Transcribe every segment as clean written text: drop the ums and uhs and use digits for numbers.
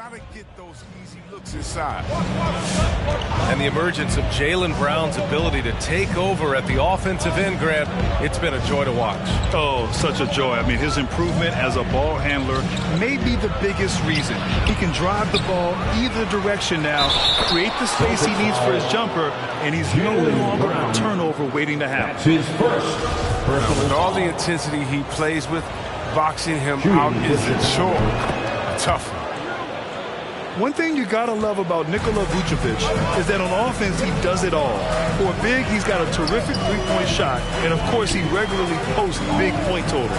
gotta get those easy looks inside. And the emergence of Jaylen Brown's ability to take over at the offensive end, Grant, it's been a joy to watch. Oh, such a joy. I mean, his improvement as a ball handler may be the biggest reason. He can drive the ball either direction now, create the space he needs for his jumper, and he's no longer a turnover waiting to happen. That's his first. With all the intensity he plays with, boxing him out is a chore. A tough one. One thing you gotta love about Nikola Vucevic is that on offense he does it all. For a big, he's got a terrific three-point shot, and of course he regularly posts big point totals.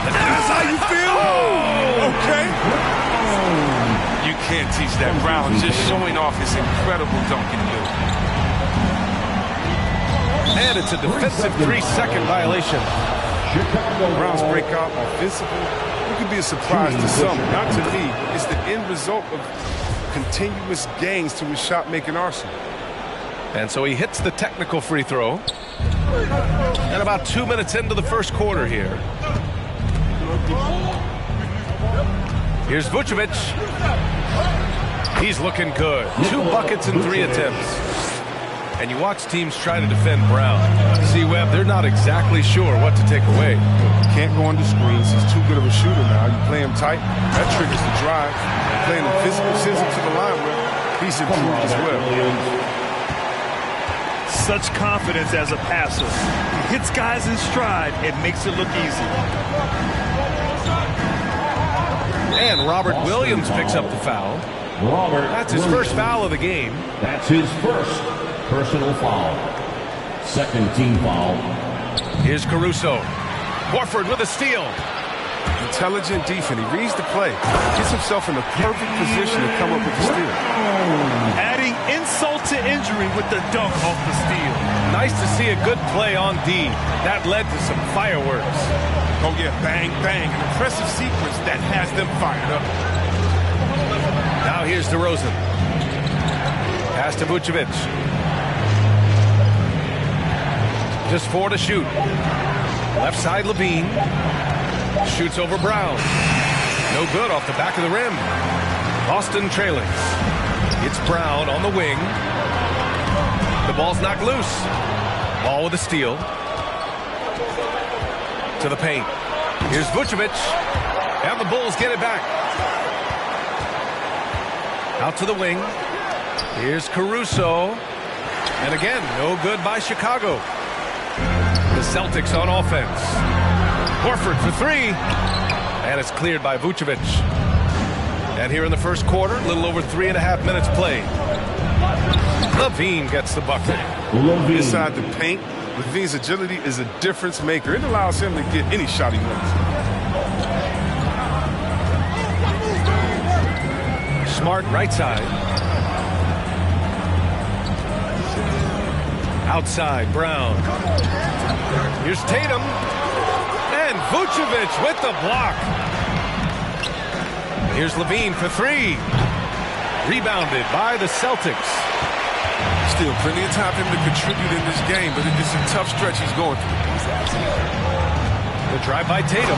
That's how you feel? Oh, okay. You can't teach that. Brown just showing off his incredible dunking ability. And it's a defensive 3-second violation. Brown's breakout offensively, it could be a surprise to some. Not to me. It's the end result of continuous gains to his shot-making arsenal. And so he hits the technical free throw. And about 2 minutes into the first quarter here. Here's Vucevic. He's looking good. 2 buckets in 3 attempts. And you watch teams try to defend Brown. See, Webb, they're not exactly sure what to take away. Can't go under screens. He's too good of a shooter now. You play him tight, that triggers the drive. Playing him physical, sends him to the line where he's improved as well. Such confidence as a passer. He hits guys in stride and makes it look easy. And Robert Williams picks up the foul. That's his first foul of the game. That's his first personal foul. Second team foul. Here's Caruso. Horford with a steal. Intelligent defense. He reads the play. Gets himself in a perfect position to come up with the steal. Adding insult to injury with the dunk off the steal. Nice to see a good play on D. That led to some fireworks. Oh, yeah, bang, bang. An impressive sequence that has them fired up. Now here's DeRozan. Pass to Vucevic. Just 4 to shoot. Left side, Levine. Shoots over Brown. No good off the back of the rim. Boston trailing. It's Brown on the wing. The ball's knocked loose. Ball with a steal. To the paint. Here's Vucevic. And the Bulls get it back. Out to the wing. Here's Caruso. And again, no good by Chicago. The Celtics on offense. Horford for 3. And it's cleared by Vucevic. And here in the first quarter, a little over 3.5 minutes played. Levine gets the bucket. Inside the paint, Levine's agility is a difference maker. It allows him to get any shot he wants. Smart right side. Outside, Brown. Here's Tatum. And Vucevic with the block. Here's Levine for 3. Rebounded by the Celtics. Still plenty of time for him to contribute in this game, but it's a tough stretch he's going through. The drive by Tatum.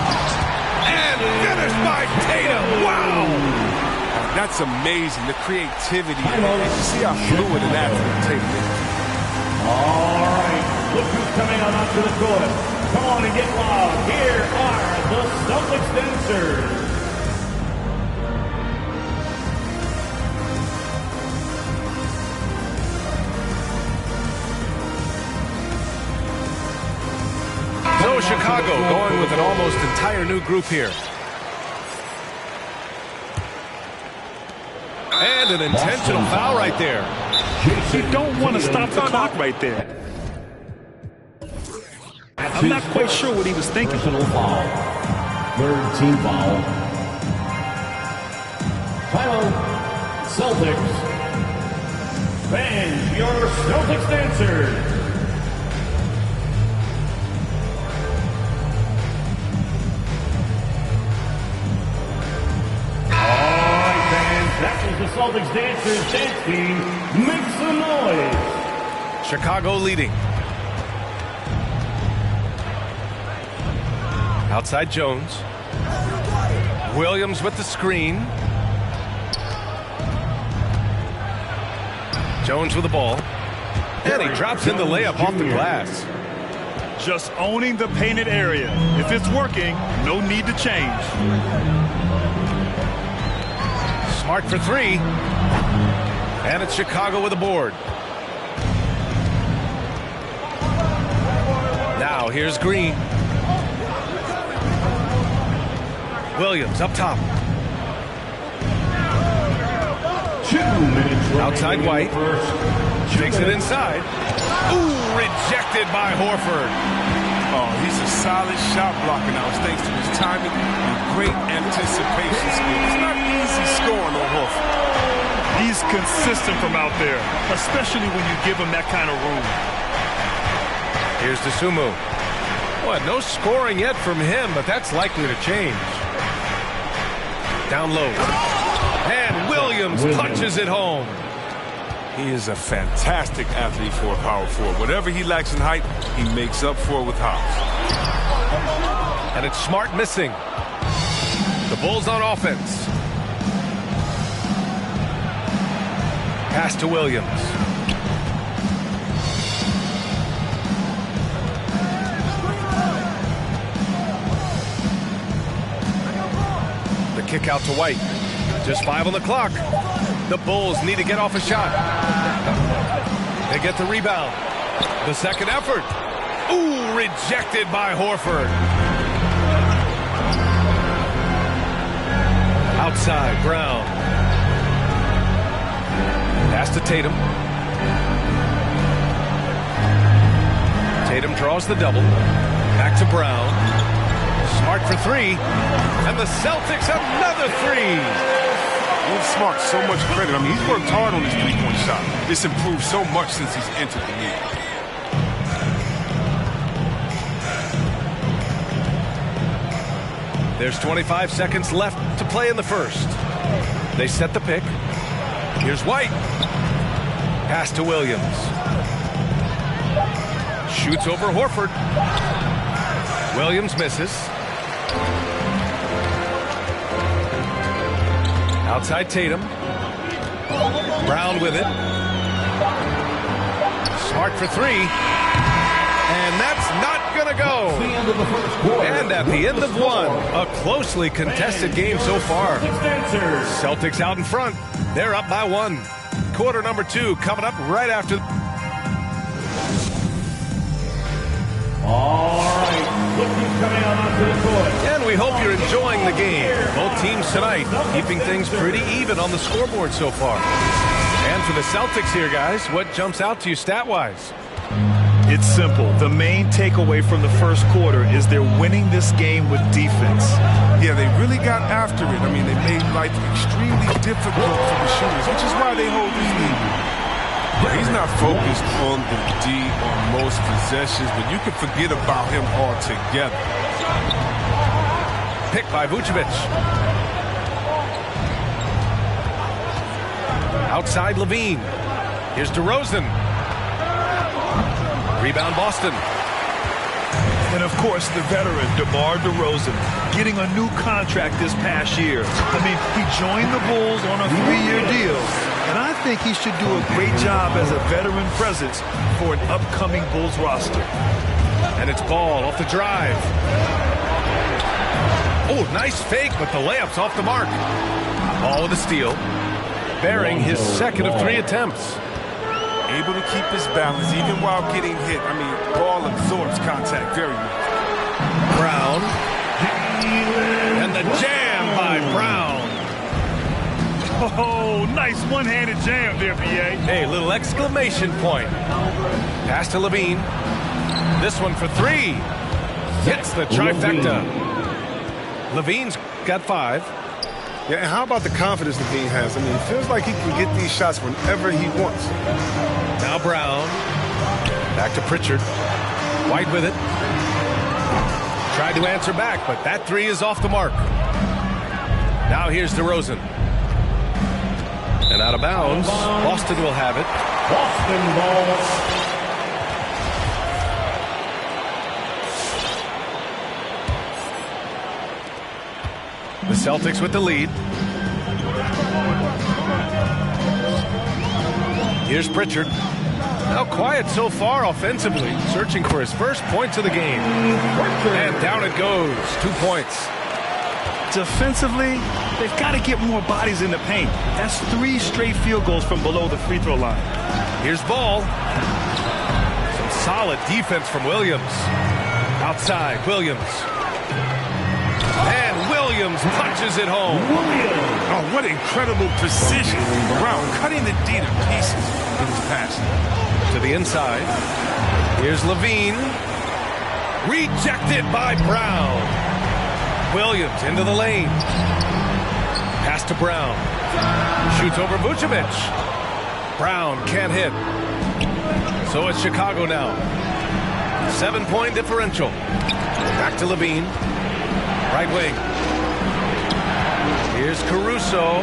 And finished by Tatum. Wow! That's amazing, the creativity. You see how fluid an athlete Tatum is. All right, look who's coming on onto the court. Come on and get loud. Here are the Celtics dancers. So Chicago going with an almost entire new group here. And an intentional foul right there. You don't want to stop the clock right there. I'm not quite sure what he was thinking. Personal foul. Third team foul. Final Celtics. Fans, your Celtics dancers. That was the Celtics dancers dance team. Make some noise. Chicago leading. Outside Jones. Williams with the screen. Jones with the ball. And he drops in the layup off the glass. Just owning the painted area. If it's working, no need to change. Smart for three. And it's Chicago with the board. Now here's Green. Williams up top. 2 minutes Outside White. Takes it inside. Ooh, rejected by Horford. Oh, he's a solid shot blocker now. It's thanks to his timing and great anticipation skills. It's not easy scoring on Horford. He's consistent from out there, especially when you give him that kind of room. Here's Dosunmu. Boy, no scoring yet from him, but that's likely to change. Down low. And Williams punches it home. He is a fantastic athlete for a power forward. Whatever he lacks in height, he makes up for it with hops. And it's Smart missing. The Bulls on offense. Pass to Williams. The kick out to White. Just 5 on the clock. The Bulls need to get off a shot. They get the rebound. The second effort. Ooh, rejected by Horford. Outside, Brown. Pass to Tatum. Tatum draws the double. Back to Brown. Smart for three. And the Celtics another three. Give Smart so much credit. I mean, he's worked hard on his three-point shot. It's improved so much since he's entered the league. There's 25 seconds left to play in the first. They set the pick. Here's White. Pass to Williams. Shoots over Horford. Williams misses. Outside Tatum. Brown with it. Smart for three. And that's not going to go. And at the end of one, a closely contested game so far. Celtics out in front. They're up by 1. Quarter number 2 coming up right after. All right, look who's coming out onto the court. And we hope you're enjoying the game. Both teams tonight keeping things pretty even on the scoreboard so far. And for the Celtics here, guys, what jumps out to you stat-wise? It's simple. The main takeaway from the first quarter is they're winning this game with defense. Yeah, they really got after it. I mean, they made life extremely difficult for the shooters, which is why they hold this lead. Yeah, he's not focused on the D on most possessions, but you can forget about him altogether. Pick by Vucevic. Outside Levine. Here's DeRozan. Rebound Boston. And of course, the veteran, DeMar DeRozan, getting a new contract this past year. I mean, he joined the Bulls on a 3-year deal. And I think he should do a great job as a veteran presence for an upcoming Bulls roster. And it's Ball off the drive. Oh, nice fake, but the layup's off the mark. Ball with a steal. Bearing his second of 3 attempts. Able to keep his balance even while getting hit. I mean, Ball absorbs contact very much. Brown. And the jam by Brown. Oh, nice one-handed jam there, B.A. Hey, little exclamation point. Pass to Levine. This one for 3. Hits the trifecta. Levine's got 5. Yeah, and how about the confidence Levine has? I mean, it feels like he can get these shots whenever he wants. Now Brown. Back to Pritchard. White with it. Tried to answer back, but that 3 is off the mark. Now here's DeRozan. And out of bounds. Boston will have it. Boston ball. The Celtics with the lead. Here's Pritchard. Now quiet so far offensively, searching for his first points of the game. And down it goes. 2 points. Defensively, they've got to get more bodies in the paint. That's 3 straight field goals from below the free throw line. Here's Ball. Some solid defense from Williams. Outside, Williams. And Williams punches it home. Oh, what incredible precision. Brown cutting the D to pieces in his pass. To the inside. Here's Levine. Rejected by Brown. Williams into the lane. Pass to Brown. Shoots over Vucevic. Brown can't hit. So it's Chicago now. 7-point differential. Back to Levine. Right wing. Here's Caruso.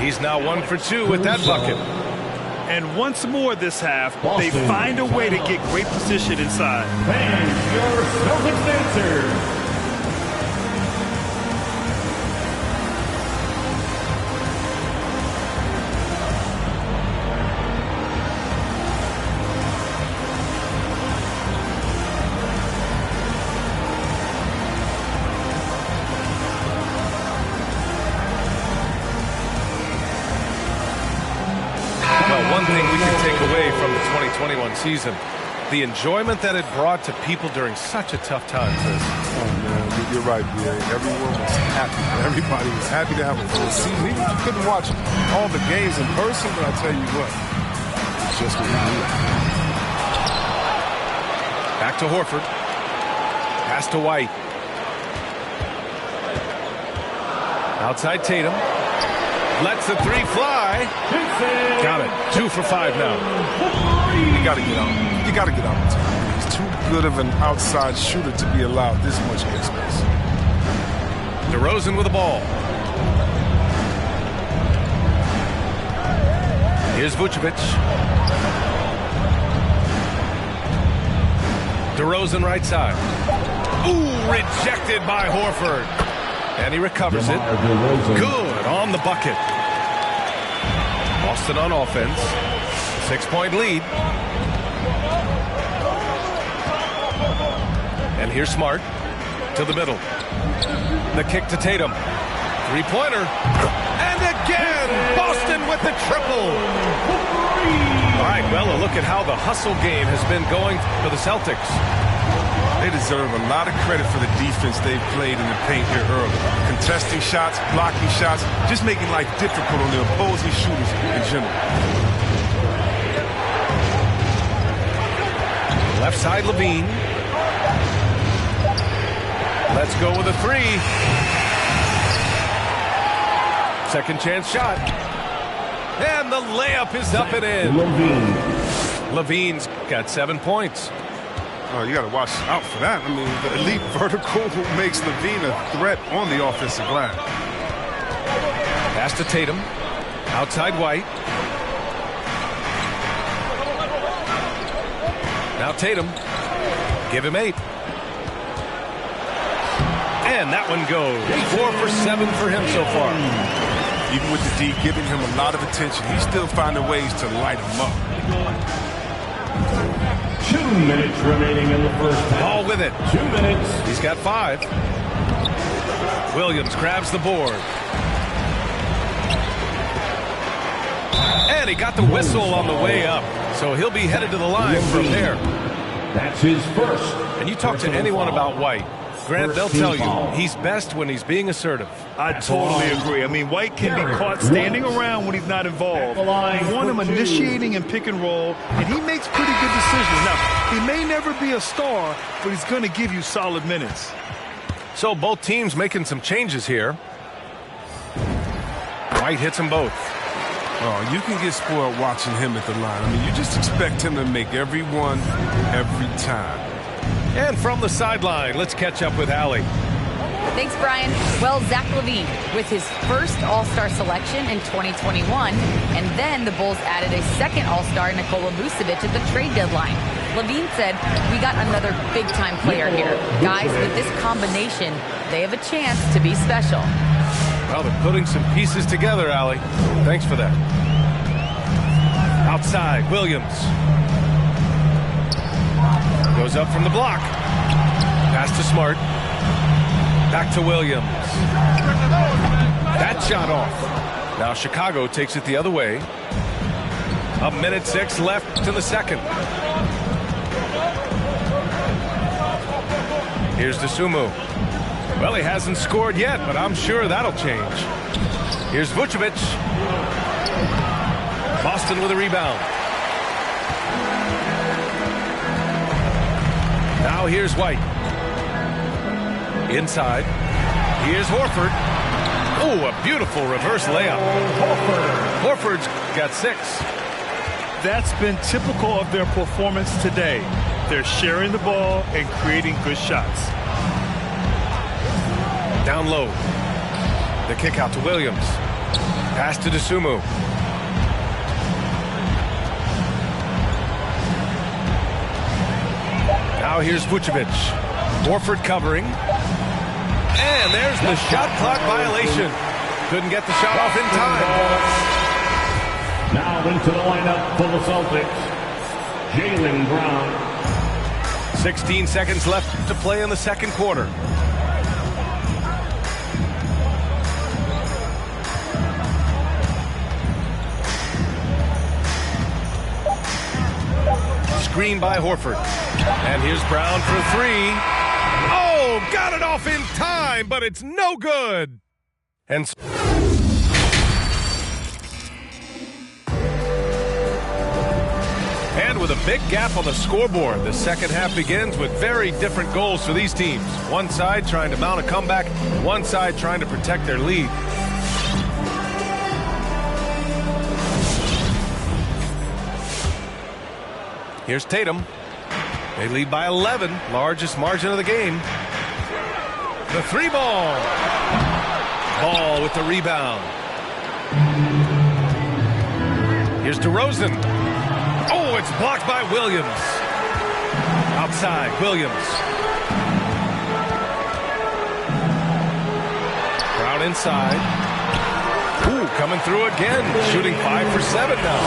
He's now 1 for 2 with that bucket. And once more this half, they find a way to get great position inside. Fans, your Celtics dancers. One thing we can take away from the 2021 season, the enjoyment that it brought to people during such a tough time, Chris. Oh, man, you're right, B.A. Everyone was happy. Everybody was happy to have a full season. You couldn't watch all the games in person, but I tell you what, it's just what we do. Back to Horford. Pass to White. Outside Tatum. Lets the 3 fly. Got it. 2 for 5 now. You got to get out. You got to get out of time. He's too good of an outside shooter to be allowed this much airspace. DeRozan with the ball. Here's Vucevic. DeRozan right side. Ooh, rejected by Horford. And he recovers it. Good on the bucket. Boston on offense. 6-point lead. And here's Smart to the middle. The kick to Tatum. 3-pointer. And again, Boston with the triple. All right, well, a look at how the hustle game has been going for the Celtics. They deserve a lot of credit for the defense they've played in the paint here early. Contesting shots, blocking shots, just making life difficult on the opposing shooters in general. Left side, Levine. Let's go with a 3. Second chance shot. And the layup is up and in. Levine's got 7 points. Oh, you got to watch out for that. I mean, the elite vertical makes Levine a threat on the offensive glass. Pass to Tatum. Outside White. Now Tatum. Give him 8. And that one goes. 4 for 7 for him so far. Even with the D giving him a lot of attention, he's still finding ways to light him up. 2 minutes remaining in the first half. Ball with it. 2 minutes. He's got 5. Williams grabs the board. And he got the whistle on the way up. So he'll be headed to the line from there. That's his first. And you talk to anyone about White, Grant, they'll tell you he's best when he's being assertive. I totally agree. I mean, White can be caught standing around when he's not involved. You want him initiating and pick and roll, and he makes pretty good decisions. Now, he may never be a star, but he's going to give you solid minutes. So both teams making some changes here. White hits them both. Oh, you can get spoiled watching him at the line. I mean, you just expect him to make every one, every time. And from the sideline, let's catch up with Allie. Thanks, Brian. Well, Zach LaVine with his first All-Star selection in 2021, and then the Bulls added a second All-Star, Nikola Vucevic, at the trade deadline. Levine said, "We got another big-time player here. Guys, with this combination, they have a chance to be special." Well, they're putting some pieces together, Allie. Thanks for that. Outside, Williams. Goes up from the block. Pass to Smart. Back to Williams. That shot off. Now Chicago takes it the other way. 1:06 left in the second. Here's DeSumo. Well, he hasn't scored yet, but I'm sure that'll change. Here's Vucevic. Boston with a rebound. Now here's White. Inside. Here's Horford. Oh, a beautiful reverse layup. Horford's got 6. That's been typical of their performance today. They're sharing the ball and creating good shots. Down low. The kick out to Williams. Pass to DeSumo. Now here's Vucevic. Horford covering. And there's the shot clock violation. Couldn't get the shot off in time. Now into the lineup for the Celtics, Jaylen Brown. 16 seconds left to play in the second quarter. Screen by Horford. And here's Brown for 3. Oh, got it off in time, but it's no good. And with a big gap on the scoreboard, the second half begins with very different goals for these teams. One side trying to mount a comeback, one side trying to protect their lead. Here's Tatum. They lead by 11, largest margin of the game. The 3 ball. Ball with the rebound. Here's DeRozan. Oh, it's blocked by Williams. Outside, Williams. Brown inside. Ooh, coming through again. Shooting 5 for 7 now.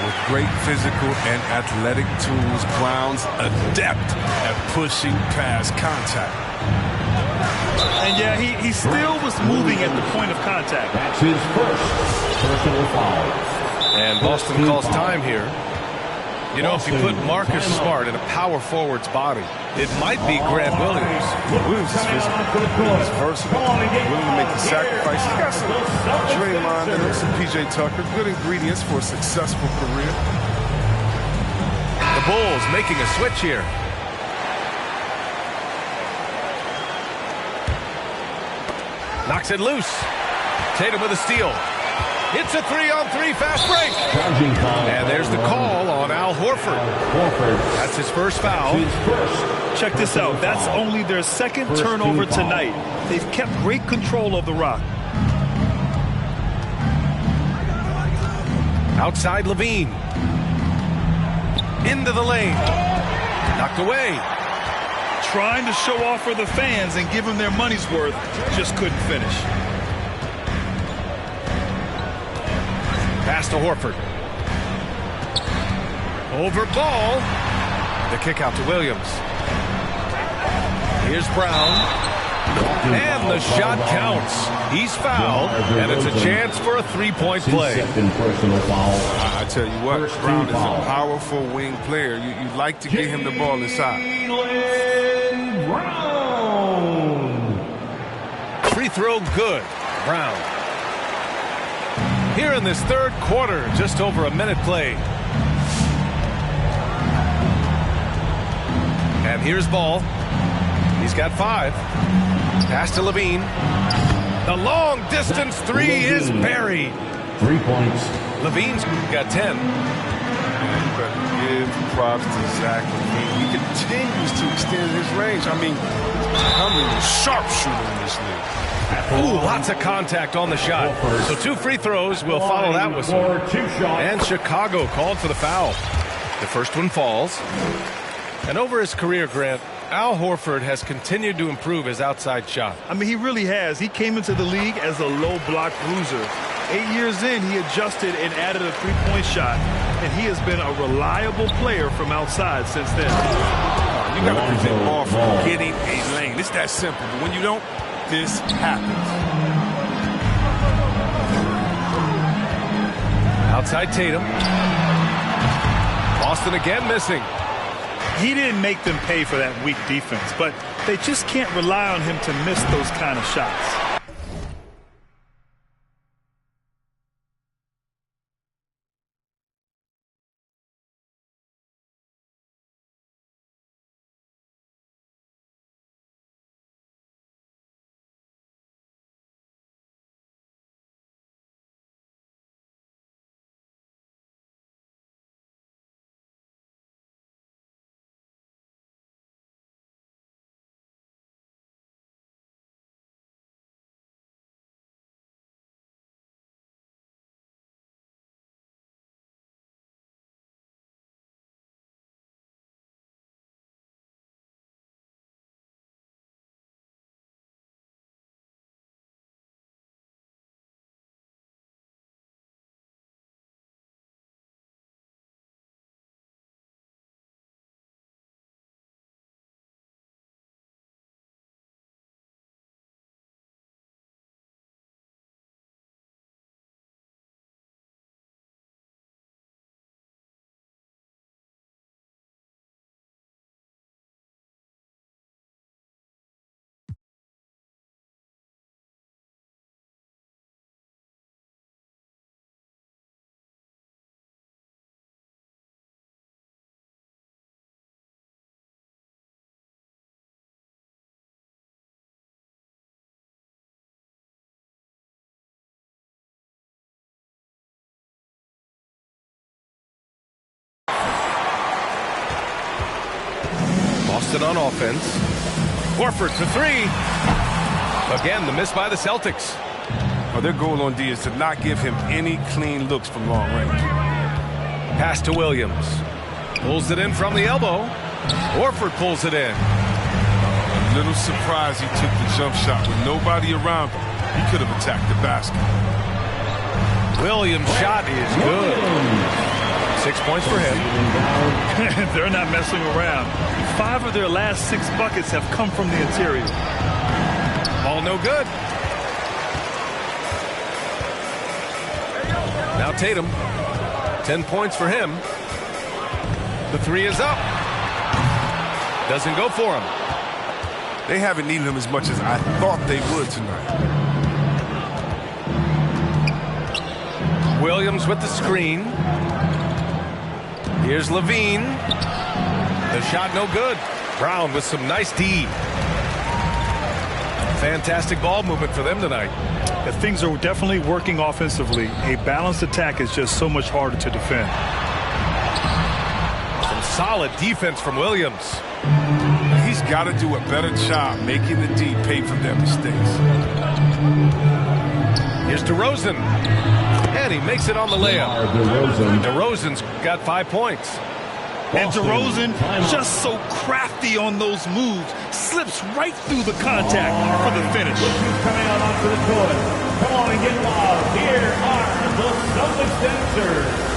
With great physical and athletic tools, Brown's adept at pushing past contact. And yeah, he still was moving at the point of contact. That's his first personal foul. And Boston calls time here. You know, if you put Marcus Smart in a power forward's body, it might be Grant Williams. Williams is physical. He's versatile. Willing to make the sacrifice. He's got some Draymond and some PJ Tucker. Good ingredients for a successful career. The Bulls making a switch here. Knocks it loose. Tatum with a steal. It's a 3-on-3 fast break. And there's the call on Al Horford. That's his first foul. Check this out. That's only their second turnover tonight. They've kept great control of the rock. Outside Levine. Into the lane. Knocked away. Trying to show off for the fans and give them their money's worth. Just couldn't finish. Pass to Horford. Over ball. The kick out to Williams. Here's Brown. And the shot counts. He's fouled, and it's a chance for a 3-point play. I tell you what, Brown is a powerful wing player. You'd like to get him the ball inside. Free throw good. Brown. Here in this third quarter, just over a minute played. And here's Ball. He's got 5. Pass to Levine. The long distance 3 is buried. 3 points. Levine's got 10. You better give props to Zach Levine. He continues to extend his range. I mean, becoming a sharpshooter in this league. Ooh, lots of contact on the shot. So 2 free throws will follow that whistle. And Chicago called for the foul. The first one falls. And over his career, Grant, Al Horford has continued to improve his outside shot. I mean, he really has. He came into the league as a low block bruiser. 8 years in, he adjusted and added a three-point shot, and he has been a reliable player from outside since then. You got to prevent ball from getting a lane. It's that simple. But when you don't, this happens. Outside Tatum. Boston again missing. He didn't make them pay for that weak defense, but they just can't rely on him to miss those kind of shots. Boston on offense. Horford for three. Again, the miss by the Celtics. Well, their goal on D is to not give him any clean looks from long range. Pass to Williams. Pulls it in from the elbow. Horford pulls it in. A little surprised he took the jump shot with nobody around him. He could have attacked the basket. Williams' shot is good. 6 points for him. They're not messing around. 5 of their last 6 buckets have come from the interior. Ball no good. Now Tatum. 10 points for him. The three is up. Doesn't go for him. They haven't needed him as much as I thought they would tonight. Williams with the screen. Here's Levine. The shot no good. Brown with some nice D. Fantastic ball movement for them tonight. If things are definitely working offensively, a balanced attack is just so much harder to defend. Some solid defense from Williams. He's got to do a better job making the D pay for their mistakes. Here's DeRozan. And he makes it on the layup. DeRozan's got 5 points. And DeRozan, just so crafty on those moves, slips right through the contact for the finish. Coming out onto the court. Come on and get loud. Here are the Celtics dancers.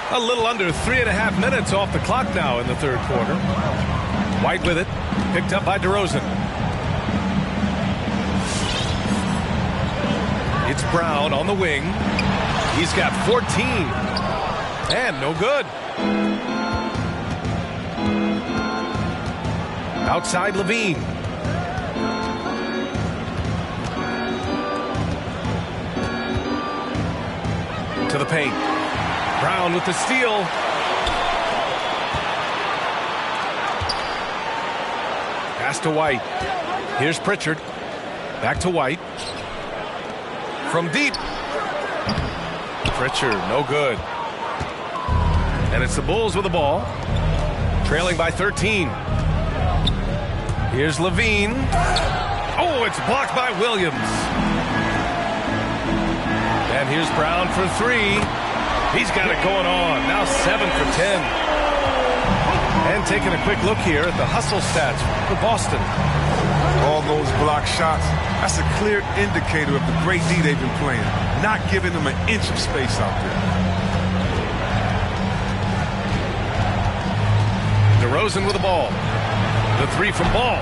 A little under 3.5 minutes off the clock now in the third quarter. White with it. Picked up by DeRozan. It's Brown on the wing. He's got 14. And no good. Outside Levine. To the paint. Brown with the steal. Pass to White. Here's Pritchard. Back to White. From deep. Pritchard, no good. And it's the Bulls with the ball. Trailing by 13. Here's Levine. Oh, it's blocked by Williams. And here's Brown for three. He's got it going on. Now 7 for 10. And taking a quick look here at the hustle stats for Boston. All those block shots, that's a clear indicator of the great D they've been playing. Not giving them an inch of space out there. DeRozan with the ball. The three from Ball.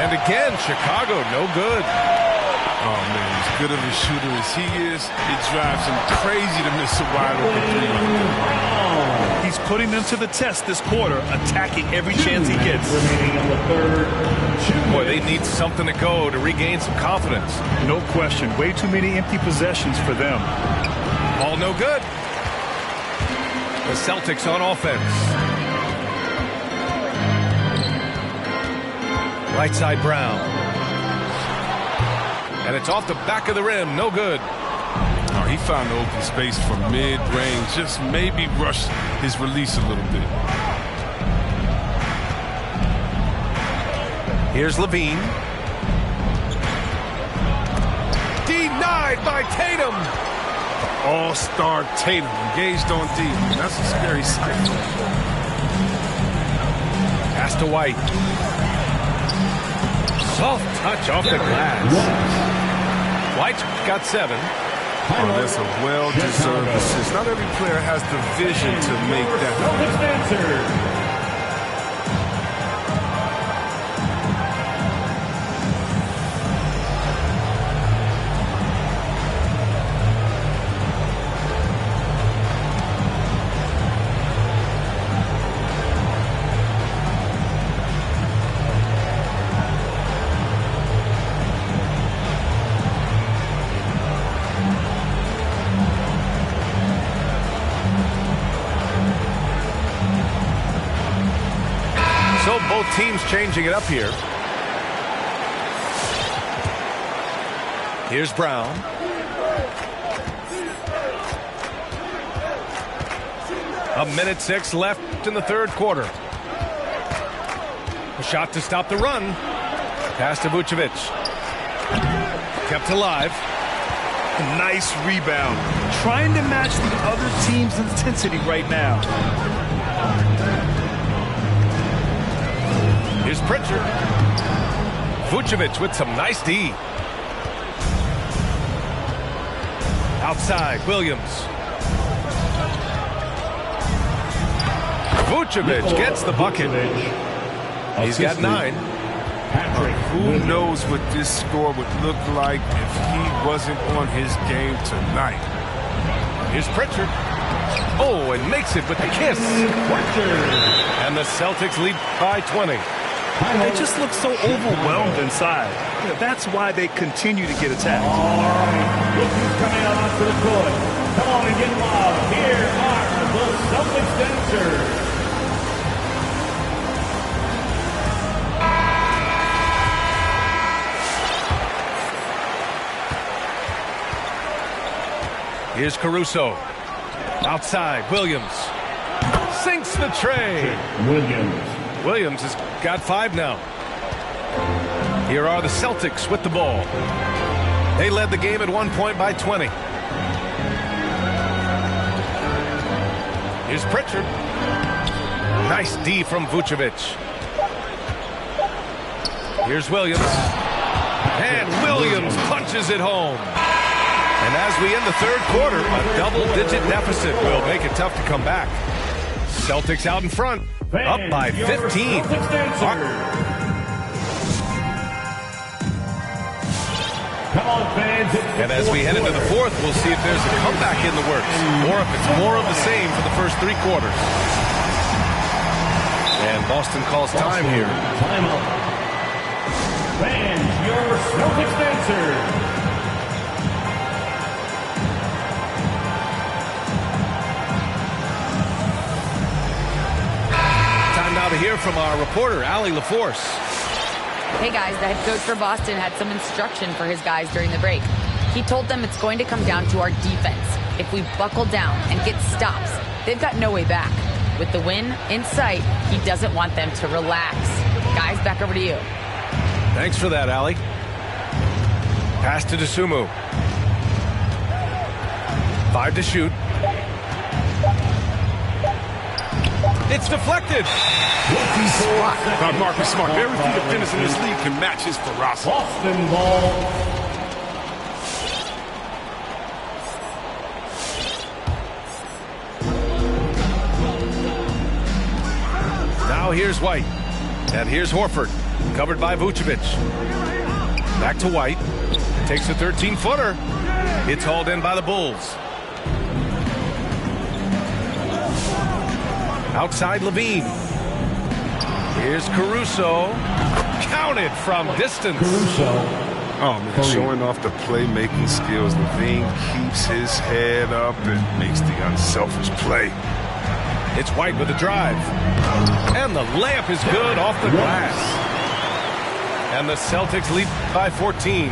And again, Chicago, no good. Oh, man, as good of a shooter as he is, it drives him crazy to miss a wide open three. He's putting them to the test this quarter, attacking every chance he gets. Boy, they need something to go to regain some confidence. No question. Way too many empty possessions for them. Ball no good. The Celtics on offense. Right side Brown. And it's off the back of the rim. No good. Oh, he found the open space from mid-range. Just maybe rush his release a little bit. Here's Levine. Denied by Tatum. All-star Tatum engaged on D. That's a scary sight. Pass to White. Soft touch off the glass. White's got 7. Oh, that's a well-deserved assist. Not every player has the vision to make that. So both teams changing it up here. Here's Brown. A minute 6 left in the third quarter. A shot to stop the run. Pass to Vucevic. Kept alive. Nice rebound. Trying to match the other team's intensity right now. Here's Pritchard. Vucevic with some nice D. Outside, Williams. Vucevic gets the bucket. He's got 9. Who knows what this score would look like if he wasn't on his game tonight. Here's Pritchard. Oh, and makes it with the kiss. And the Celtics lead by 20. They just look so overwhelmed inside. That's why they continue to get attacked. All right, look who's coming out onto the court. Come on and get loud. Here are the Celtics dancers. Here's Caruso. Outside, Williams. Sinks the tray. Williams has got 5 now. Here are the Celtics with the ball. They led the game at 1 point by 20. Here's Pritchard. Nice D from Vucevic. Here's Williams. And Williams punches it home. And as we end the third quarter, a double-digit deficit will make it tough to come back. Celtics out in front, up by 15. And as we head into the fourth, we'll see if there's a comeback in the works, or if it's more of the same for the first 3 quarters. And Boston calls time here. Timeout. Fans, your Celtics dancers. Time now to hear from our reporter, Allie LaForce. Hey guys, the head coach for Boston had some instruction for his guys during the break. He told them it's going to come down to our defense. If we buckle down and get stops, they've got no way back. With the win in sight, he doesn't want them to relax. Guys, back over to you. Thanks for that, Allie. Pass to Dosunmu. 5 to shoot. It's deflected. Marcus Smart. Very few defenders in this league can match his ferocity. Boston ball. Now here's White. And here's Horford. Covered by Vucevic. Back to White. Takes a 13-footer. It's hauled in by the Bulls. Outside Levine. Here's Caruso. Counted from distance. Oh, man, showing off the playmaking skills. Levine keeps his head up and makes the unselfish play. It's White with the drive. And the layup is good off the glass. And the Celtics lead by 14.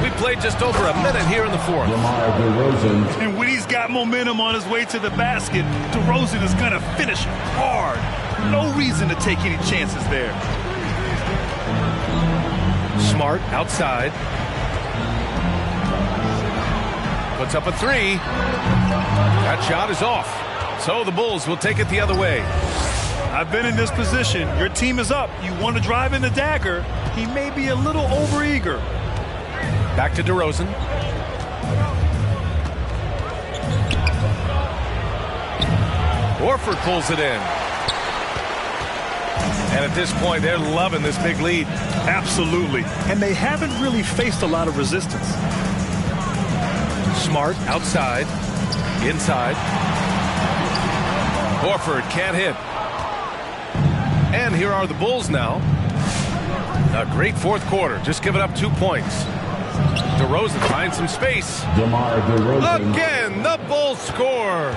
We played just over a minute here in the fourth. And when he's got momentum on his way to the basket, DeRozan is going to finish hard. No reason to take any chances there. Smart outside. Puts up a 3. That shot is off. So the Bulls will take it the other way. I've been in this position. Your team is up. You want to drive in the dagger. He may be a little overeager. Back to DeRozan. Horford pulls it in. And at this point, they're loving this big lead. Absolutely. And they haven't really faced a lot of resistance. Smart outside. Inside. Horford can't hit. And here are the Bulls now. A great fourth quarter. Just giving up 2 points. DeRozan finds some space. Again, the Bulls score.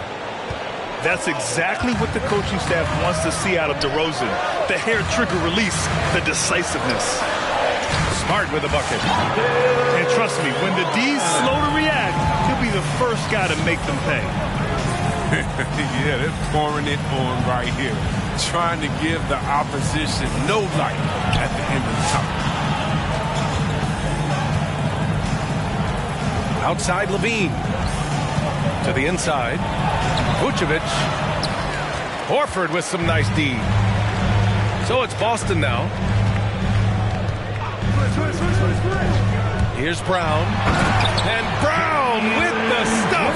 That's exactly what the coaching staff wants to see out of DeRozan. The hair trigger release, the decisiveness. Smart with a bucket. And trust me, when the D's slow to react, he'll be the first guy to make them pay. Yeah, they're pouring it on right here. Trying to give the opposition no light at the end of the tunnel. Outside Levine. To the inside. Vucevic. Horford with some nice D. So it's Boston now. Here's Brown. And Brown with the stuff.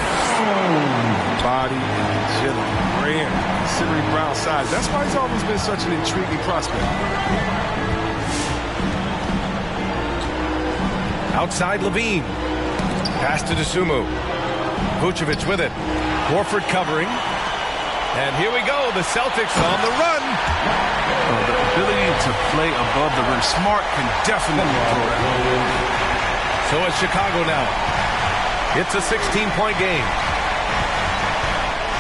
Body and agility. Rare, considering Brown's size. That's why he's always been such an intriguing prospect. Outside Levine. Pass to Dosunmu. Vucevic with it. Horford covering. And here we go. The Celtics on the run. The ability to play above the rim. Smart can definitely throw that. So it's Chicago now. It's a 16-point game.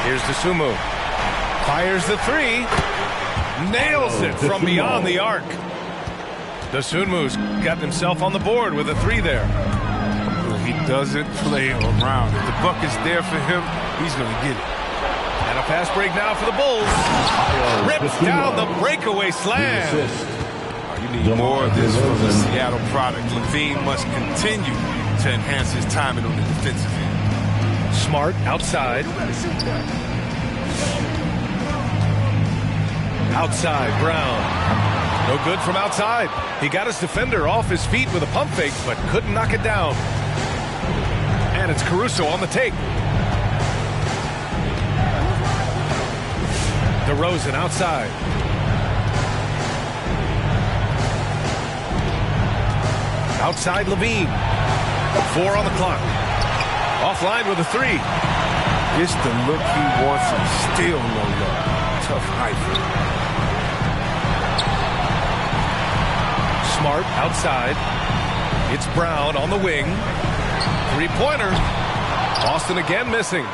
Here's Dosunmu. Fires the 3. Nails it from beyond the arc. Dosunmu's got himself on the board with a 3 there. He doesn't play around. If the bucket's there for him, he's going to get it. And a fast break now for the Bulls. Rips down the breakaway slam. You need more of this from the Seattle product. Levine must continue to enhance his timing on the defensive end. Smart outside. Outside, Brown. No good from outside. He got his defender off his feet with a pump fake, but couldn't knock it down. And it's Caruso on the take. DeRozan outside. Outside Levine. 4 on the clock. Offline with a 3. It's the look he wants and still no love. Tough night for him. Smart outside. It's Brown on the wing. Three-pointer. Boston again missing.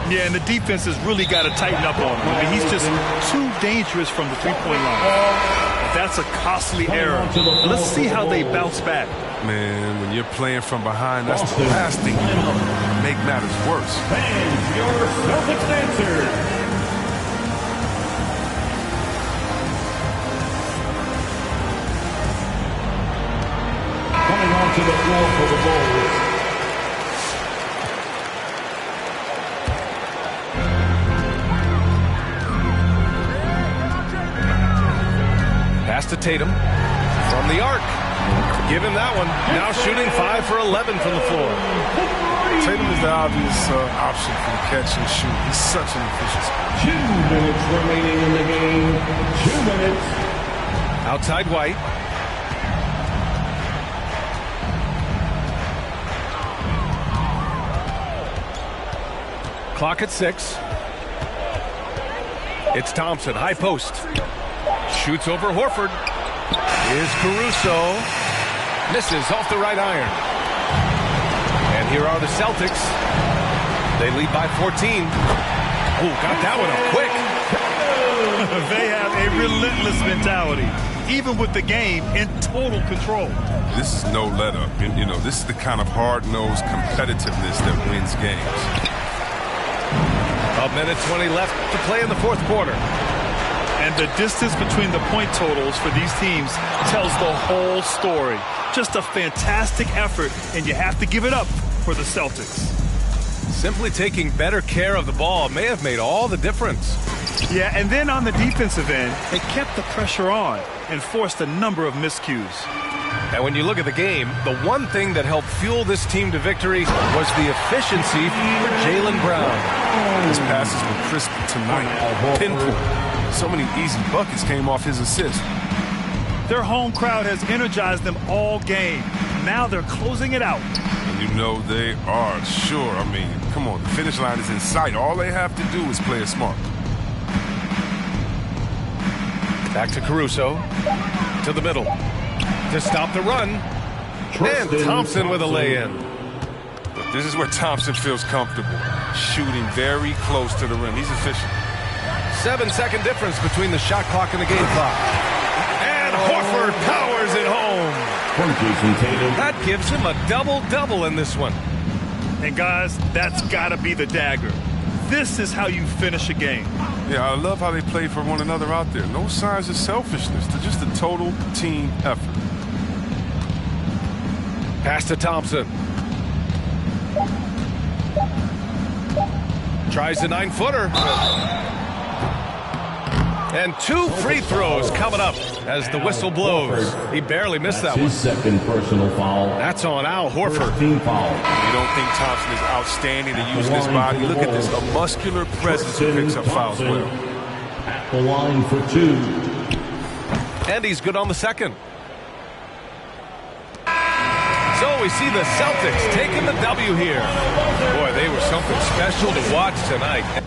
Yeah, and the defense has really got to tighten up on him. I mean, he's just too dangerous from the three-point line. That's a costly error. Let's see how they bounce back. Man, when you're playing from behind, that's the last thing you want. Make matters worse. Fans, your Celtics answer. Coming onto the floor for the Bulls. Pass to Tatum from the arc. Give him that one. Now shooting 5 for 11 from the floor. Tatum is the obvious option for the catch and shoot. He's such an efficient scorer. 2 minutes remaining in the game. 2 minutes. Outside White. Clock at 6. It's Thompson, high post. Shoots over Horford. Here's Caruso. Misses off the right iron. And here are the Celtics. They lead by 14. Oh, got that one up quick. They have a relentless mentality, even with the game in total control. This is no let-up. You know, this is the kind of hard-nosed competitiveness that wins games. A minute 20 left to play in the fourth quarter. And the distance between the point totals for these teams tells the whole story. Just a fantastic effort, and you have to give it up for the Celtics. Simply taking better care of the ball may have made all the difference. Yeah, and then on the defensive end, they kept the pressure on and forced a number of miscues. And when you look at the game, the one thing that helped fuel this team to victory was the efficiency for Jaylen Brown. His passes were crisp tonight. Pinpoint. So many easy buckets came off his assist. Their home crowd has energized them all game. Now they're closing it out. And you know they are, sure. I mean, come on, the finish line is in sight. All they have to do is play it smart. Back to Caruso. To the middle. To stop the run. And Thompson with a lay-in. But this is where Thompson feels comfortable. Shooting very close to the rim. He's efficient. 7-second difference between the shot clock and the game clock. And Horford powers it home. That gives him a double-double in this one. And guys, that's got to be the dagger. This is how you finish a game. Yeah, I love how they play for one another out there. No signs of selfishness. They're just a total team effort. Pass to Thompson. Tries the 9-footer. And 2 free throws coming up as the whistle blows. He barely missed that one. His second personal foul. That's on Al Horford. Team foul. You don't think Thompson is outstanding at using his body? Look at this, a muscular presence who picks up fouls well. At the line for 2. And he's good on the second. So we see the Celtics taking the W here. Boy, they were something special to watch tonight.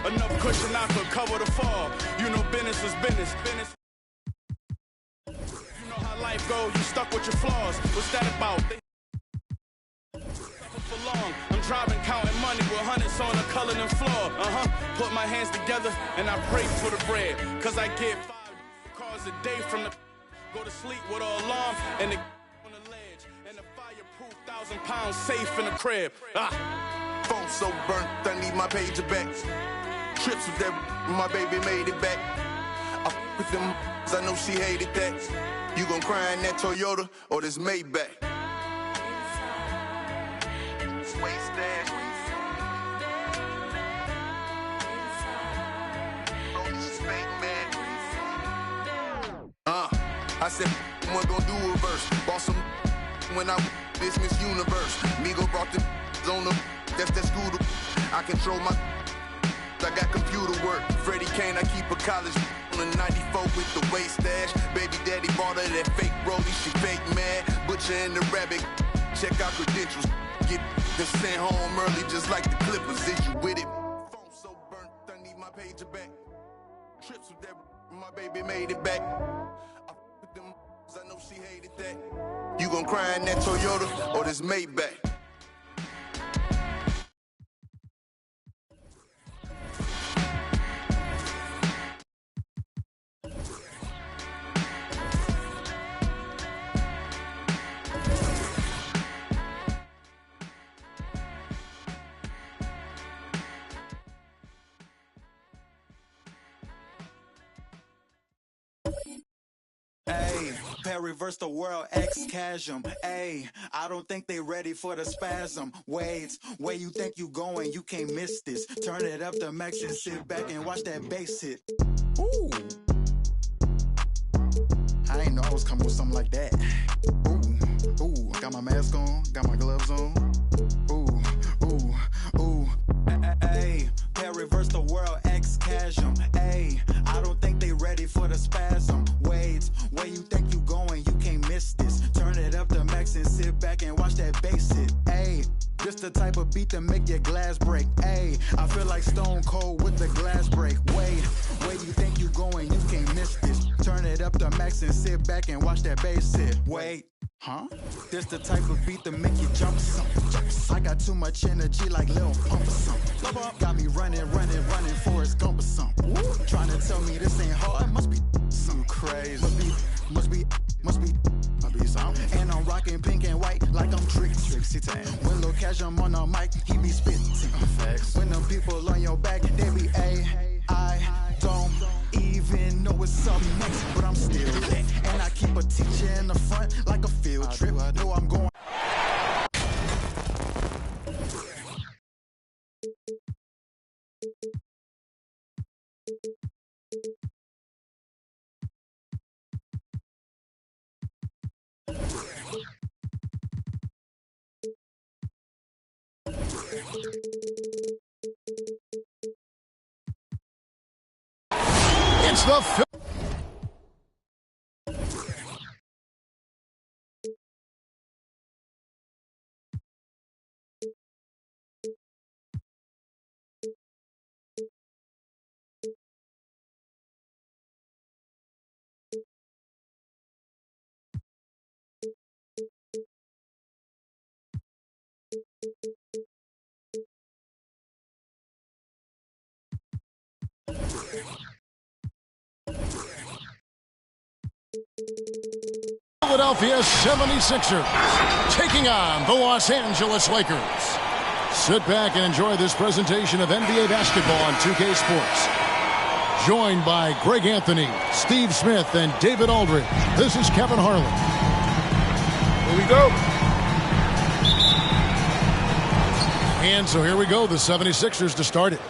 Enough cushion I could cover the fall. You know business is business. You know how life goes, you stuck with your flaws. What's that about? For long, I'm driving, counting money with hundreds on the color and floor. Put my hands together and I pray for the bread. Cause I get 5 cars a day from the go to sleep with an alarm and the on the ledge and the fireproof 1,000-pound safe in the crib. Phone so burnt, I need my pager back. Trips with that, my baby made it back. I f with them, I know she hated that. You gon' cry in that Toyota or this Maybach? Waste that. Only spank man. said, one gon' do a verse. Bought some when I this Miss Universe. Migo brought the on the, that's that scooter. I control my, I got computer work. Freddie Kane, I keep a college on a 94 with the waist stash. Baby daddy bought her that fake rollie, she fake mad. Butcher and the rabbit, check out credentials. Get the sent home early just like the Clippers. Is you with it? Phone so burnt, I need my pager back. Trips with that, my baby made it back. I with them, I know she hated that. You gon' cry in that Toyota or this Maybach? Reverse the world, X-Chasm. Ayy, I don't think they ready for the spasm. Wait, where you think you going? You can't miss this. Turn it up to max and sit back and watch that bass hit. Ooh. I ain't know I was coming with something like that. Ooh, ooh, got my mask on, got my gloves on. Ooh, ooh, ooh. Ayy, reverse the world, X-Chasm. Ayy, I don't think they ready for the spasm. Wait, where you think you going? You can't miss this. Turn it up to max and sit back and watch that bass hit. Ayy, this the type of beat that make your glass break. Ayy, I feel like Stone Cold with the glass break. Wait, where you think you going? You can't miss this. Turn it up to max and sit back and watch that bass hit. Wait, huh? This the type of beat that make you jump something. I got too much energy like Lil Pump or something. Got me running, Forrest Gump or something. Trying to tell me this ain't hard, must be something crazy. Must be something. And I'm rocking pink and white like I'm Trixie Tan. When Lil Cash I'm on the mic, he be spitting. When them people on your back, they be I don't even know what's up next, but I'm still lit. And I keep a teacher in the front like a field trip. I know I'm going. It's the Philadelphia 76ers taking on the Los Angeles Lakers. Sit back and enjoy this presentation of NBA basketball on 2K Sports. Joined by Greg Anthony, Steve Smith, and David Aldridge. This is Kevin Harlan. Here we go. And so here we go, the 76ers to start it.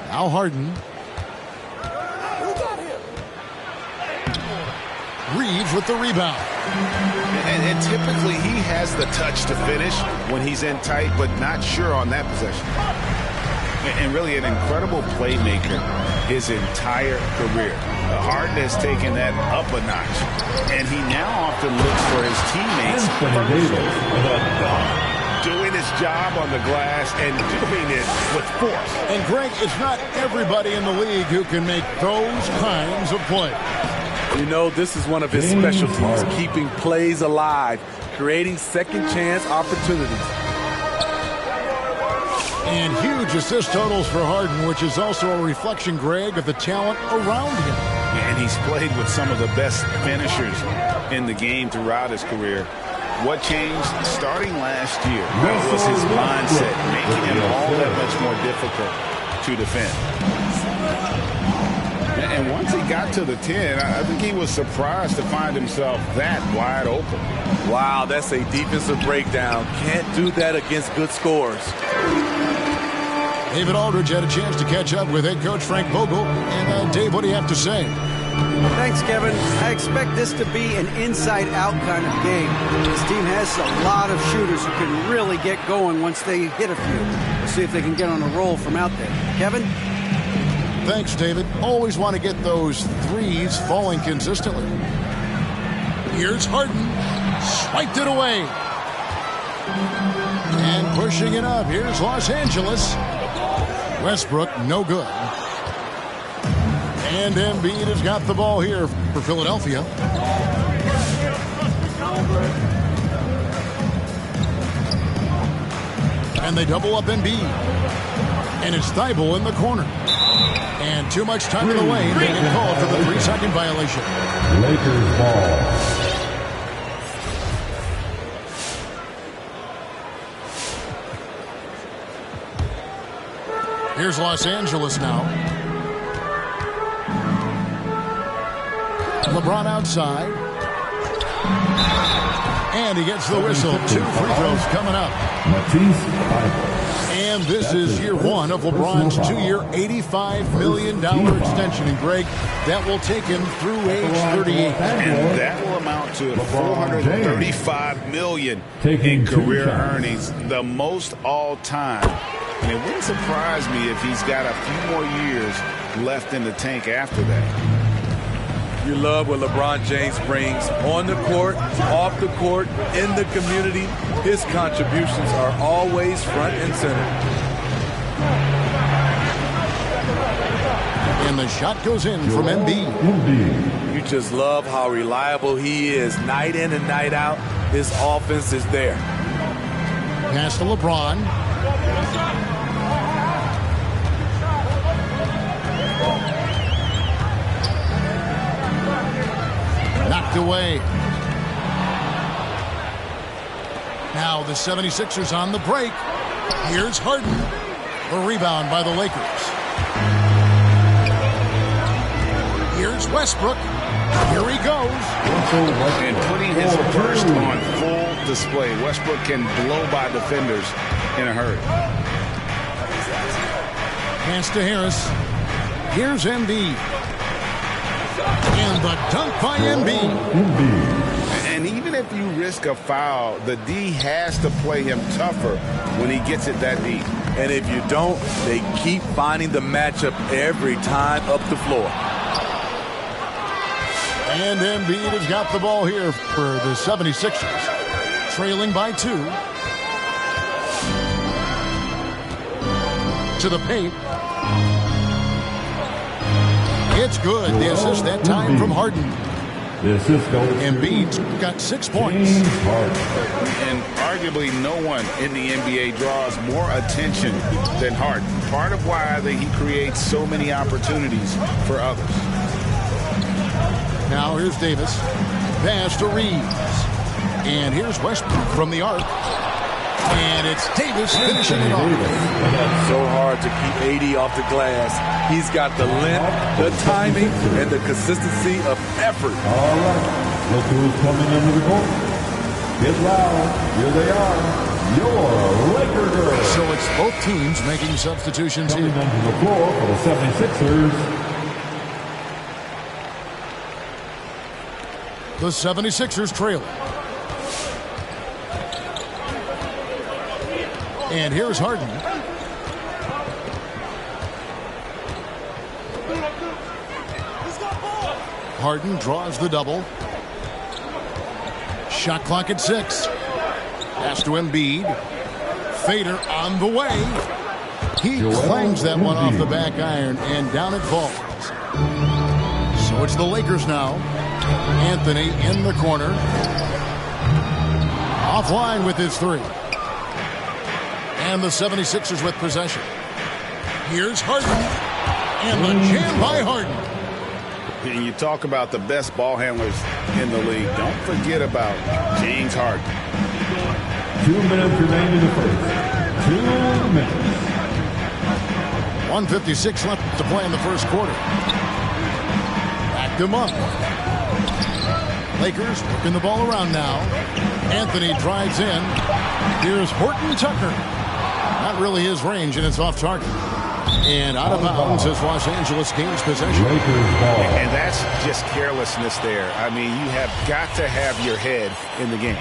Now Harden. Reeves with the rebound. And typically he has the touch to finish when he's in tight, but not sure on that possession. And really an incredible playmaker his entire career. Harden has taken that up a notch. And he now often looks for his teammates doing his job on the glass and doing it with force. And Greg, it's not everybody in the league who can make those kinds of plays. You know, this is one of his specialties, keeping plays alive, creating second chance opportunities. And huge assist totals for Harden, which is also a reflection, Greg, of the talent around him. And he's played with some of the best finishers in the game throughout his career. What changed starting last year was his mindset, making it all that much more difficult to defend. And once he got to the 10, I think he was surprised to find himself that wide open. Wow, that's a defensive breakdown. Can't do that against good scores. David Aldridge had a chance to catch up with head coach Frank Vogel. And Dave, what do you have to say? Thanks, Kevin. I expect this to be an inside-out kind of game. This team has a lot of shooters who can really get going once they hit a few. We'll see if they can get on a roll from out there. Kevin? Thanks, David. Always want to get those threes falling consistently. Here's Harden. Swiped it away. And pushing it up. Here's Los Angeles. Westbrook, no good. And Embiid has got the ball here for Philadelphia. And they double up Embiid. And it's Thibault in the corner. And too much time in the lane. They get called for the 3-second violation. Lakers ball. Here's Los Angeles now. LeBron outside. And he gets the whistle. 2 free throws coming up. And this is year 1 of LeBron's 2-year, $85 million extension. And Greg, that will take him through age 38. And that will amount to $435 million in career earnings, the most all time. And it wouldn't surprise me if he's got a few more years left in the tank after that. You love what LeBron James brings on the court, off the court, in the community. His contributions are always front and center. And the shot goes in from Embiid. You just love how reliable he is night in and night out. His offense is there. Pass to LeBron. Knocked away. Now the 76ers on the break. Here's Harden. A rebound by the Lakers. Here's Westbrook. Here he goes. And putting his burst on full display. Westbrook can blow by defenders in a hurry. Pass to Harris. Here's Embiid. And the dunk by Embiid. And even if you risk a foul, the D has to play him tougher when he gets it that deep. And if you don't, they keep finding the matchup every time up the floor. And Embiid has got the ball here for the 76ers. Trailing by 2. To the paint. It's good. The assist that time from Harden. The assist goes. Embiid's got 6 points. And arguably no one in the NBA draws more attention than Harden. Part of why he creates so many opportunities for others. Now here's Davis. Pass to Reeves. And here's Westbrook from the arc. And it's Davis finishing it off. So hard to keep AD off the glass. He's got the length, the timing, and the consistency of effort. All right. Look who's coming into the court. Get loud. Here they are. Your Laker girls. So it's both teams making substitutions coming here. onto the floor for the 76ers. The 76ers trailing. And here's Harden. Harden draws the double. Shot clock at 6. Pass to Embiid. Fader on the way. He clangs that one off the back iron, and down it falls. So it's the Lakers now. Anthony in the corner. Offline with his 3. And the 76ers with possession. Here's Harden. And the jam by Harden. And you talk about the best ball handlers in the league. Don't forget about James Harden. 2 minutes remain in the first. 2 minutes. 1:56 left to play in the first quarter. Back them up. Lakers working the ball around now. Anthony drives in. Here's Horton Tucker. Not really his range, and it's off target. And out of bounds as Los Angeles gains possession. And that's just carelessness there. I mean, you have got to have your head in the game.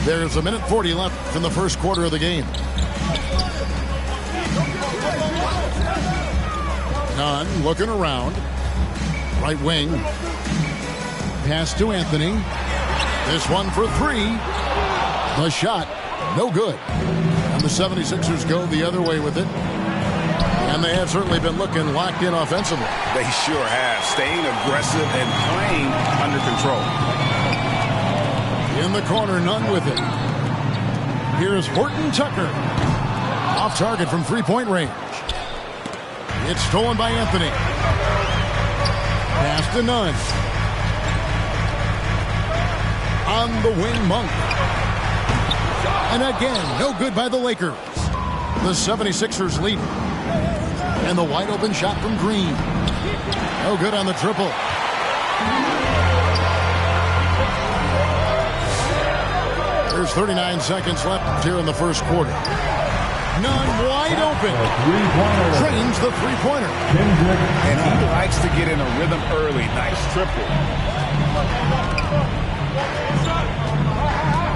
There's a minute 40 left in the first quarter of the game. Nunn looking around. Right wing. Pass to Anthony. This one for three. The shot, no good. And the 76ers go the other way with it. And they have certainly been looking locked in offensively. They sure have. Staying aggressive and playing under control. In the corner, Nunn with it. Here's Horton Tucker. Off target from three-point range. It's stolen by Anthony. Pass to Nunn. On the wing, Monk. And again, no good by the Lakers. The 76ers lead. And the wide open shot from Green. No good on the triple. There's 39 seconds left here in the first quarter. Nunn wide open. Drains the three-pointer. And he likes to get in a rhythm early. Nice triple.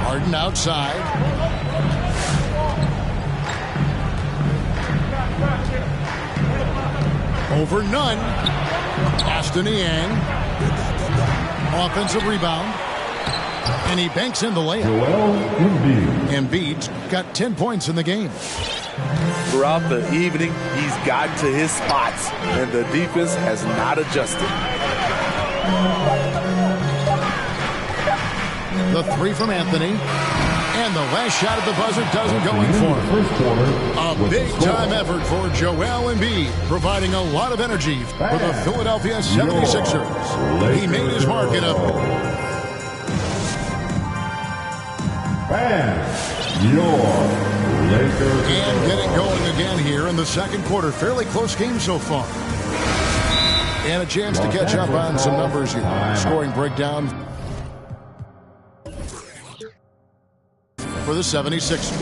Harden outside. Over Nunn. Pass to Niang. Offensive rebound. And he banks in the layup. Embiid's got 10 points in the game. Throughout the evening, he's gotten to his spots, and the defense has not adjusted. The three from Anthony. And the last shot at the buzzer doesn't go in for him. A big-time effort for Joel Embiid, providing a lot of energy for the Philadelphia 76ers. He made his mark in a... And getting going again here in the second quarter. Fairly close game so far. And a chance to catch up on some numbers here. Scoring breakdown for the 76ers.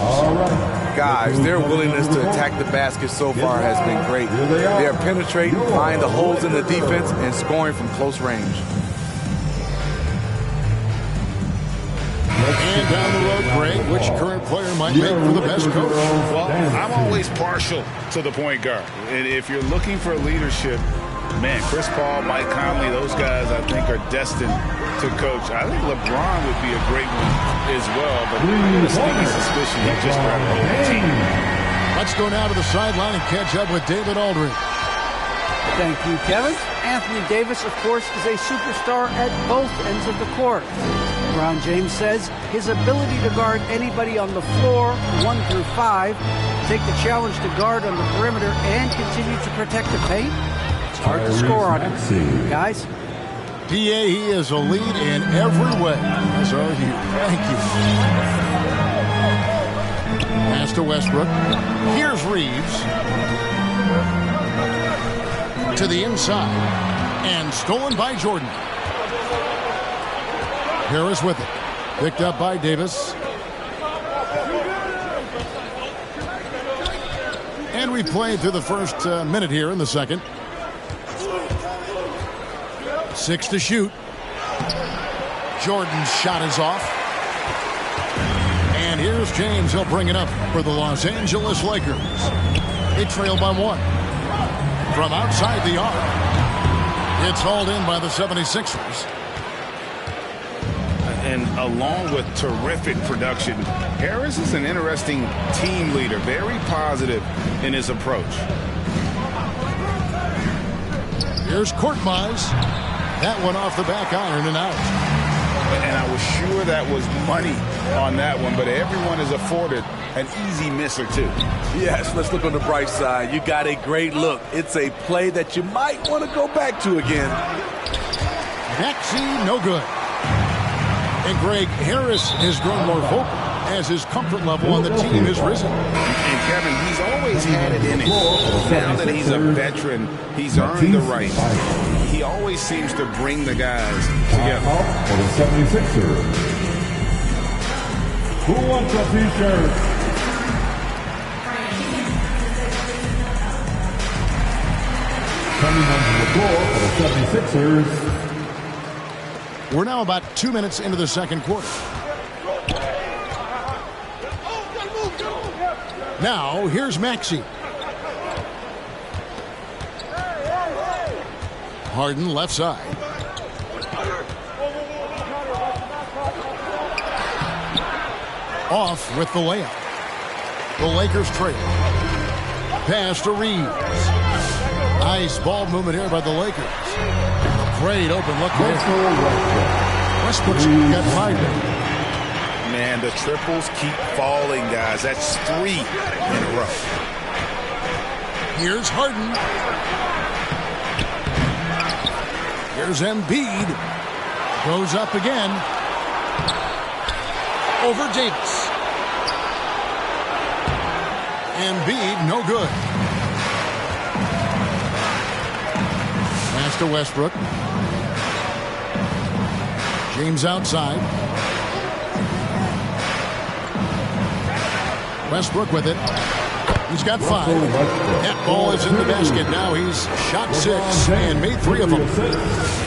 Guys, their willingness to attack the basket so far has been great. They're penetrating, finding the holes in the defense, and scoring from close range. And down the road, Greg, which current player might make for the best coach? Well, I'm always partial to the point guard. And if you're looking for leadership, man, Chris Paul, Mike Conley, those guys I think are destined to coach. I think LeBron would be a great one as well, but I have a sneaky suspicion he just grabbed a whole team. Let's go now to the sideline and catch up with David Aldridge. Thank you, Kevin. Anthony Davis, of course, is a superstar at both ends of the court. LeBron James says his ability to guard anybody on the floor, 1 through 5, take the challenge to guard on the perimeter, and continue to protect the paint, it's hard to score on him. Guys? PA, he is a lead in every way. As are you. Thank you. Pass to Westbrook. Here's Reeves. To the inside. And stolen by Jordan. Harris with it. Picked up by Davis. And we played through the first minute here in the second. 6 to shoot. Jordan's shot is off. And here's James. He'll bring it up for the Los Angeles Lakers. They trail by 1. From outside the arc. It's hauled in by the 76ers. And along with terrific production, Harris is an interesting team leader. Very positive in his approach. Here's Korkmaz. That one off the back iron and out. And I was sure that was money on that one, but everyone is afforded an easy miss or two. Yes, let's look on the bright side. You got a great look. It's a play that you might want to go back to again. Maxey, no good. And Greg, Harris has grown more vocal as his comfort level on the team has risen. And Kevin, he's always had it in him. Now that he's a veteran, he's earned the right. He always seems to bring the guys together. For the 76ers. Who wants a t-shirt? Coming onto the floor for the 76ers. We're now about 2 minutes into the second quarter. Now, here's Maxey. Harden left side. Off with the layup. The Lakers trail. Pass to Reeves. Nice ball movement here by the Lakers. Great open look there. Westbrook's got 5 there. Man, the triples keep falling, guys. That's 3 in a row. Here's Harden. Here's Embiid. Goes up again. Over Davis. Embiid, no good. Pass to Westbrook. James outside. Westbrook with it. He's got 5. That ball is in the basket. Now he's shot 6 and made 3 of them.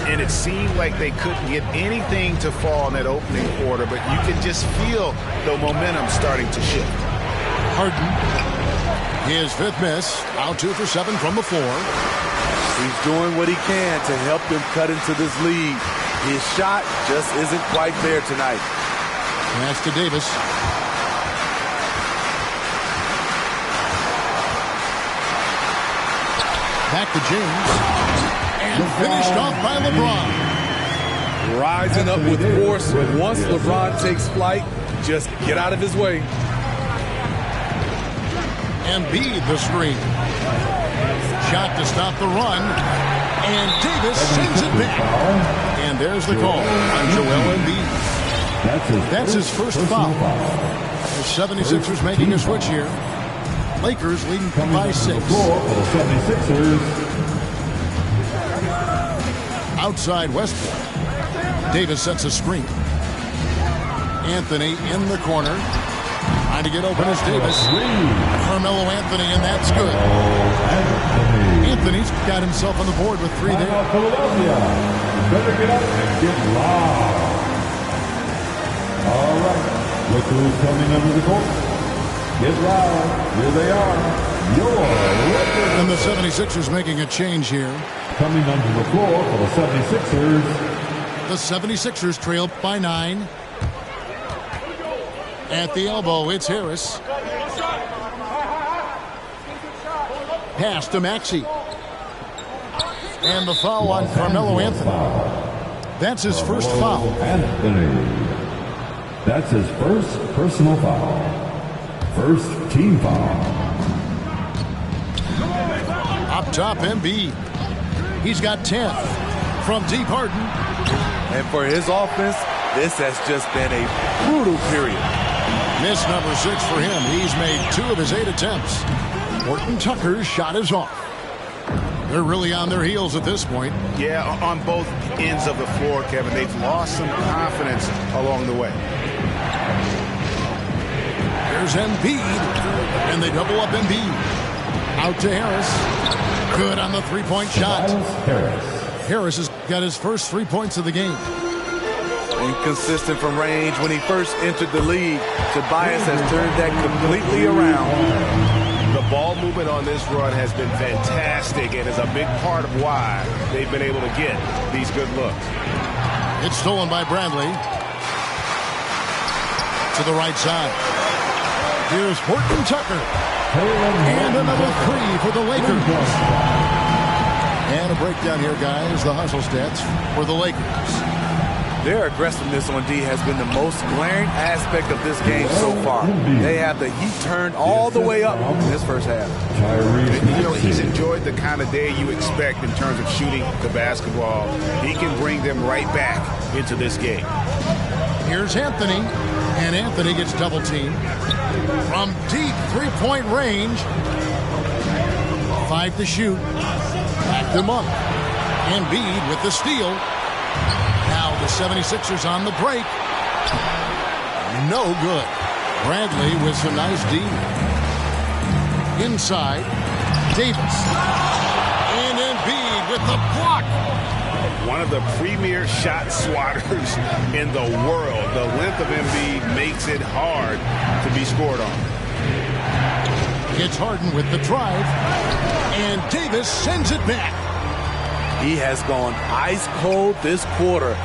And it seemed like they couldn't get anything to fall in that opening quarter, but you can just feel the momentum starting to shift. Harden. His 5th miss. Out 2 for 7 from the floor. He's doing what he can to help them cut into this lead. His shot just isn't quite there tonight. Pass to Davis. Back to James. And finished off by LeBron. Rising up with force. Once LeBron takes flight, just get out of his way. Embiid the screen. Shot to stop the run. And Davis sends it back. And there's the call on Joel Embiid. That's his first foul. The 76ers making a switch here. Lakers leading by 6. Outside Westbrook. Davis sets a screen. Anthony in the corner. Trying to get open as Davis. Carmelo Anthony, and that's good. Anthony's got himself on the board with 3 there. Philadelphia, better get up and get loud. All right, look who's coming under the court. Get loud. Here they are. Your Lakers. And the 76ers making a change here. Coming onto the floor for the 76ers. The 76ers trail by 9. At the elbow, it's Harris. Pass to Maxey. And the foul on Carmelo Anthony. That's his first foul. Anthony. That's his first personal foul. First team foul. Up top, Embiid. He's got 10 from deep. Harden. And for his offense, this has just been a brutal period. Miss number 6 for him. He's made 2 of his 8 attempts. Horton Tucker's shot is off. They're really on their heels at this point. Yeah, on both ends of the floor, Kevin. They've lost some confidence along the way. There's Embiid. And they double up Embiid. Out to Harris. Good on the 3-point shot. Harris has got his first 3 points of the game. Inconsistent from range when he first entered the league. Tobias has turned that completely around. The ball movement on this run has been fantastic and is a big part of why they've been able to get these good looks. It's stolen by Bradley. To the right side. Here's Horton Tucker. And another 3 for the Lakers. And a breakdown here, guys. The hustle stats for the Lakers. Their aggressiveness on D has been the most glaring aspect of this game so far. They have the heat turned all the way up in this first half. You know, he's enjoyed the kind of day you expect in terms of shooting the basketball. He can bring them right back into this game. Here's Anthony. And Anthony gets double teamed. From deep 3-point range. 5 to shoot. Back them up. Embiid with the steal. Now the 76ers on the break. No good. Bradley with some nice D. Inside. Davis. And Embiid the block. One of the premier shot swatters in the world. The length of Embiid makes it hard to be scored on. It's Harden with the drive, and Davis sends it back. He has gone ice cold this quarter,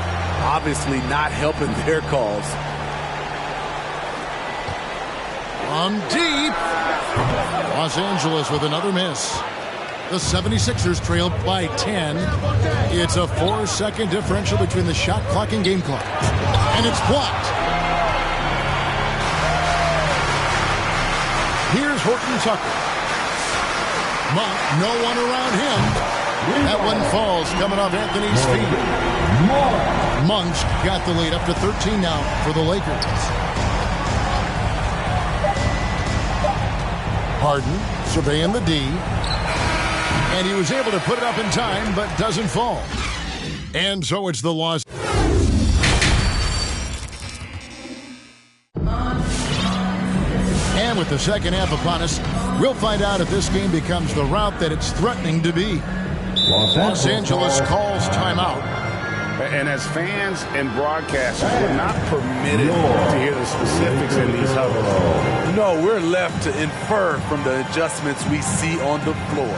obviously not helping their cause. From deep, Los Angeles with another miss. The 76ers trail by 10. It's a 4-second differential between the shot clock and game clock. And it's blocked. Here's Horton Tucker. Monk, no one around him. That one falls coming off Anthony's feet. Monk's got the lead up to 13 now for the Lakers. Harden surveying the D. And he was able to put it up in time, but doesn't fall. And so it's the loss. And with the second half upon us, we'll find out if this game becomes the route that it's threatening to be. Los Angeles calls timeout. And as fans and broadcasters, we're not permitted to hear the specifics in these huddles. No, we're left to infer from the adjustments we see on the floor.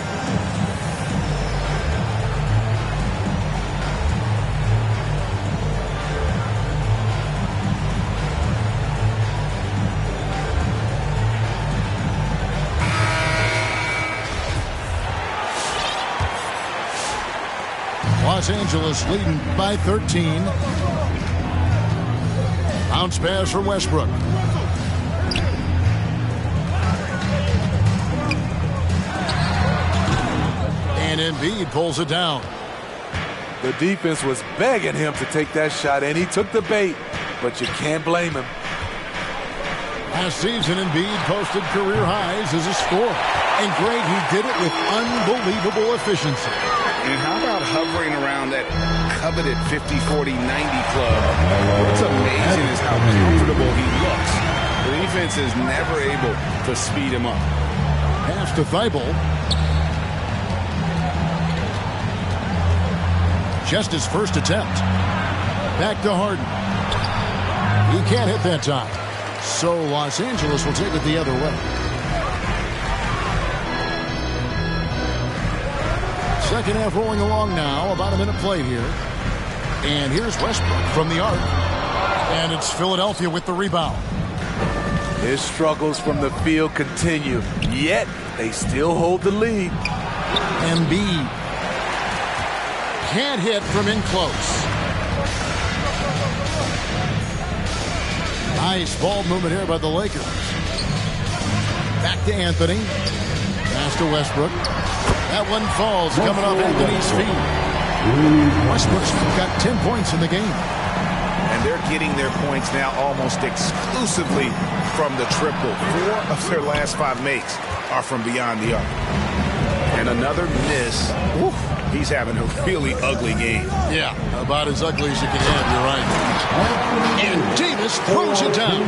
Los Angeles leading by 13. Bounce pass for Westbrook. And Embiid pulls it down. The defense was begging him to take that shot, and he took the bait, but you can't blame him. Last season, Embiid posted career highs as a scorer. And great, he did it with unbelievable efficiency. And how about hovering around that coveted 50-40-90 club? What's amazing is how comfortable he looks. The defense is never able to speed him up. Pass to Thibault. Just his first attempt. Back to Harden. He can't hit that time. So Los Angeles will take it the other way. Second half rolling along now. About a minute played here. And here's Westbrook from the arc. And it's Philadelphia with the rebound. His struggles from the field continue, yet they still hold the lead. Embiid can't hit from in close. Nice ball movement here by the Lakers. Back to Anthony. Pass to Westbrook. That one falls coming off Anthony's feet. Westbrook's got 10 points in the game. And they're getting their points now almost exclusively from the triple. 4 of their last 5 makes are from beyond the arc. And another miss. Oof, he's having a really ugly game. Yeah, about as ugly as you can have, you're right. And Davis throws it down.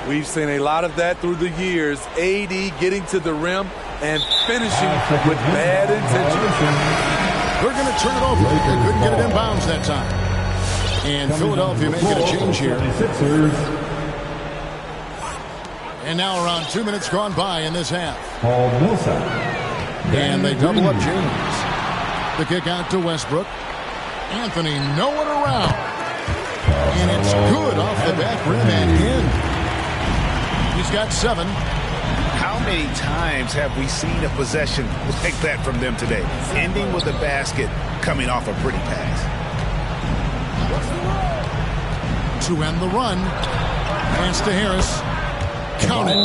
We've seen a lot of that through the years. AD getting to the rim and finishing with bad intentions. They're going to turn it over. They couldn't get it in bounds that time. And Philadelphia may get a change here. And now around 2 minutes gone by in this half. And they double up James. The kick out to Westbrook. Anthony, no one around. And it's good off the back rim and in. He's got 7. How many times have we seen a possession like that from them today? Ending with a basket, coming off a pretty pass. To end the run. Pass to Harris. Count it.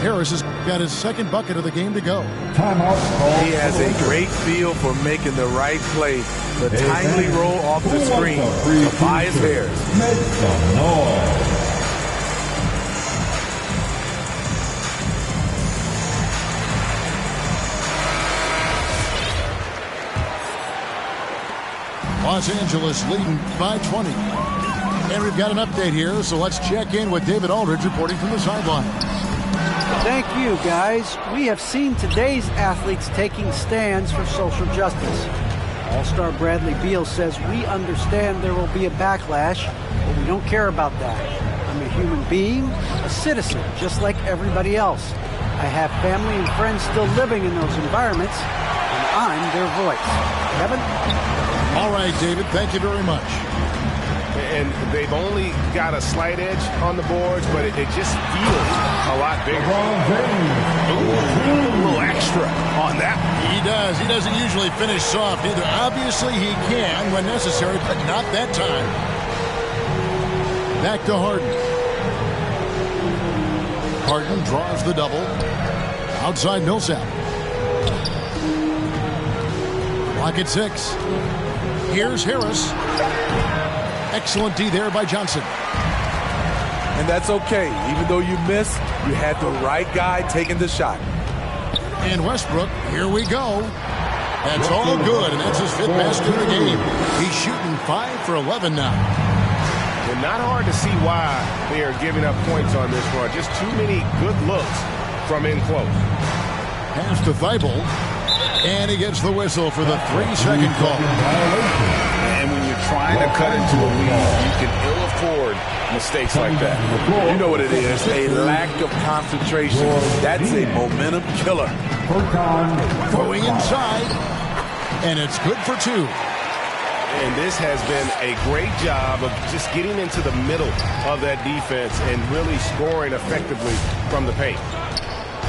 Harris has got his second bucket of the game to go. He has a great feel for making the right play. The timely roll off the screen. Tobias Harris. Los Angeles leading by 20. And we've got an update here, so let's check in with David Aldridge reporting from the sideline. Thank you, guys. We have seen today's athletes taking stands for social justice. All-Star Bradley Beal says, we understand there will be a backlash, but we don't care about that. I'm a human being, a citizen, just like everybody else. I have family and friends still living in those environments, and I'm their voice. Kevin? All right, David, thank you very much. And they've only got a slight edge on the boards, but it just feels a lot bigger. A little extra on that. He does. He doesn't usually finish soft either. Obviously, he can when necessary, but not that time. Back to Harden. Harden draws the double. Outside Millsap. Clock at 6. Here's Harris. Excellent D there by Johnson. And that's okay. Even though you missed, you had the right guy taking the shot. And Westbrook, here we go. That's all good, and that's his 5th basket of the game. He's shooting 5 for 11 now. And not hard to see why they are giving up points on this run. Just too many good looks from in close. Pass to Thibault. And he gets the whistle for the 3-second call. And when you're trying to cut into a lead, you can ill afford mistakes like that. You know what it is, a lack of concentration. That's a momentum killer. Going inside, and it's good for 2. And this has been a great job of just getting into the middle of that defense and really scoring effectively from the paint.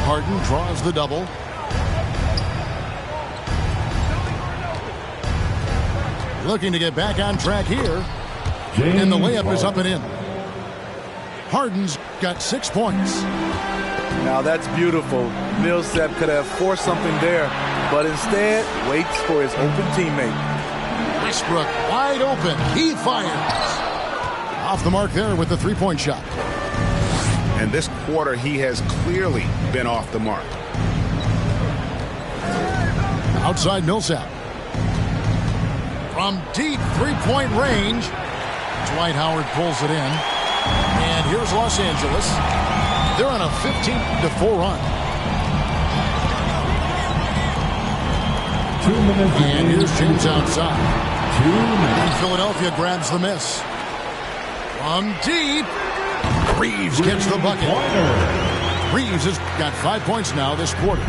Harden draws the double. Looking to get back on track here. And the layup is up and in. Harden's got 6 points. Now that's beautiful. Millsap could have forced something there, but instead waits for his open teammate. Westbrook wide open. He fires. Off the mark there with the 3-point shot. And this quarter, he has clearly been off the mark. Outside Millsap. From deep 3-point range, Dwight Howard pulls it in. And here's Los Angeles. They're on a 15-4 run. 2 minutes. And here's James outside. 2 minutes. And Philadelphia grabs the miss. From deep. Reeves gets the bucket. Reeves has got 5 points now this quarter.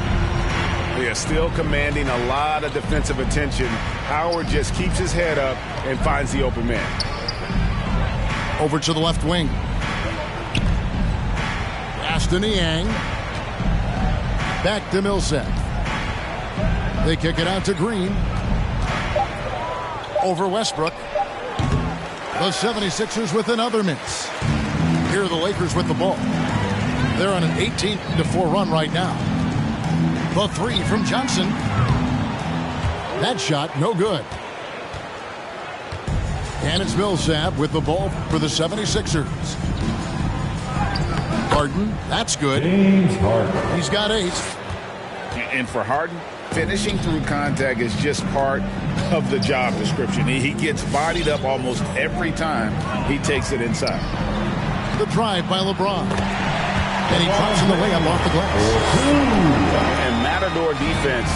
They are still commanding a lot of defensive attention. Howard just keeps his head up and finds the open man. Over to the left wing. Aston Yang. Back to Millsap. They kick it out to Green. Over Westbrook. The 76ers with another miss. Here are the Lakers with the ball. They're on an 18-4 run right now. The 3 from Johnson. That shot, no good. And it's Millsap with the ball for the 76ers. Harden, that's good. He's got 8. And for Harden, finishing through contact is just part of the job description. He gets bodied up almost every time he takes it inside. The drive by LeBron. And he drops in the layup off the glass. And Matador defense,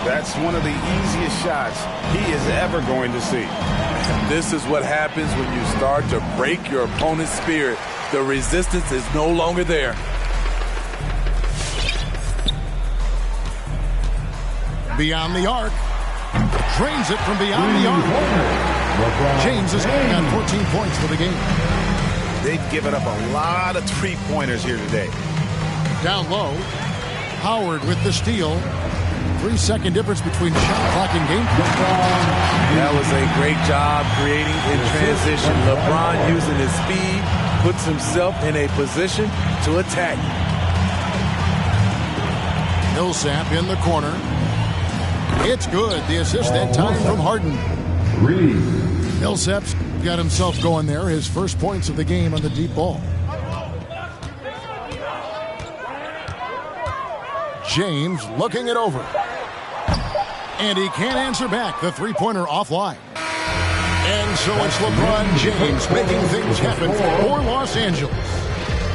that's one of the easiest shots he is ever going to see. And this is what happens when you start to break your opponent's spirit. The resistance is no longer there. Beyond the arc. Drains it from beyond the arc. James has got 14 points for the game. They've given up a lot of three-pointers here today. Down low. Howard with the steal. 3-second difference between shot clock and game clock. That was a great job creating in transition. LeBron using his speed puts himself in a position to attack. Millsap in the corner. It's good. The assist that time from Harden. Millsap's got himself going there. His first points of the game on the deep ball. James looking it over. And he can't answer back. The three-pointer offline. And so it's LeBron James making things happen for Los Angeles.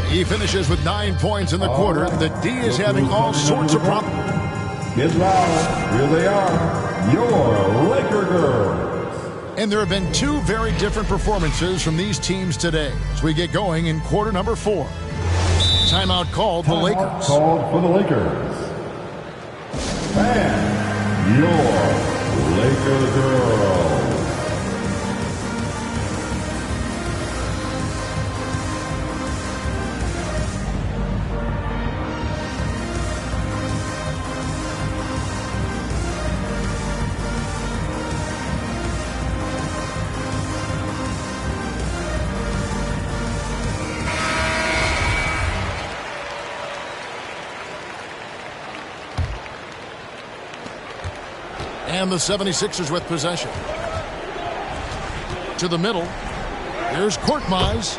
He finishes with 9 points in the quarter. The D is having all sorts of problems. Get loud. Here they are, your Laker girls. And there have been 2 very different performances from these teams today as we get going in quarter number 4. Timeout called the Lakers. Called for the Lakers. And your Laker girls. And the 76ers with possession. To the middle. Here's Korkmaz.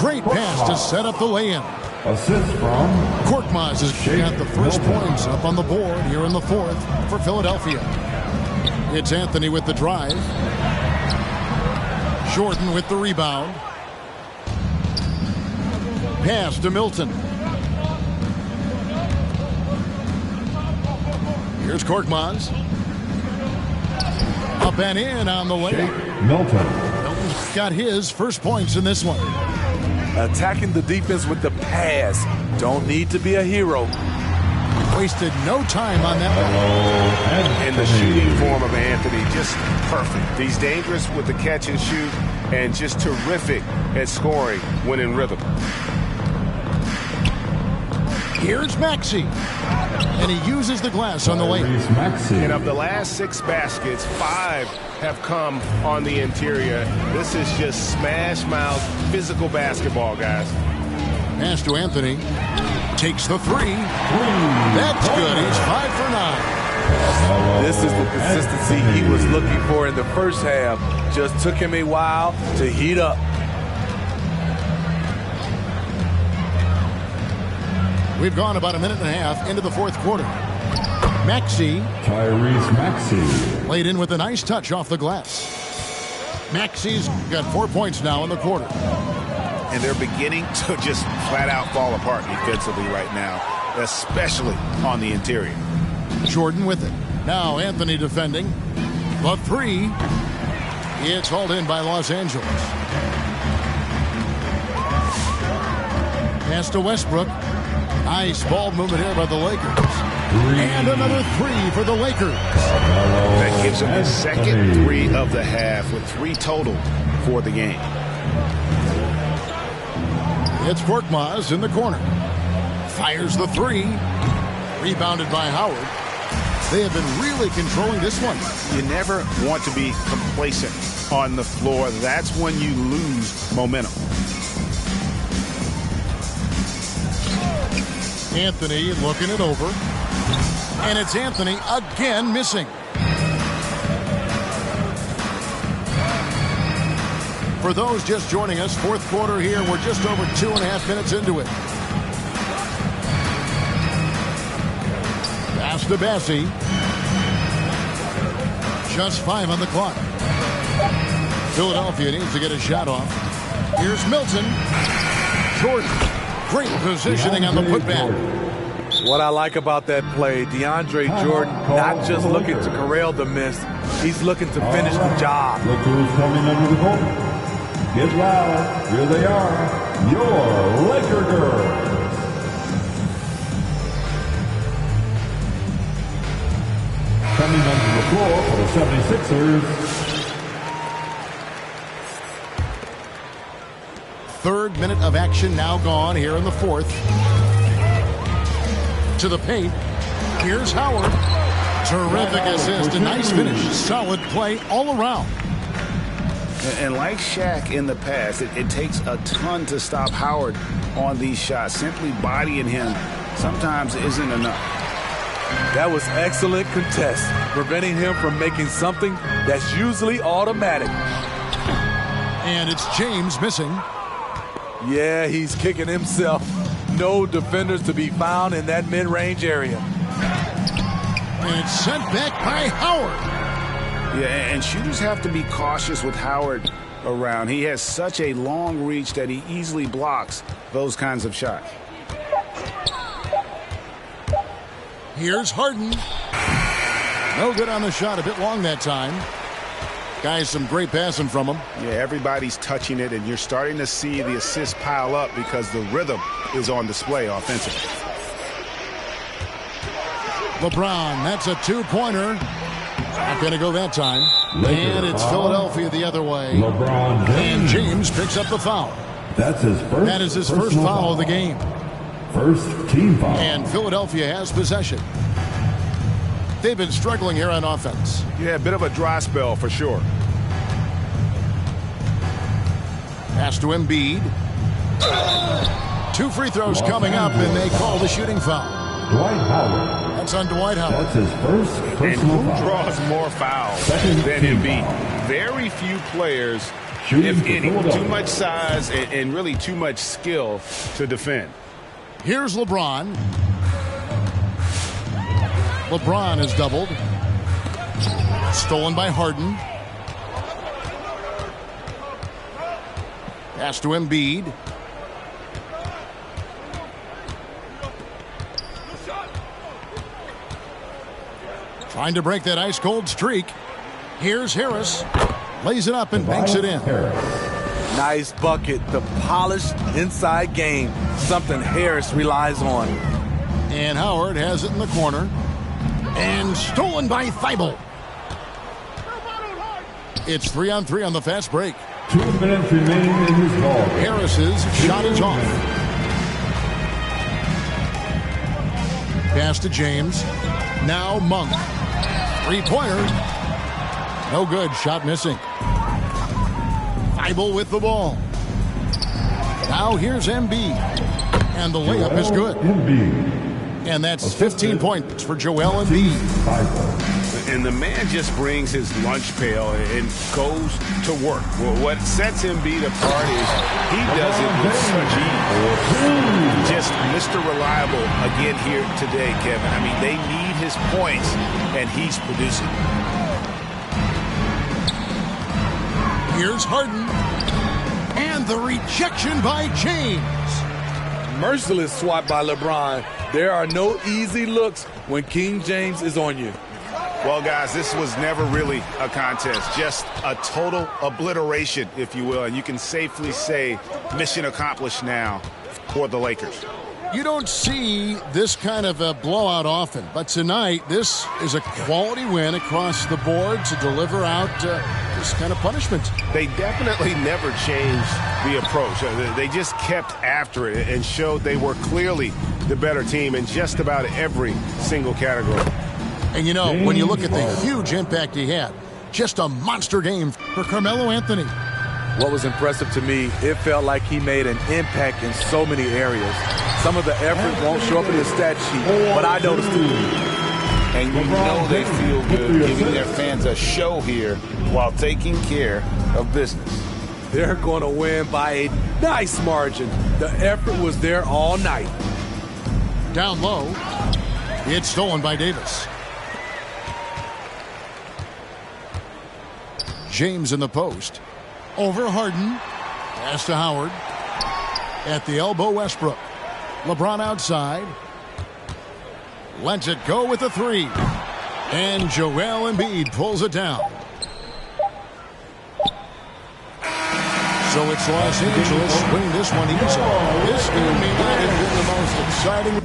Great pass to set up the lay-in. Assist from Korkmaz has got the first points up on the board here in the 4th for Philadelphia. It's Anthony with the drive. Jordan with the rebound. Pass to Milton. Here's Korkmaz. Up and in on the way. Milton. Milton's got his first points in this one. Attacking the defense with the pass. Don't need to be a hero. Wasted no time on that one. And the shooting form of Anthony, just perfect. He's dangerous with the catch and shoot and just terrific at scoring when in rhythm. Here's Maxey. And he uses the glass on the lane. And of the last 6 baskets, 5 have come on the interior. This is just smash mouth physical basketball, guys. Pass to Anthony. Takes the 3. That's good. He's 5 for 9. This is the consistency he was looking for in the first half. Just took him a while to heat up. We've gone about a minute and a half into the 4th quarter. Maxey. Tyrese Maxey. Played in with a nice touch off the glass. Maxey's got 4 points now in the quarter. And they're beginning to just flat out fall apart defensively right now, especially on the interior. Jordan with it. Now Anthony defending. The 3. It's hauled in by Los Angeles. Pass to Westbrook. Nice ball movement here by the Lakers. And another 3 for the Lakers. That gives him his second 3 of the half with 3 total for the game. It's Korkmaz in the corner. Fires the 3. Rebounded by Howard. They have been really controlling this one. You never want to be complacent on the floor. That's when you lose momentum. Anthony looking it over. And it's Anthony again missing. For those just joining us, 4th quarter here. We're just over 2.5 minutes into it. Pass to Bassie. Just 5 on the clock. Philadelphia needs to get a shot off. Here's Milton. Jordan. Great positioning on the putback. What I like about that play, DeAndre Jordan not just looking to corral the miss, he's looking to finish the job. Look who's coming under the goal. Get loud. Here they are, your Laker girls. Coming onto the floor for the 76ers. 3rd minute of action now gone here in the 4th. To the paint. Here's Howard. Terrific assist. A nice finish. Solid play all around. And like Shaq in the past, it takes a ton to stop Howard on these shots. Simply bodying him sometimes isn't enough. That was excellent contest, preventing him from making something that's usually automatic. And it's James missing. Yeah, he's kicking himself. No defenders to be found in that mid-range area. And it's sent back by Howard. Yeah, and shooters have to be cautious with Howard around. He has such a long reach that he easily blocks those kinds of shots. Here's Harden. No good on the shot. A bit long that time. Guys, some great passing from him. Yeah, everybody's touching it, and you're starting to see the assists pile up because the rhythm is on display offensively. LeBron, that's a two-pointer. Not going to go that time. And it's Philadelphia the other way. LeBron James. And James picks up the foul. That's his first. That is his first foul of the game. First team foul. And Philadelphia has possession. They've been struggling here on offense. Yeah, a bit of a dry spell for sure. Pass to Embiid. 2 free throws coming up, and they call the shooting foul. Dwight Howard. That's on Dwight Howard. That's his first And personal who foul. draws more fouls Second than team Embiid? foul. Very few players, Shooting if for any, Philadelphia. too much size and really too much skill to defend. Here's LeBron. LeBron is doubled. Stolen by Harden. Pass to Embiid. Trying to break that ice-cold streak. Here's Harris. Lays it up and banks it in. Nice bucket. The polished inside game. Something Harris relies on. And Howard has it in the corner. And stolen by Thibault. It's 3-on-3 on the fast break. 2 minutes remaining in this ball. Harris's shot is off. Pass to James. Now Monk. 3-pointer. No good. Shot missing. Thibault with the ball. Now here's Embiid. And the layup is good. And that's 15 points for Joel Embiid. And the man just brings his lunch pail and goes to work. Well, what sets Embiid apart is he does it with such ease. Just Mr. Reliable again here today, Kevin. I mean, they need his points, and he's producing. Here's Harden. And the rejection by James. Merciless swat by LeBron. There are no easy looks when King James is on you. Well, guys, this was never really a contest, just a total obliteration, if you will, and you can safely say mission accomplished now for the Lakers. You don't see this kind of a blowout often, but tonight this is a quality win across the board to deliver out this kind of punishment. They definitely never changed the approach. They just kept after it and showed they were clearly the better team in just about every single category. And you know, when you look at the huge impact he had, just a monster game for Carmelo Anthony. What was impressive to me, it felt like he made an impact in so many areas. Some of the effort won't show up in the stat sheet, but I noticed it. And you know they feel good giving their fans a show here while taking care of business. They're going to win by a nice margin. The effort was there all night. Down low, it's stolen by Davis. James in the post. Over Harden. Pass to Howard. At the elbow, Westbrook. LeBron outside. Lets it go with a 3. And Joel Embiid pulls it down. So it's Los Angeles winning this one easily. This game may not have been the most exciting.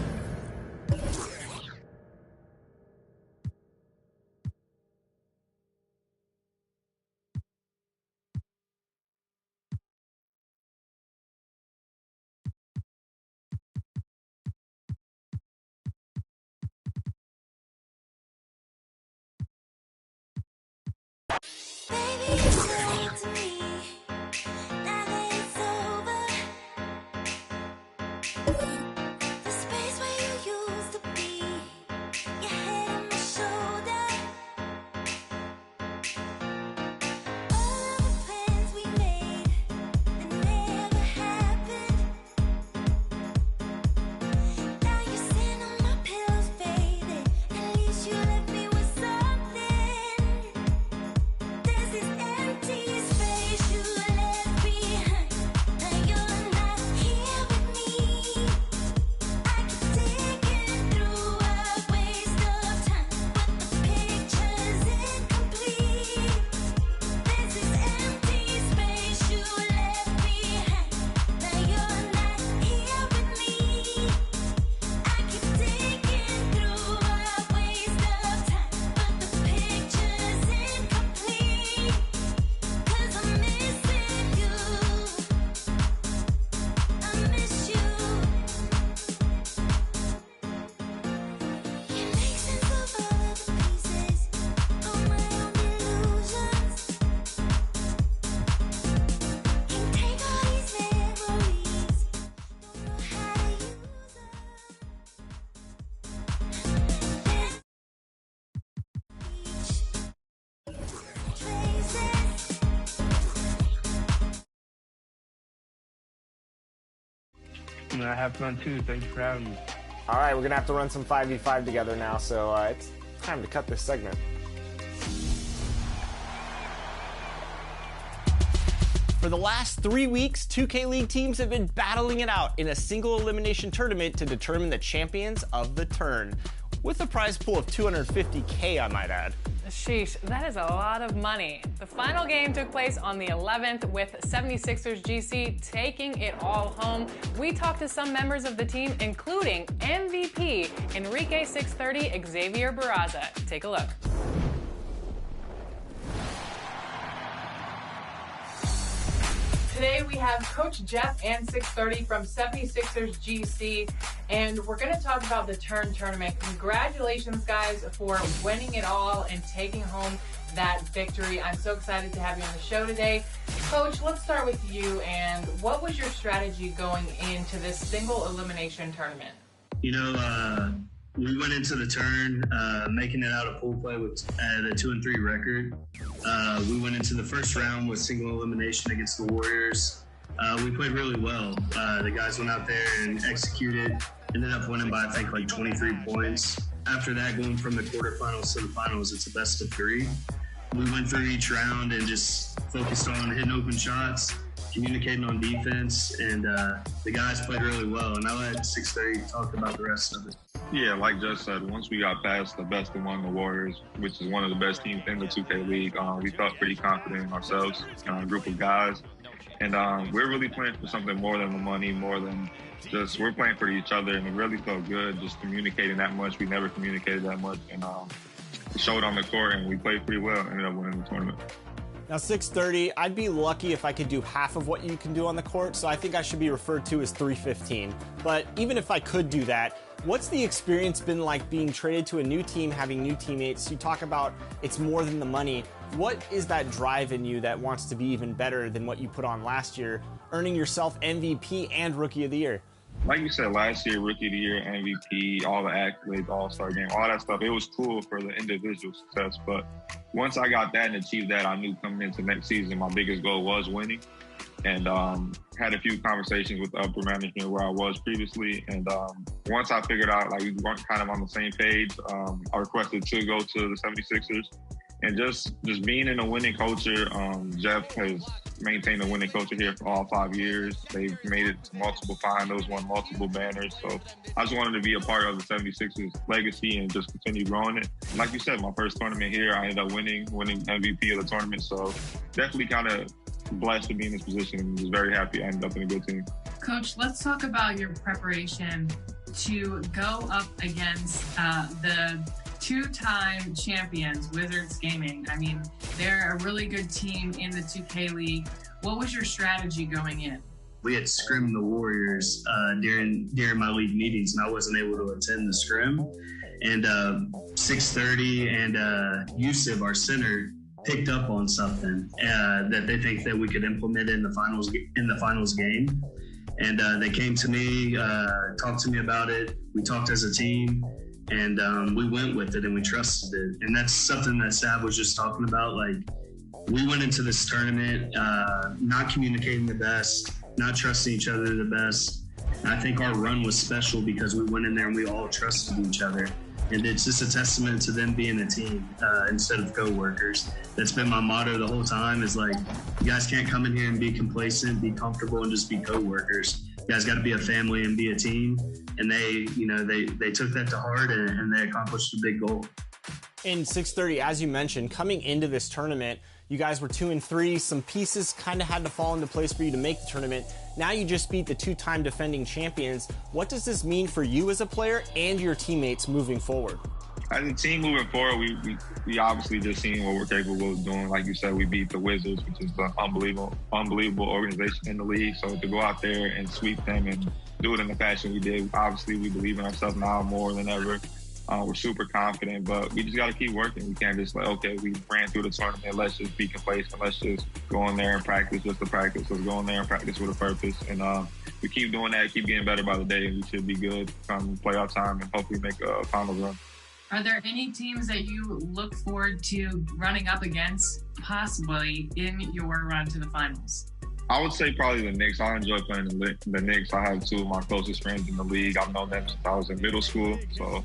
awesome, and I have fun too. Thanks for having me. All right, we're going to have to run some 5v5 together now, so it's time to cut this segment. For the last 3 weeks, 2K League teams have been battling it out in a single elimination tournament to determine the champions of the turn, with a prize pool of $250K, I might add. Sheesh, that is a lot of money. The final game took place on the 11th with 76ers GC taking it all home. We talked to some members of the team, including MVP Enrique 630 Xavier Barraza. Take a look. Today we have Coach Jeff and 630 from 76ers GC, and we're going to talk about the Turn Tournament. Congratulations, guys, for winning it all and taking home that victory. I'm so excited to have you on the show today. Coach, let's start with you, and what was your strategy going into this single elimination tournament? You know, we went into the turn making it out of pool play with the 2-3 record. We went into the first round with single elimination against the Warriors. We played really well. The guys went out there and executed, ended up winning by, I think, like 23 points. After that, going from the quarterfinals to the finals, it's a best of 3. We went through each round and just focused on hitting open shots, communicating on defense, and the guys played really well. And I let 630 talk about the rest of it. Yeah, like Judge said, once we got past the best of one, the Warriors, which is one of the best teams in the 2K League, we felt pretty confident in ourselves, a group of guys. And we're really playing for something more than the money, more than just we're playing for each other. And it really felt good just communicating that much. We never communicated that much. And it showed on the court, and we played pretty well, ended up winning the tournament. Now, 630, I'd be lucky if I could do half of what you can do on the court, so I think I should be referred to as 315. But even if I could do that, what's the experience been like being traded to a new team, having new teammates? You talk about it's more than the money. What is that drive in you that wants to be even better than what you put on last year, earning yourself MVP and Rookie of the Year? Like you said, last year, Rookie of the Year, MVP, all the accolades, All-Star game, all that stuff, it was cool for the individual success. But once I got that and achieved that, I knew coming into next season, my biggest goal was winning. And had a few conversations with the upper management where I was previously. And once I figured out, like, we weren't kind of on the same page, I requested to go to the 76ers. And just being in a winning culture, Jeff has maintained a winning culture here for all 5 years. They've made it to multiple finals, won multiple banners. So I just wanted to be a part of the 76ers legacy and just continue growing it. Like you said, my first tournament here, I ended up winning MVP of the tournament. So definitely kind of blessed to be in this position and just very happy I ended up in a good team. Coach, let's talk about your preparation to go up against the two-time champions, Wizards Gaming. I mean, they're a really good team in the 2K League. What was your strategy going in? We had scrimmed the Warriors during my league meetings, and I wasn't able to attend the scrim. And 630 and Yusuf, our center, picked up on something that they think that we could implement in the finals game. And they came to me, talked to me about it. We talked as a team. And we went with it and we trusted it. And that's something that Sav was just talking about. Like, we went into this tournament not communicating the best, not trusting each other the best. And I think our run was special because we went in there and we all trusted each other. And it's just a testament to them being a team instead of co-workers. That's been my motto the whole time, is like, you guys can't come in here and be complacent, be comfortable, and just be co-workers. You guys got to be a family and be a team. And they took that to heart and they accomplished a big goal. In 630, as you mentioned, coming into this tournament, you guys were 2-3. Some pieces kind of had to fall into place for you to make the tournament. Now you just beat the two-time defending champions. What does this mean for you as a player and your teammates moving forward? As a team moving forward, we obviously just seen what we're capable of doing. Like you said, we beat the Wizards, which is an unbelievable organization in the league. So to go out there and sweep them and do it in the fashion we did, obviously we believe in ourselves now more than ever. We're super confident, but we just got to keep working. We can't just okay, we ran through the tournament, let's just be complacent. Let's just go in there and practice just to practice. Let's go in there and practice with a purpose. And we keep doing that, keep getting better by the day, and we should be good come playoff time and hopefully make a finals run. Are there any teams that you look forward to running up against possibly in your run to the finals? I would say probably the Knicks. I enjoy playing the Knicks. I have two of my closest friends in the league. I've known them since I was in middle school. So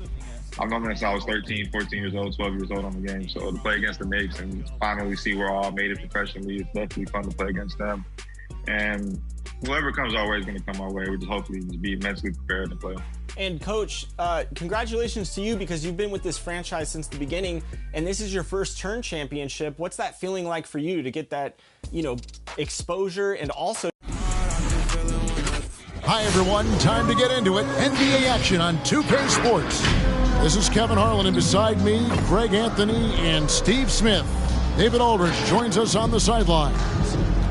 I've known them since I was 13, 14 years old, 12 years old on the game. So to play against the Knicks and finally see we're all made it professionally, it's definitely fun to play against them. And whoever comes our way is going to come our way. We just hopefully just be mentally prepared to play. And Coach, congratulations to you because you've been with this franchise since the beginning, and this is your first turn championship. What's that feeling like for you to get that, exposure and also? Hi, everyone. Time to get into it. NBA action on 2K Sports. This is Kevin Harlan, and beside me, Greg Anthony and Steve Smith. David Aldridge joins us on the sidelines.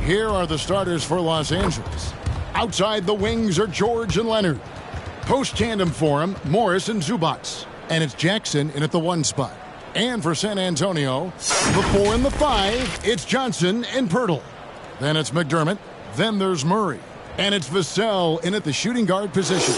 Here are the starters for Los Angeles. Outside the wings are George and Leonard. Post-tandem for him, Morris and Zubac. And it's Jackson in at the 1 spot. And for San Antonio, the 4 and the 5, it's Johnson and Pirtle. Then it's McDermott. Then there's Murray. And it's Vassell in at the shooting guard position.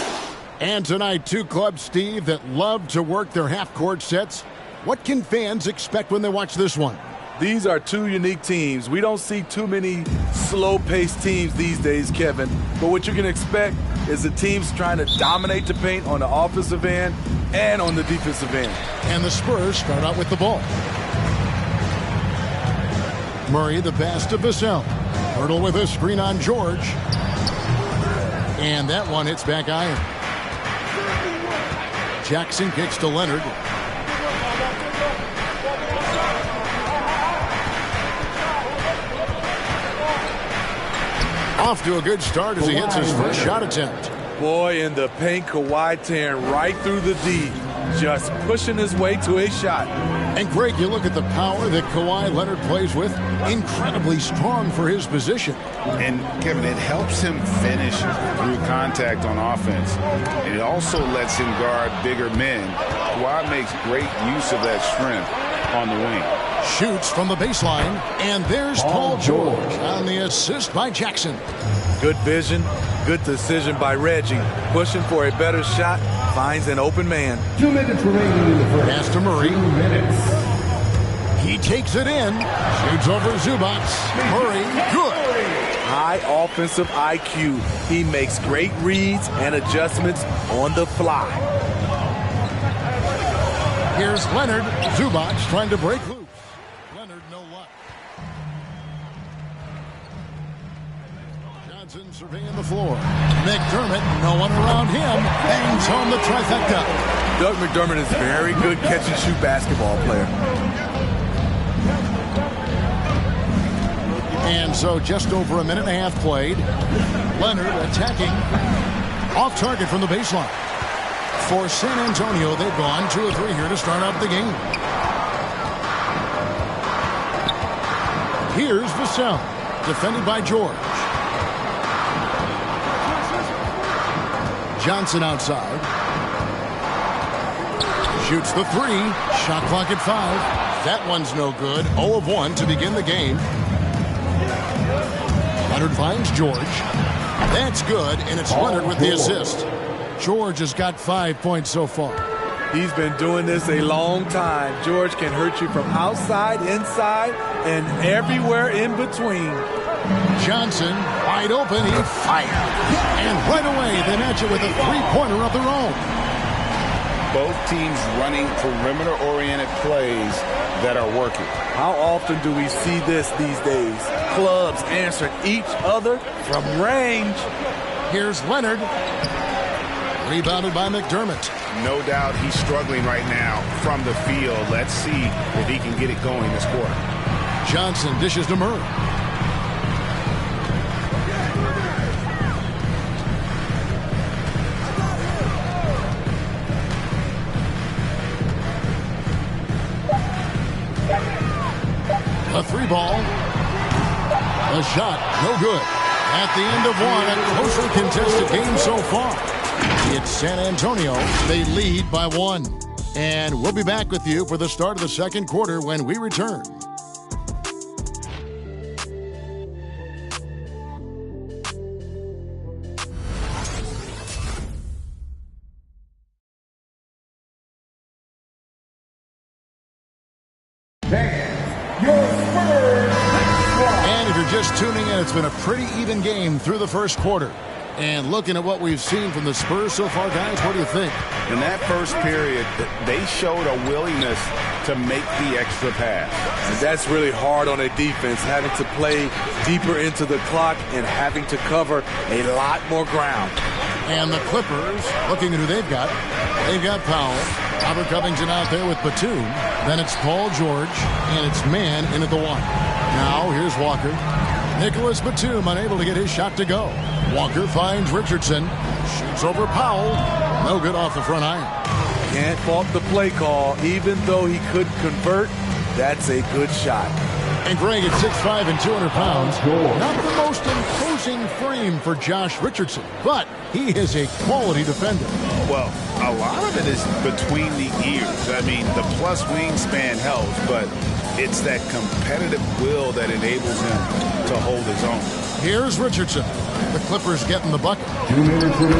And tonight, two clubs, Steve, that love to work their half-court sets. What can fans expect when they watch this one? These are two unique teams. We don't see too many slow-paced teams these days, Kevin. But what you can expect is the teams trying to dominate the paint on the offensive end and on the defensive end. And the Spurs start out with the ball. Murray, the pass to Vassell. Pirtle with a screen on George. And that one hits back iron. Jackson kicks to Leonard. Off to a good start as he hits his first shot attempt. Boy, in the paint, Kawhi tearing right through the D, just pushing his way to a shot. And Greg, you look at the power that Kawhi Leonard plays with, incredibly strong for his position. And Kevin, it helps him finish through contact on offense. And it also lets him guard bigger men. Kawhi makes great use of that strength on the wing. Shoots from the baseline, and there's Paul George on the assist by Jackson. Good vision, good decision by Reggie. Pushing for a better shot, finds an open man. 2 minutes remaining in the first. Pass to Murray. 2 minutes. He takes it in, shoots over Zubac. Murray, good. High offensive IQ. He makes great reads and adjustments on the fly. Here's Leonard. Zubac trying to break loose. Leonard, no luck. Johnson surveying the floor. McDermott, no one around him. Bangs home the trifecta. Doug McDermott is a very good catch-and-shoot basketball player. And so just over a minute and a half played. Leonard attacking. Off target from the baseline. For San Antonio, they've gone 2 of 3 here to start out the game. Here's Vassell, defended by George. Johnson outside. Shoots the 3. Shot clock at 5. That one's no good. 0 of 1 to begin the game. Leonard finds George. That's good, and it's Leonard with the assist. George has got 5 points so far. He's been doing this a long time. George can hurt you from outside, inside, and everywhere in between. Johnson, wide open, he fires. And right away, they match it with a 3-pointer of their own. Both teams running perimeter-oriented plays that are working. How often do we see this these days? Clubs answering each other from range. Here's Leonard. Rebounded by McDermott. No doubt he's struggling right now from the field. Let's see if he can get it going this quarter. Johnson dishes to Murray. A 3-ball. A shot, no good. At the end of one, a closely contested game so far. It's San Antonio. They lead by 1. And we'll be back with you for the start of the second quarter when we return. just tuning in, it's been a pretty even game through the first quarter. And looking at what we've seen from the Spurs so far, guys, what do you think? In that first period, they showed a willingness to make the extra pass. And that's really hard on a defense, having to play deeper into the clock and having to cover a lot more ground. And the Clippers, looking at who they've got Powell, Robert Covington out there with Batum. Then it's Paul George, and it's Man into the one. Now here's Walker. Nicholas Batum unable to get his shot to go. Walker finds Richardson. Shoots over Powell. No good off the front iron. Can't fault the play call. Even though he could convert, that's a good shot. And Greg at 6'5" and 200 pounds. Not the most imposing frame for Josh Richardson, but he is a quality defender. Well, a lot of it is between the ears. I mean, the plus wingspan helps, but it's that competitive will that enables him to hold his own. Here's Richardson. The Clippers getting the bucket.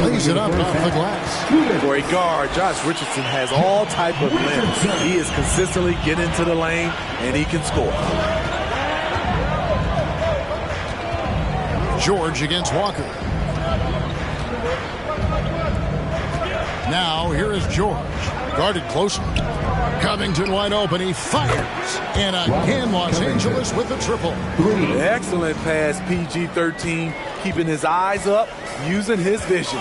Lays it up off the glass. For a guard, Josh Richardson has all type of limbs. He is consistently getting into the lane, and he can score. George against Walker. Now here is George. Guarded closer. Covington wide open. He fires. And again, Los Angeles with the triple. Excellent pass, PG-13. Keeping his eyes up, using his vision.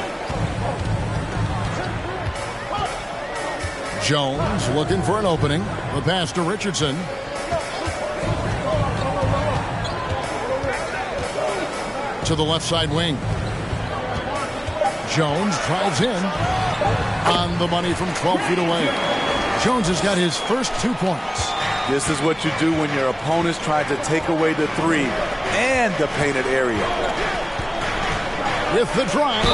Jones looking for an opening. The pass to Richardson. To the left side wing. Jones drives in. On the money from 12 feet away. Jones has got his first 2 points. This is what you do when your opponents try to take away the three and the painted area. With the drive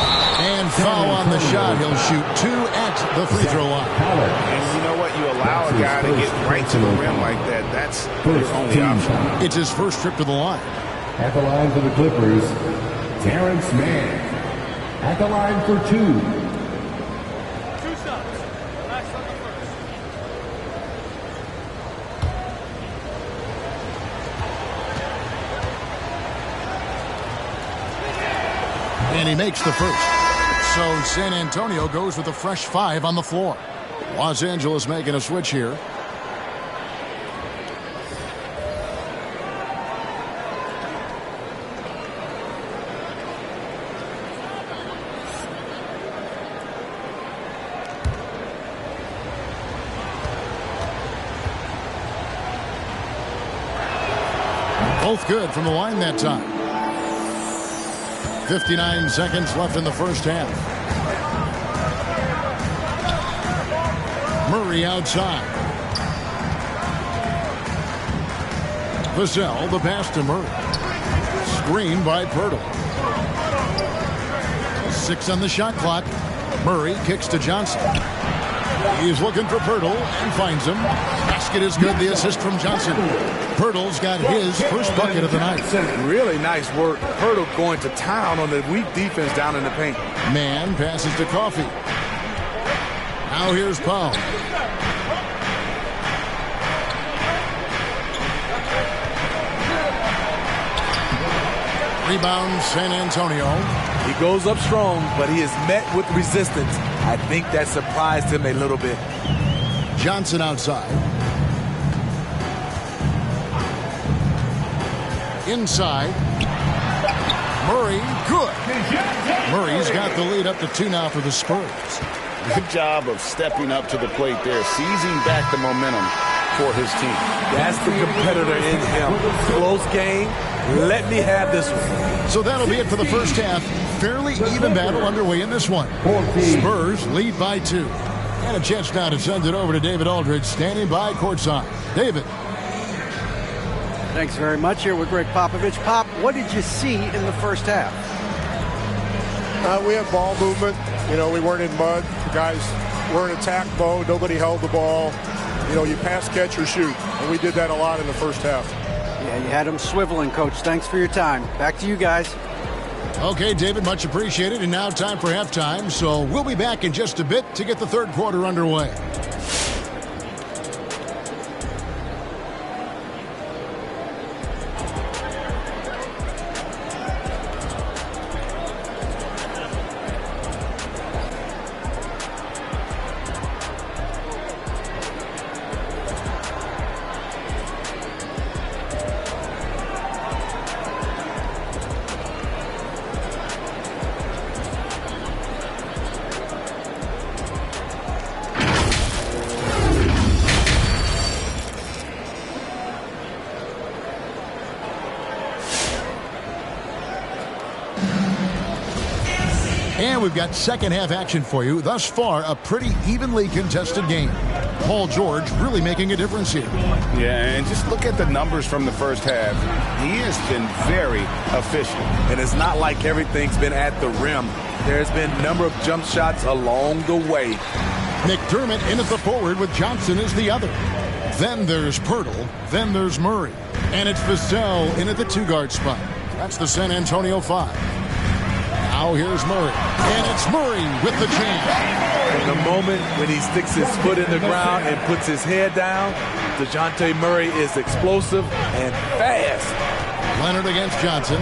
and foul on the shot. He'll shoot 2 at the free throw line. And you know what? You allow a guy to get right to the rim like that. That's your only option. It's his first trip to the line. At the line for the Clippers, Terrence Mann. At the line for 2. And he makes the first. So San Antonio goes with a fresh 5 on the floor. Los Angeles making a switch here. Both good from the line that time. 59 seconds left in the first half. Murray outside. Vassell, the pass to Murray. Screen by Pirtle. 6 on the shot clock. Murray kicks to Johnson. He's looking for Pirtle and finds him. Basket is good. The assist from Johnson. Pirtle's got his first bucket of the night. Really nice work. Pirtle going to town on the weak defense down in the paint. Man passes to Coffey. Now here's Powell. Rebound San Antonio. He goes up strong, but he is met with resistance. I think that surprised him a little bit. Johnson outside. Inside. Murray, good. Murray's got the lead up to 2 now for the Spurs. Good job of stepping up to the plate there, seizing back the momentum for his team. That's the competitor in him. Close game. Let me have this one. So that'll be it for the first half. Fairly even battle underway in this one. Spurs lead by 2. And a chance now to send it over to David Aldridge, standing by courtside. David. Thanks very much. Here with Greg Popovich. Pop, what did you see in the first half? We had ball movement. You know, we weren't in mud. The guys were in attack mode. Nobody held the ball. You know, you pass, catch, or shoot. And we did that a lot in the first half. Yeah, you had them swiveling, Coach. Thanks for your time. Back to you guys. Okay, David, much appreciated. And now time for halftime. So we'll be back in just a bit to get the third quarter underway. And we've got second half action for you. Thus far, a pretty evenly contested game. Paul George really making a difference here. Yeah, and just look at the numbers from the first half. He has been very efficient. And it's not like everything's been at the rim. There's been a number of jump shots along the way. McDermott in at the forward with Johnson as the other. Then there's Pirtle. Then there's Murray. And it's Vassell in at the 2-guard spot. That's the San Antonio 5. Now here's Murray. And it's Murray with the jam. From the moment when he sticks his foot in the ground and puts his head down, DeJounte Murray is explosive and fast. Leonard against Johnson.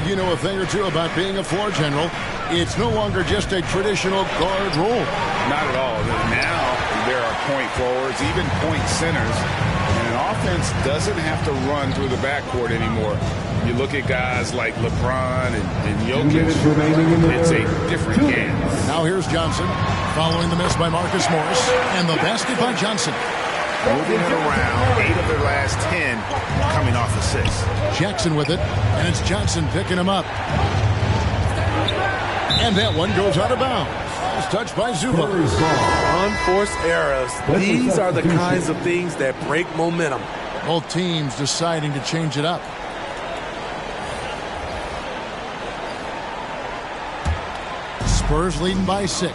You know a thing or two about being a floor general. It's no longer just a traditional guard role. Not at all. Now there are point forwards, even point centers. And an offense doesn't have to run through the backcourt anymore. You look at guys like LeBron and Jokic, it's a different game. Now here's Johnson, following the miss by Marcus Morris, and the basket by Johnson. Moving it around, 8 of their last 10 coming off assists. Jackson with it, and it's Johnson picking him up. And that one goes out of bounds. It's touched by Zubac. Unforced errors. These are the kinds of things that break momentum. Both teams deciding to change it up. Spurs leading by 6.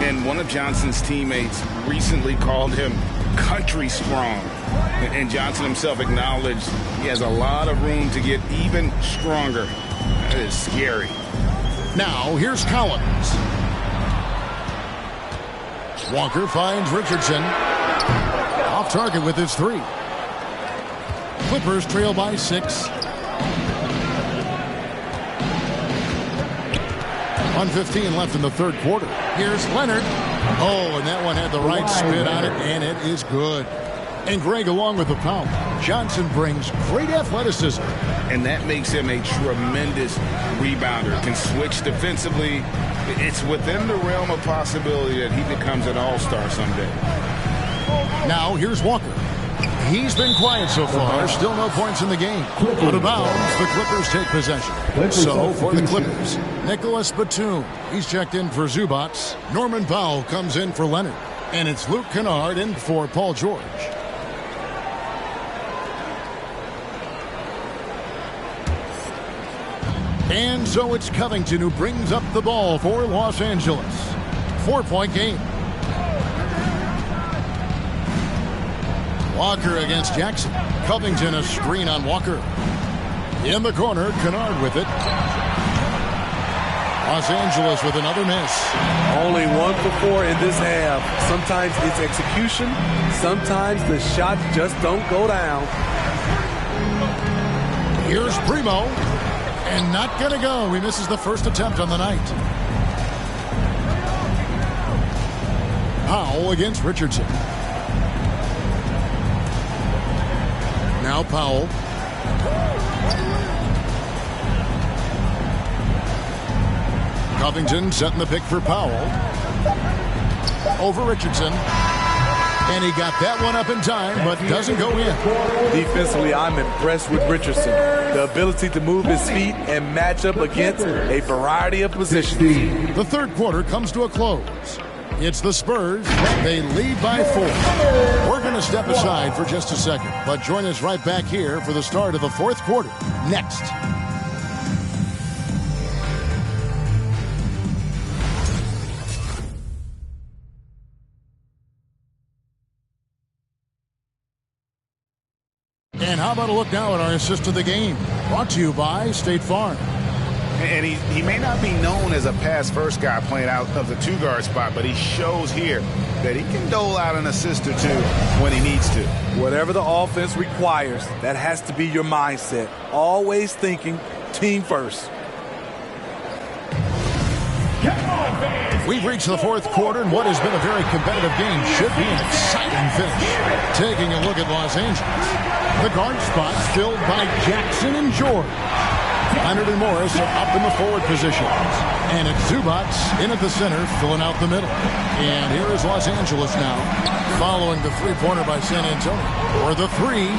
And one of Johnson's teammates recently called him country strong. And Johnson himself acknowledged he has a lot of room to get even stronger. That is scary. Now here's Collins. Walker finds Richardson. Off target with his 3. Clippers trail by 6. 1:15 left in the third quarter. Here's Leonard. Oh, and that one had the right spin on it, and it is good. And Greg along with the foul. Johnson brings great athleticism. And that makes him a tremendous rebounder. Can switch defensively. It's within the realm of possibility that he becomes an all-star someday. Now here's Walker. He's been quiet so far. Still no points in the game. Out of bounds, the Clippers take possession. So for the Clippers, Nicholas Batum. He's checked in for Zubac. Norman Powell comes in for Leonard. And it's Luke Kennard in for Paul George. And so it's Covington who brings up the ball for Los Angeles. 4-point game. Walker against Jackson. Covington a screen on Walker. In the corner, Kennard with it. Los Angeles with another miss. Only 1 for 4 in this half. Sometimes it's execution. Sometimes the shots just don't go down. Here's Primo. And not going to go. He misses the first attempt on the night. Powell against Richardson. Now Powell. Covington setting the pick for Powell. Over Richardson. And he got that one up in time, but doesn't go in. Defensively, I'm impressed with Richardson. The ability to move his feet and match up against a variety of positions. The third quarter comes to a close. It's the Spurs. They lead by 4. We're going to step aside for just a second, but join us right back here for the start of the fourth quarter. Next. And how about a look now at our assist of the game? Brought to you by State Farm. And he may not be known as a pass-first guy playing out of the 2-guard spot, but he shows here that he can dole out an assist or 2 when he needs to. Whatever the offense requires, that has to be your mindset. Always thinking team first. We've reached the fourth quarter, and what has been a very competitive game should be an exciting finish. Taking a look at Los Angeles. The guard spot filled by Jackson and George. Leonard and Morris are up in the forward positions. And it's Zubac in at the center, filling out the middle. And here is Los Angeles now, following the three-pointer by San Antonio. For the 3.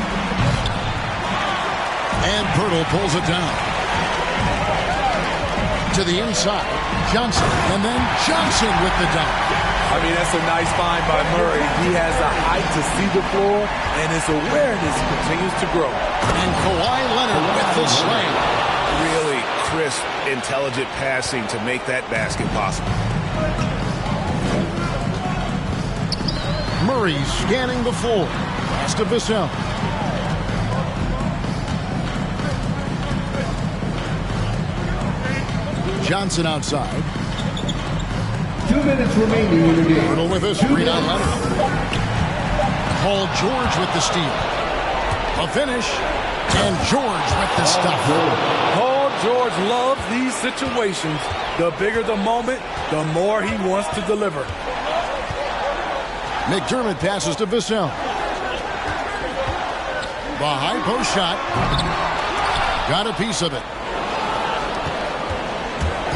And Pirtle pulls it down. to the inside. Johnson, and then Johnson with the dunk. I mean, that's a nice find by Murray. He has the height to see the floor, and his awareness continues to grow. And Kawhi Leonard with the slam. Really crisp, intelligent passing to make that basket possible. Murray scanning the floor. Pass to Vassell. Johnson outside. 2 minutes remaining in the game. Riddle with a screen on Leonard. Paul George with the steal. A finish. And George with the stop. Paul George loves these situations. The bigger the moment, the more he wants to deliver. McDermott passes to Vassell. The high post shot. Got a piece of it.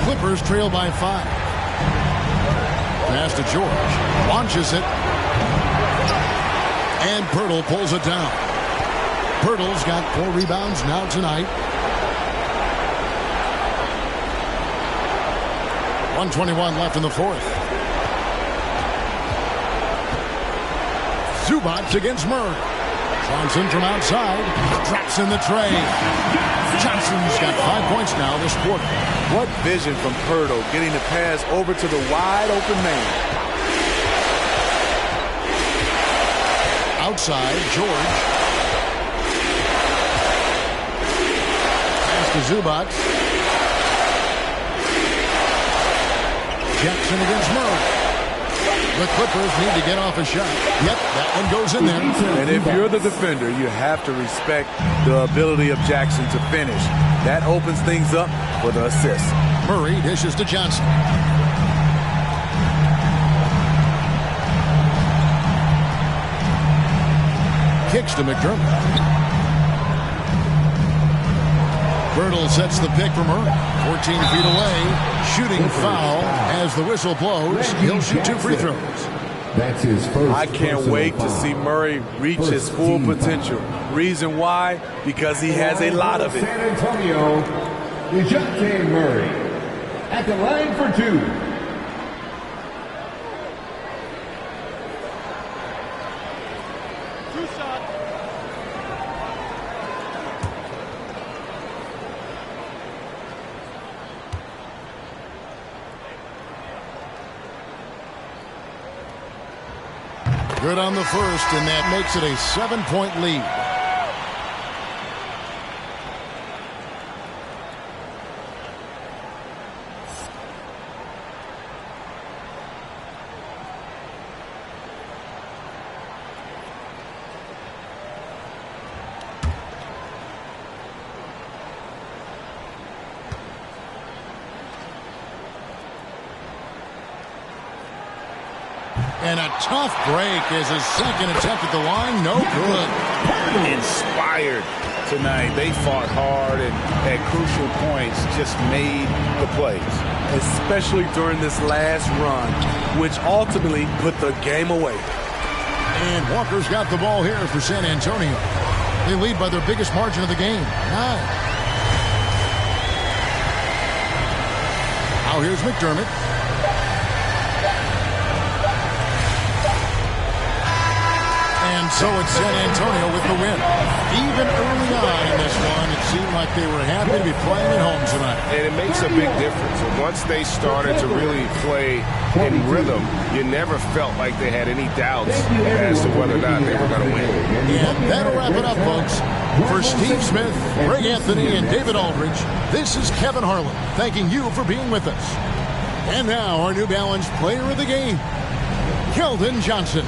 Clippers trail by 5. Pass to George. Launches it. And Pirtle pulls it down. Pirtle's got 4 rebounds now tonight. 1:21 left in the fourth. Zubac against Murray. Johnson from outside. Drops in the tray. Johnson's got 5 points now this quarter. What vision from Pirtle, getting the pass over to the wide open man. Outside, George. Pass to Zubac. Jackson against Murray. The Clippers need to get off a shot. Yep, that one goes in there. And if you're the defender, you have to respect the ability of Jackson to finish. That opens things up for the assist. Murray dishes to Johnson. Kicks to McDermott. Pirtle sets the pick for Murray. 14 feet away. Shooting foul as the whistle blows. He'll shoot 2 free throws. That's his first. I can't wait to see Murray reach his full potential. Reason why? Because he has a lot of it. San Antonio, DeJounte Murray at the line for 2. Good on the first, and that makes it a 7-point lead. And a tough break as his second attempt at the line, no good. Inspired tonight. They fought hard and at crucial points just made the plays. Especially during this last run, which ultimately put the game away. And Walker's got the ball here for San Antonio. They lead by their biggest margin of the game, 9. Now here's McDermott. And so it's San Antonio with the win. Even early on in this one, it seemed like they were happy to be playing at home tonight. And it makes a big difference. And once they started to really play in rhythm, you never felt like they had any doubts as to whether or not they were going to win. And that'll wrap it up, folks. For Steve Smith, Greg Anthony, and David Aldridge, this is Kevin Harlan thanking you for being with us. And now our New Balance player of the game, Keldon Johnson.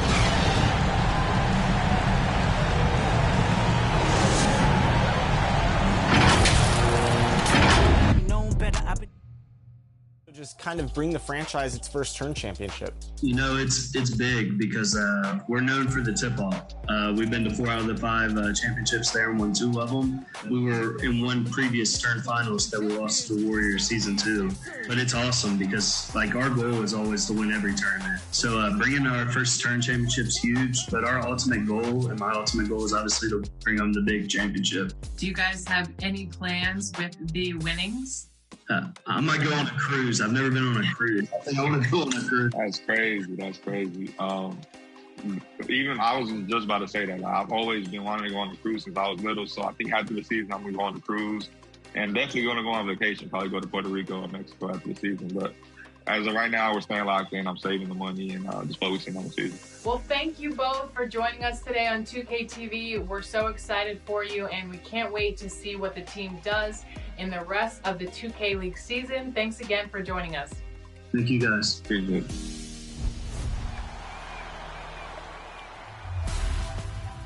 Just kind of bring the franchise its first turn championship. You know, it's big because we're known for the tip-off. We've been to 4 out of the 5 championships there and won 2 of them. We were in one previous turn finals that we lost to the Warriors season 2. But it's awesome because, like, our goal is always to win every tournament. So bringing our first turn championship is huge, but our ultimate goal, and my ultimate goal, is obviously to bring home the big championship. Do you guys have any plans with the winnings? I might go on a cruise. I've never been on a cruise. I think I want to go on a cruise. That's crazy. That's crazy. Even I was just about to say that. I've always been wanting to go on a cruise since I was little. So I think after the season, I'm going to go on a cruise and definitely going to go on vacation. Probably go to Puerto Rico or Mexico after the season. But as of right now, we're staying locked in. I'm saving the money and just focusing on the season. Well, thank you both for joining us today on 2K TV. We're so excited for you, and we can't wait to see what the team does in the rest of the 2K League season. Thanks again for joining us. Thank you, guys. Appreciate it.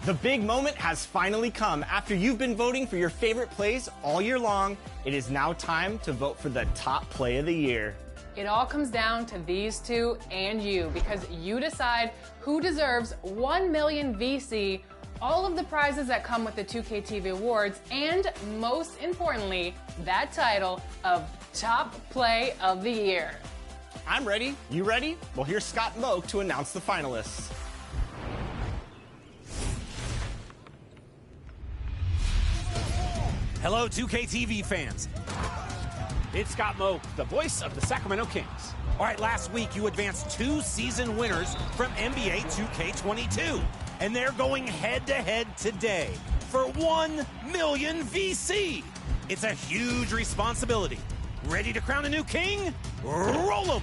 The big moment has finally come. After you've been voting for your favorite plays all year long, it is now time to vote for the top play of the year. It all comes down to these two and you, because you decide who deserves 1 million VC, all of the prizes that come with the 2K TV Awards, and most importantly, that title of Top Play of the Year. I'm ready. You ready? Well, here's Scott and Moak to announce the finalists. Hello, 2K TV fans. It's Scott Moak, the voice of the Sacramento Kings. All right, last week you advanced 2 season winners from NBA 2K22, and they're going head-to-head today for 1 million VC. It's a huge responsibility. Ready to crown a new king? Roll 'em!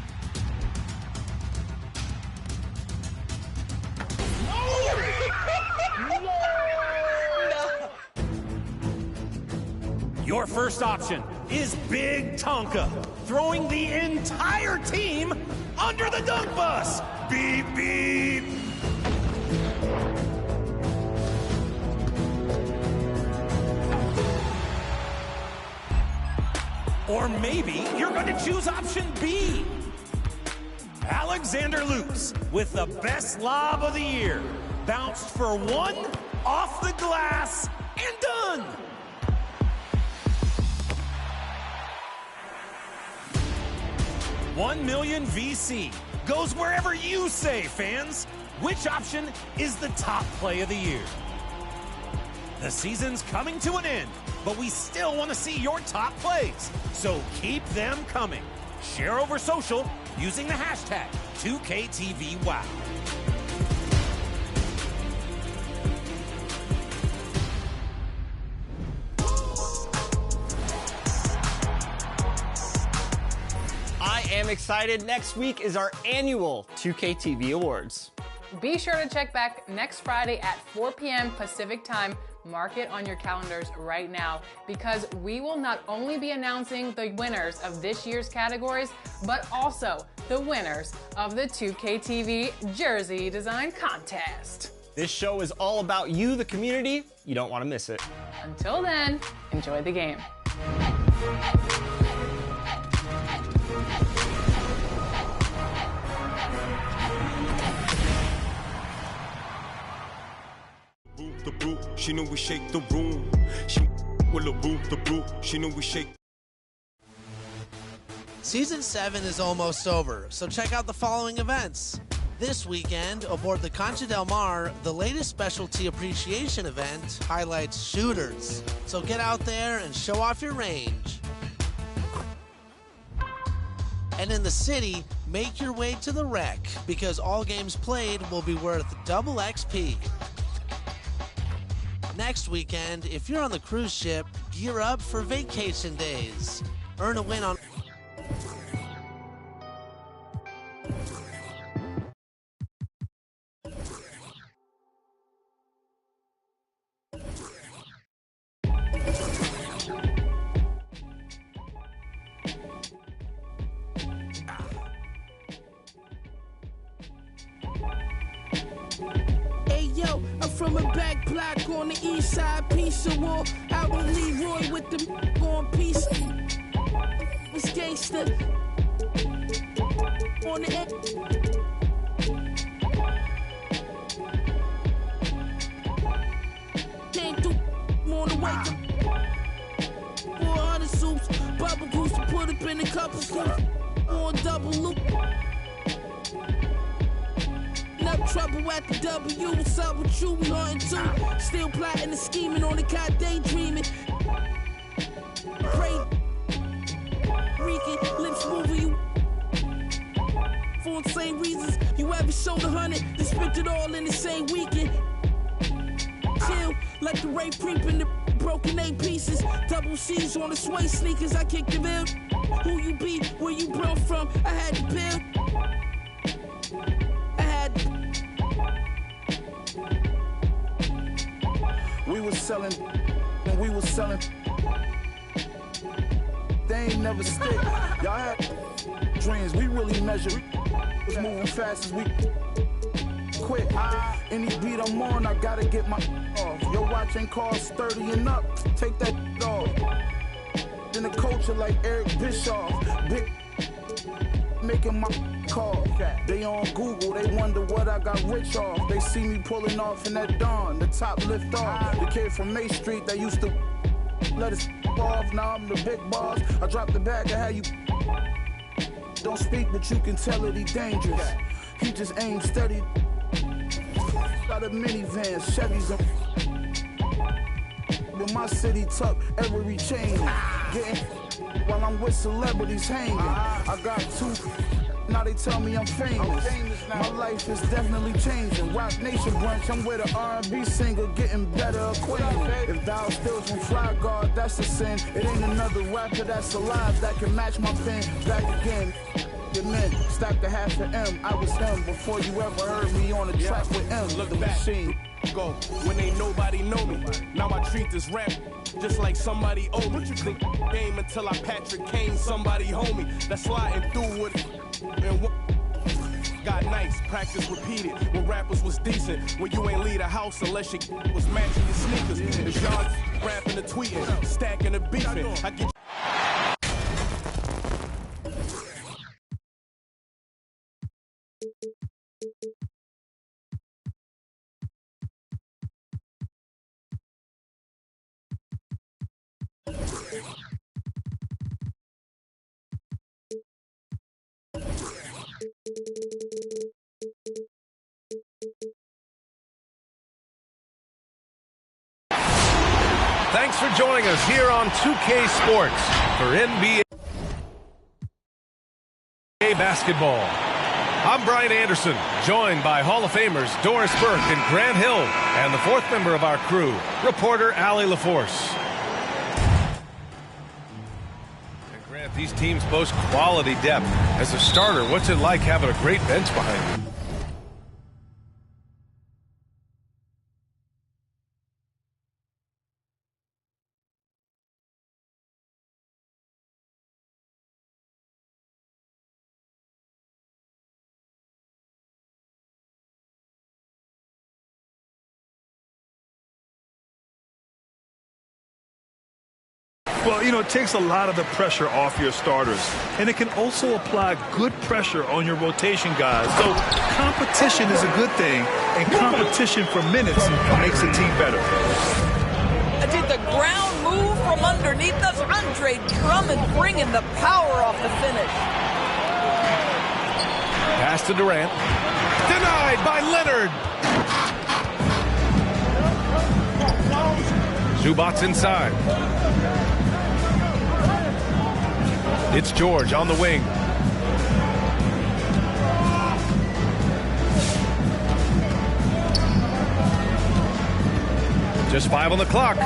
Your first option is Big Tonka, throwing the entire team under the dunk bus. Beep, beep. Or maybe you're going to choose option B. Alexander Loops with the best lob of the year. Bounced for 1, off the glass, and done. $1 million VC goes wherever you say, fans. Which option is the top play of the year? The season's coming to an end, but we still want to see your top plays. So keep them coming. Share over social using the hashtag 2KTVWOW. I am excited. Next week is our annual 2K TV Awards. Be sure to check back next Friday at 4 p.m. Pacific time. Mark it on your calendars right now, because we will not only be announcing the winners of this year's categories, but also the winners of the 2K TV Jersey Design Contest. This show is all about you, the community. You don't want to miss it. Until then, enjoy the game. The brute, she knew we shake the room. She with the brute, she knew we shake. Season 7 is almost over, so check out the following events. This weekend, aboard the Concha del Mar, the latest specialty appreciation event highlights shooters. So get out there and show off your range. And in the city, make your way to the Rec, because all games played will be worth double XP. Next weekend, if you're on the cruise ship, gear up for vacation days. Earn a win on... From a back block on the east side, piece of wall. Out on Leroy with the on piece. Was gangster on the end. Came through on the wake up. 400 soups, bubble goose to put up in a couple scoops. On double loop. Trouble at the W, what's up with you? We hunting too. Still plotting and scheming on the cot, daydreaming. Pray. around, same reasons. You ever sold 100, then spent it all in the same weekend. Chill, like the rape creep in the broken 8 pieces. Double C's on the suede sneakers, I kicked the bill. Who you be, where you brought from, I had to build. We was selling, and we was selling. They ain't never stick. Y'all had dreams, we really measure. Was moving fast as we quick. Any beat I'm on, I gotta get my off. Your watch ain't cost 30 and up. Take that off. In the culture like Eric Bischoff. Big making my call. They on Google, they wonder what I got rich off. They see me pulling off in that dawn, the top lift off. The kid from May Street that used to let us off. Now I'm the big boss. I dropped the bag, I had you. Don't speak, but you can tell that he dangerous. He just aims steady. Got a minivan, Chevys and with my city tuck every chain. Getting while I'm with celebrities hanging. I got 2. Now they tell me I'm famous. My life is definitely changing. Rock Nation brunch, I'm with an R&B singer getting better acquainted. If thou steals from Fly Guard, that's a sin. It ain't another rapper that's alive that can match my pen. Back again. Your men stacked a half of M. I was him before you ever heard me on the track with M. Look the back. machine. Go when ain't nobody know me. Now I treat this rap just like somebody owe me. Think game until I Patrick Kane, somebody homie that's sliding through with it. And what got nice, practice repeated. When rappers was decent, when you ain't leave the house unless you was matching your sneakers. If y'all rapping and tweeting, stacking and beefing, I get. Thanks for joining us here on 2K Sports for NBA basketball. I'm Brian Anderson, joined by Hall of Famers Doris Burke and Grant Hill, and the 4th member of our crew, reporter Allie LaForce. And Grant, these teams boast quality depth. As a starter, what's it like having a great bench behind you? Well, you know, it takes a lot of the pressure off your starters, and it can also apply good pressure on your rotation guys. So competition is a good thing, and competition for minutes makes a team better. Did the ground move from underneath us? Andre Drummond bringing the power off the finish. Pass to Durant. Denied by Leonard. Zubac's inside. It's George on the wing. Just 5 on the clock.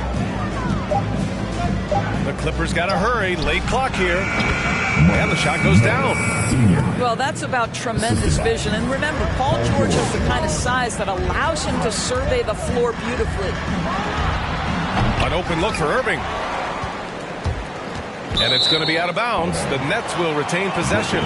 The Clippers got to hurry. Late clock here. And the shot goes down. Well, that's about tremendous vision. And remember, Paul George has the kind of size that allows him to survey the floor beautifully. An open look for Irving. And it's going to be out of bounds. The Nets will retain possession.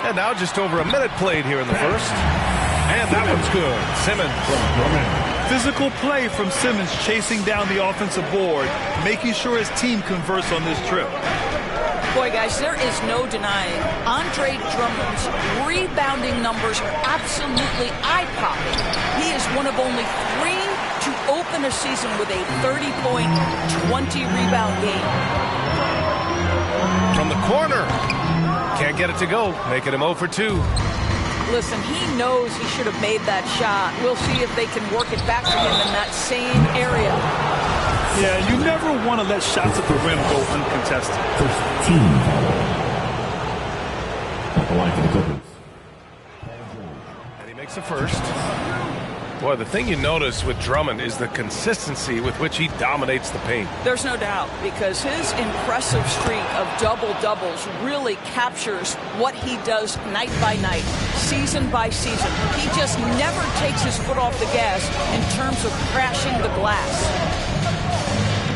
And now just over a minute played here in the first. And that one's good. Simmons. Physical play from Simmons, chasing down the offensive board, making sure his team converts on this trip. Boy, guys, there is no denying Andre Drummond's rebounding numbers are absolutely eye-popping. He is one of only 3 to open a season with a 30-point, 20-rebound game. From the corner. Can't get it to go, making him 0 for 2. Listen, he knows he should have made that shot. We'll see if they can work it back to him in that same area. Yeah, you never want to let shots at the rim go uncontested. First team foul. At the line for the Clippers. And he makes a first. Boy, the thing you notice with Drummond is the consistency with which he dominates the paint. There's no doubt, because his impressive streak of double-doubles really captures what he does night by night, season by season. He just never takes his foot off the gas in terms of crashing the glass.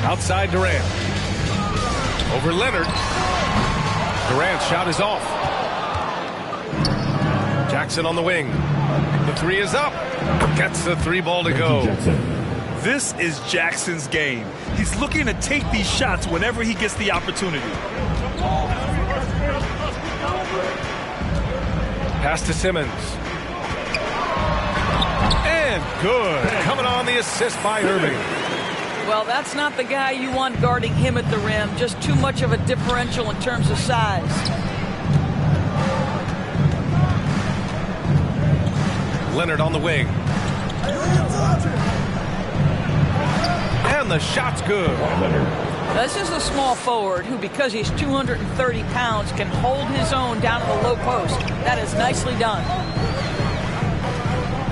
Outside Durant. Over Leonard. Durant's shot is off. Jackson on the wing. The three is up. Gets the three ball to go. This is Jackson's game. He's looking to take these shots whenever he gets the opportunity. Pass to Simmons. And good. Coming on the assist by Irving. Well, that's not the guy you want guarding him at the rim. Just too much of a differential in terms of size. Leonard on the wing. And the shot's good. This is a small forward who, because he's 230 pounds, can hold his own down in the low post. That is nicely done.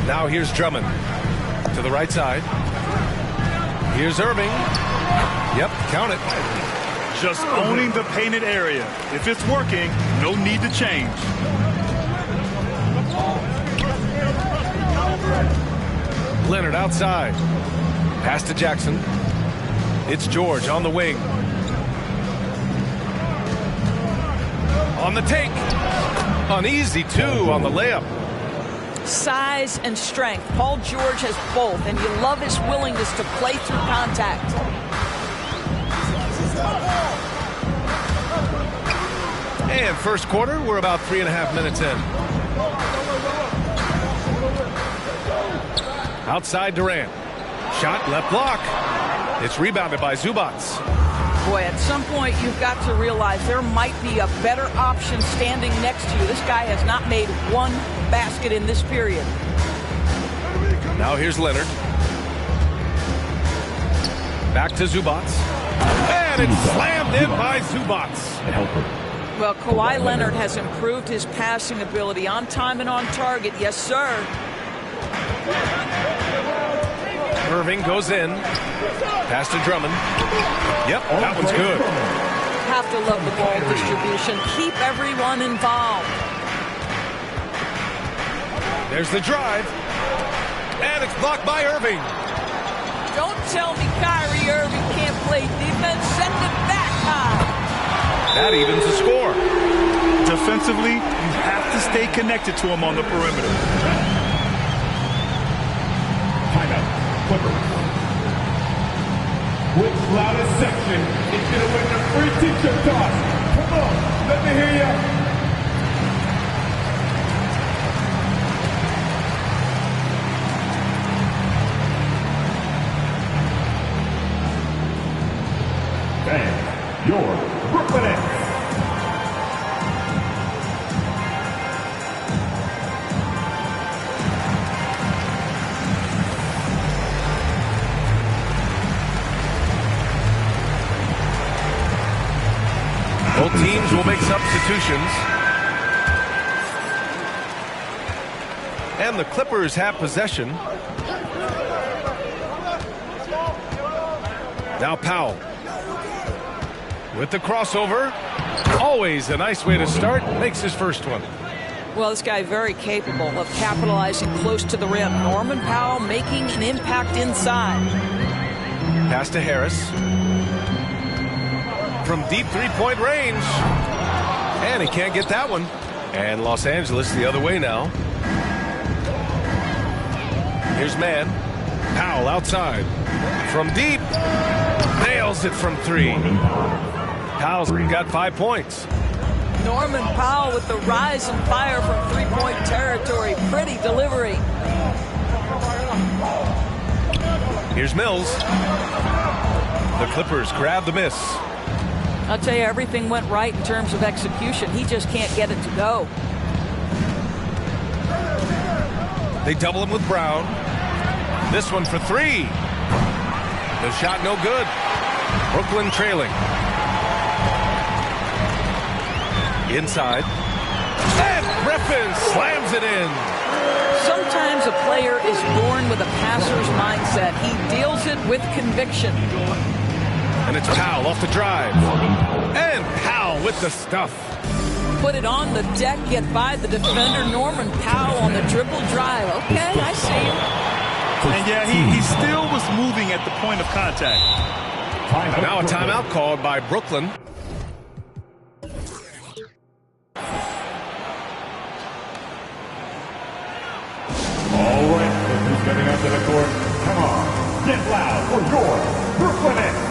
Now here's Drummond to the right side. Here's Irving. Yep, count it. Just owning the painted area. If it's working, no need to change. Leonard outside. Pass to Jackson. It's George on the wing. On the take. Uneasy, too, on the layup. Size and strength. Paul George has both, and you love his willingness to play through contact. And first quarter, we're about 3.5 minutes in. Outside Durant. Shot, left block. It's rebounded by Zubac. Boy, at some point you've got to realize there might be a better option standing next to you. This guy has not made one basket in this period. Now here's Leonard. Back to Zubac. And it's slammed in by Zubac. Well, Kawhi Leonard has improved his passing ability on time and on target. Yes, sir. Irving goes in. Pass to Drummond. Yep, that one's good. Have to love the ball distribution. Keep everyone involved. There's the drive. And it's blocked by Irving. Don't tell me Kyrie Irving can't play defense. Send it back high. That evens the score. Defensively, you have to stay connected to him on the perimeter. Timeout. Clippers. Which loudest section is going to win the free t-shirt toss? Come on, let me hear ya. And your Brooklyn Nets. Both teams will make substitutions. And the Clippers have possession. Now Powell. With the crossover. Always a nice way to start. Makes his first one. Well, this guy very capable of capitalizing close to the rim. Norman Powell making an impact inside. Pass to Harris. From deep three-point range. And he can't get that one. And Los Angeles the other way now. Here's Mann. Powell outside. From deep. Nails it from three. Powell's got 5 points. Norman Powell with the rise and fire from three-point territory. Pretty delivery. Here's Mills. The Clippers grab the miss. I'll tell you, everything went right in terms of execution. He just can't get it to go. They double him with Brown. This one for three. The shot no good. Brooklyn trailing. Inside. And Griffin slams it in. Sometimes a player is born with a passer's mindset. He deals it with conviction. And it's Powell off the drive. And Powell with the stuff. Put it on the deck, get by the defender. Norman Powell on the dribble drive. Okay, I see him. And yeah, he still was moving at the point of contact. Now a timeout called by Brooklyn. All right, look who's coming up to the court. Come on, get loud for your Brooklyn Nets.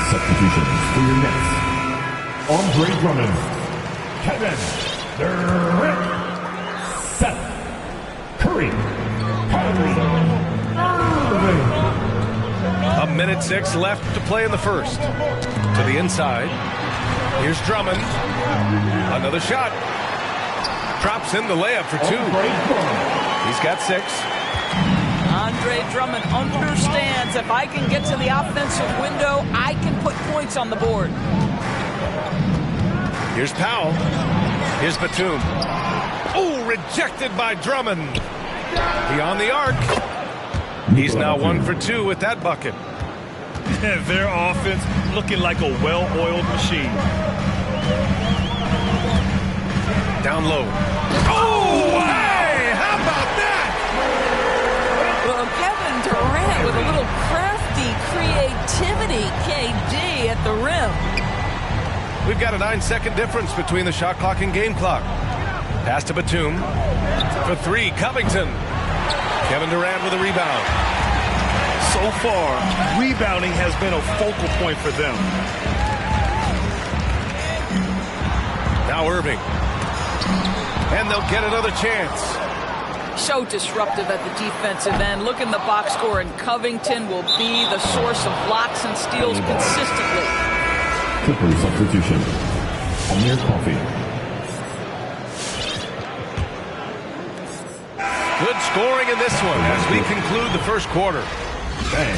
Substitutions for your Nets. Andre Drummond, Kevin Durant, Seth Curry, Kyrie Irving. 1:06 left to play in the first. To the inside. Here's Drummond. Another shot. Drops in the layup for two. He's got 6. Andre Drummond understands if I can get to the offensive window, I can put points on the board. Here's Powell. Here's Batum. Oh, rejected by Drummond. Beyond the arc. He's now 1 for 2 with that bucket. Their offense looking like a well-oiled machine. Down low. Oh, hey! How about that? Well, Kevin Durant with a little crafty creativity, KD at the rim. We've got a 9-second difference between the shot clock and game clock. Pass to Batum. For 3, Covington. Kevin Durant with a rebound. So far, rebounding has been a focal point for them. Now Irving. And they'll get another chance. So disruptive at the defensive end. Look in the box score, and Covington will be the source of blocks and steals consistently. Clippers substitution. Amir Coffey. Good scoring in this one as we conclude the first quarter.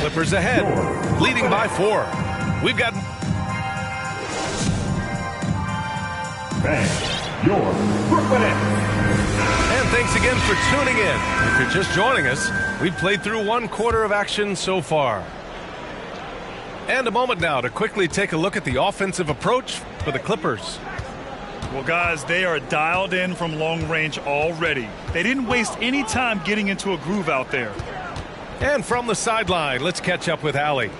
Clippers ahead, leading by 4. We've got... Bang, your Brooklyn Nets. And thanks again for tuning in. If you're just joining us, we've played through 1 quarter of action so far. And a moment now to quickly take a look at the offensive approach for the Clippers. Well, guys, they are dialed in from long range already. They didn't waste any time getting into a groove out there. And from the sideline, let's catch up with Allie.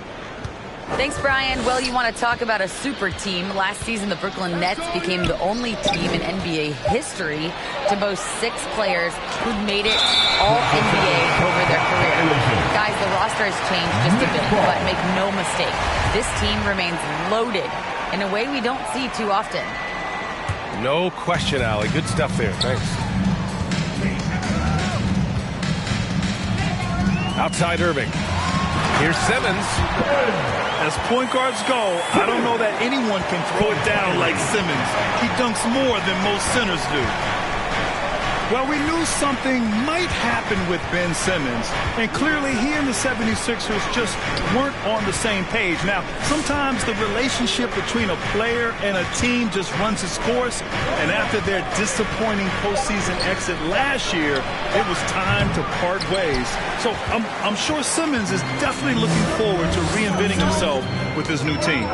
Thanks, Brian. Well, you want to talk about a super team. Last season, the Brooklyn Nets became the only team in NBA history to boast 6 players who made it all NBA over their career. Guys, the roster has changed just a bit, but make no mistake, this team remains loaded in a way we don't see too often. No question, Allie. Good stuff there. Thanks. Outside Irving. Here's Simmons. As point guards go, I don't know that anyone can throw it down like Simmons. He dunks more than most centers do. Well, we knew something might happen with Ben Simmons, and clearly he and the 76ers just weren't on the same page. Now, sometimes the relationship between a player and a team just runs its course, and after their disappointing postseason exit last year, it was time to part ways. So I'm sure Simmons is definitely looking forward to reinventing himself with his new team.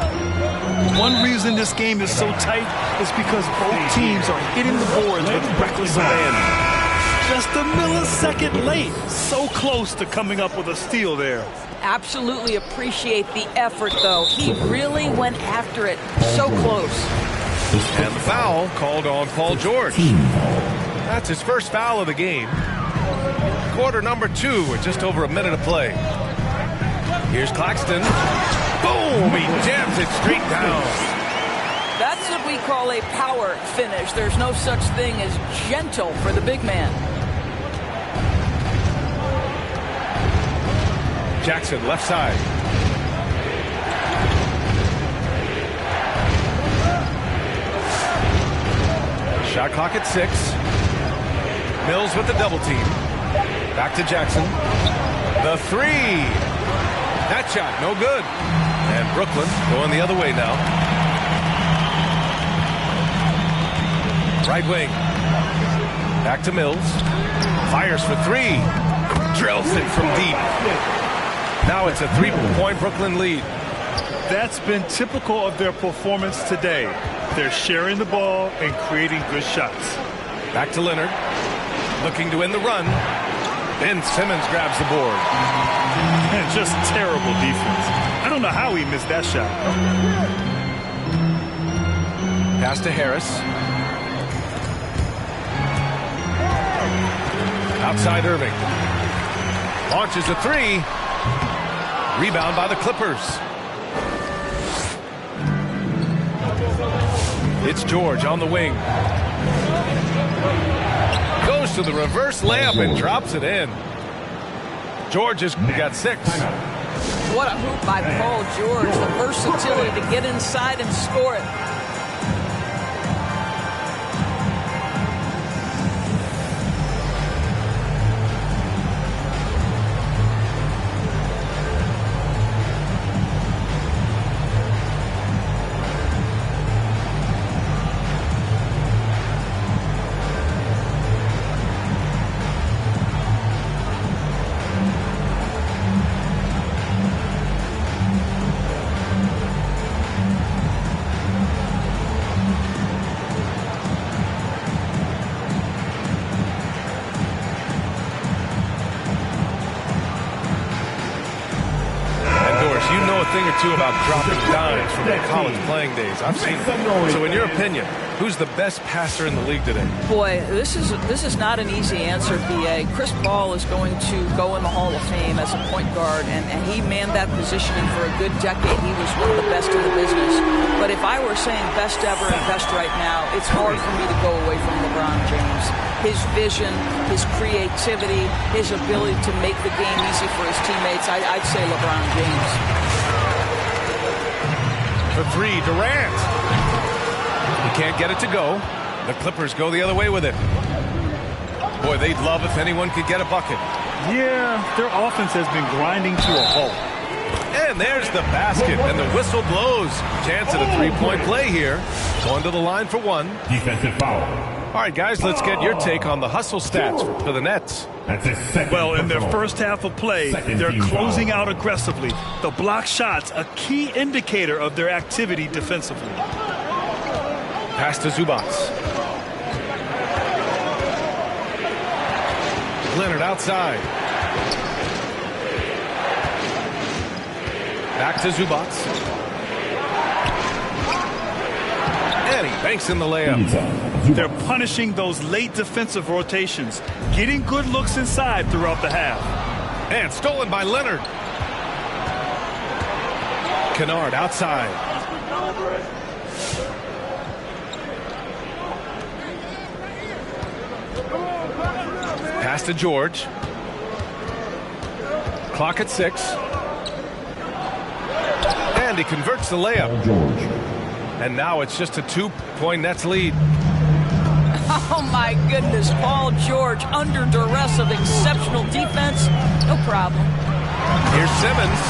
One reason this game is so tight is because both teams are hitting the boards with reckless abandon. Just a millisecond late. So close to coming up with a steal there. Absolutely appreciate the effort, though. He really went after it. So close. And the foul called on Paul George. That's his first foul of the game. Quarter number 2 with just over a minute of play. Here's Claxton. Boom! He jams it straight down. That's what we call a power finish. There's no such thing as gentle for the big man. Jackson, left side. Shot clock at 6. Mills with the double team. Back to Jackson. The 3. That shot, no good. And Brooklyn going the other way now. Right wing. Back to Mills. Fires for 3. Drills it from deep. Now it's a 3-point Brooklyn lead. That's been typical of their performance today. They're sharing the ball and creating good shots. Back to Leonard. Looking to win the run. Ben Simmons grabs the board. And just terrible defense. I don't know how he missed that shot. Pass to Harris. Outside Irving. Launches a 3. Rebound by the Clippers. It's George on the wing. Goes to the reverse layup and drops it in. George has got 6. What a hoop by Paul George. The versatility to get inside and score it. Or two about dropping dimes from their college playing days. I've seen it. So in your opinion, who's the best passer in the league today? Boy, this is not an easy answer, BA. Chris Paul is going to go in the Hall of Fame as a point guard, and he manned that position, and for a good decade, he was one of the best in the business. But if I were saying best ever and best right now, it's hard for me to go away from LeBron James. His vision, his creativity, his ability to make the game easy for his teammates, I'd say LeBron James. For 3, Durant. He can't get it to go. The Clippers go the other way with it. Boy, they'd love if anyone could get a bucket. Yeah, their offense has been grinding to a halt. And there's the basket, and the whistle blows. Chance at a 3-point play here. Going to the line for 1. Defensive foul. All right, guys, let's get your take on the hustle stats for the Nets. Well, in their first half of play, they're closing out aggressively. The block shots, a key indicator of their activity defensively. Pass to Zubac. Leonard outside. Back to Zubac. And he banks in the layup. They're punishing those late defensive rotations, getting good looks inside throughout the half. And stolen by Leonard. Kennard outside. Pass to George. Clock at 6. And he converts the layup. And now it's just a 2-point Nets lead. Oh, my goodness. Paul George under duress of exceptional defense. No problem. Here's Simmons.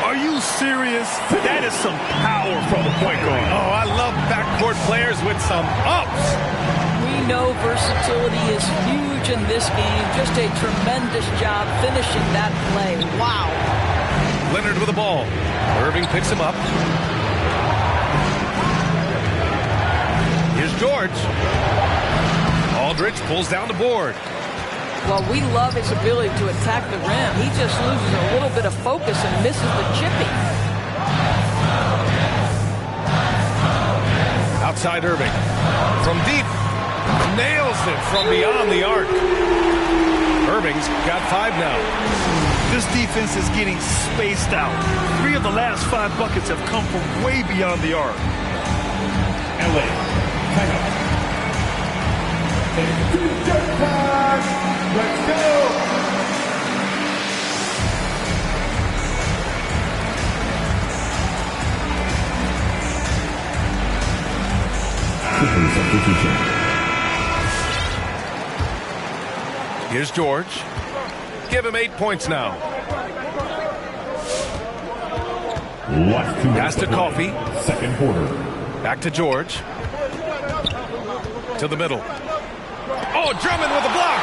Are you serious? That is some power from the point guard. Oh, I love backcourt players with some ups. We know versatility is huge in this game. Just a tremendous job finishing that play. Wow. Leonard with the ball. Irving picks him up. Here's George. Aldridge pulls down the board. Well, we love his ability to attack the rim. He just loses a little bit of focus and misses the chipping. Outside Irving. From deep. Nails it from beyond the arc. Irving's got 5 now. This defense is getting spaced out. 3 of the last 5 buckets have come from way beyond the arc. LA, hang up. Let's go. a substitution. Here's George. Give him 8 points now. Pass to Coffee. Second quarter. Back to George. To the middle. Oh, Drummond with a block.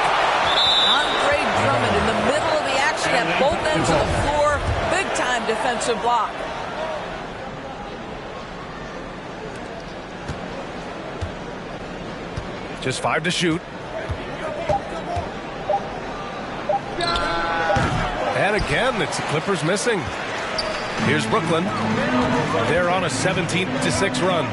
Andre Drummond in the middle of the action at both ends of the floor. Big-time defensive block. Just 5 to shoot. And again, it's the Clippers missing. Here's Brooklyn. They're on a 17-6 run.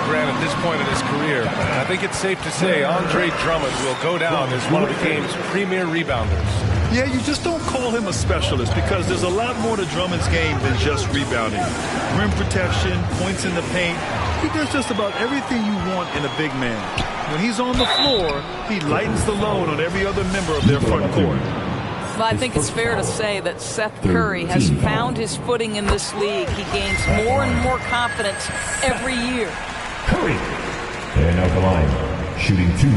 Grant, at this point in his career, I think it's safe to say Andre Drummond will go down as one of the game's premier rebounders. Yeah, you just don't call him a specialist because there's a lot more to Drummond's game than just rebounding. Rim protection, points in the paint. He does just about everything you want in a big man. When he's on the floor, he lightens the load on every other member of their front court. Well, I think it's fair to say that Seth Curry has found his footing in this league. He gains more and more confidence every year. Curry. And out the line, shooting 2.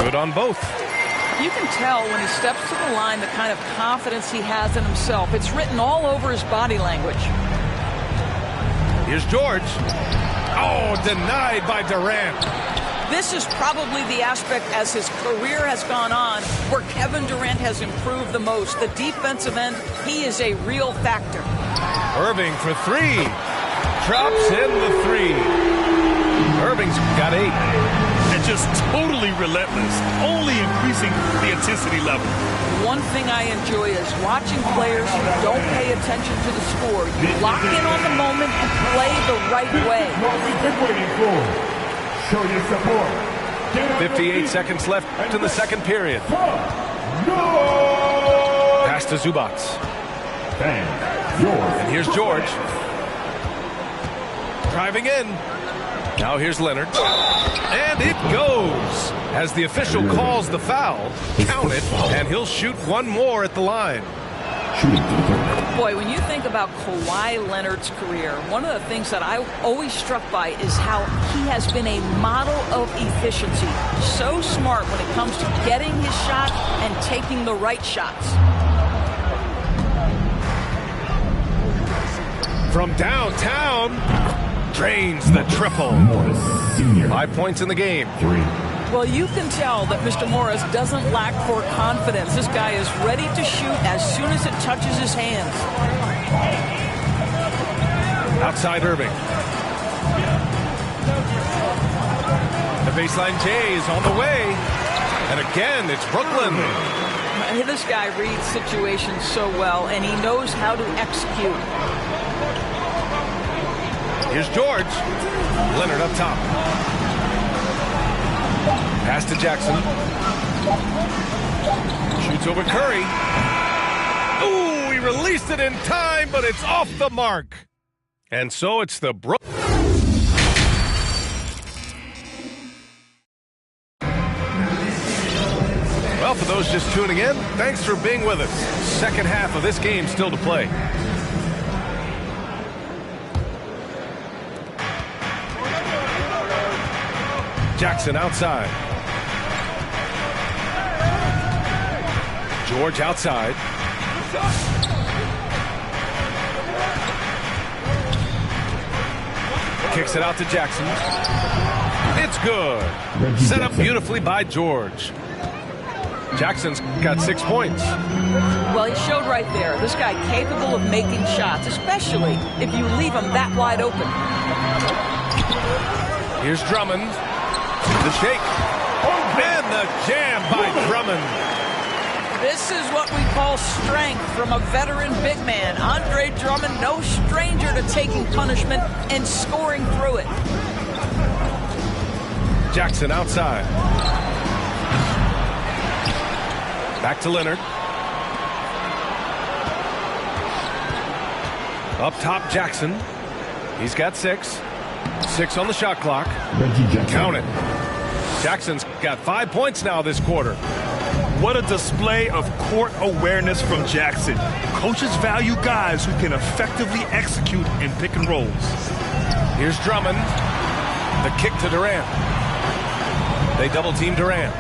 Good on both. You can tell when he steps to the line the kind of confidence he has in himself. It's written all over his body language. Here's George. Oh, denied by Durant. This is probably the aspect as his career has gone on where Kevin Durant has improved the most. The defensive end, he is a real factor. Irving for 3. Drops in the 3. Irving's got 8. And just totally relentless, only increasing the intensity level. One thing I enjoy is watching players who don't pay attention to the score. You lock in on the moment and play the right way. What we've been waiting for. Show your support. 58 seconds left in the second period. Pass to Zubac. And here's George. Driving in. Now here's Leonard. And it goes. As the official calls the foul, count it, and he'll shoot one more at the line. Boy, when you think about Kawhi Leonard's career, one of the things that I'm always struck by is how he has been a model of efficiency. So smart when it comes to getting his shot and taking the right shots. From downtown, drains the triple. 5 points in the game. 3. Well, you can tell that Mr. Morris doesn't lack for confidence. This guy is ready to shoot as soon as it touches his hands. Outside Irving. The baseline J is on the way. And again, it's Brooklyn. This guy reads situations so well, and he knows how to execute. Here's George. Leonard up top. Pass to Jackson. Shoots over Curry. Ooh, he released it in time, but it's off the mark. And so it's the Well, for those just tuning in, thanks for being with us. Second half of this game still to play. Jackson outside. George outside. Kicks it out to Jackson. It's good. Set up beautifully by George. Jackson's got 6 points. Well, he showed right there. This guy capable of making shots, especially if you leave him that wide open. Here's Drummond. The shake. And the jam by Drummond. This is what we call strength from a veteran big man. Andre Drummond, no stranger to taking punishment and scoring through it. Jackson outside. Back to Leonard. Up top, Jackson. He's got 6. 6 on the shot clock. Count it. Jackson's got 5 points now this quarter. What a display of court awareness from Jackson. Coaches value guys who can effectively execute in pick and rolls. Here's Drummond. The kick to Durant. They double team Durant.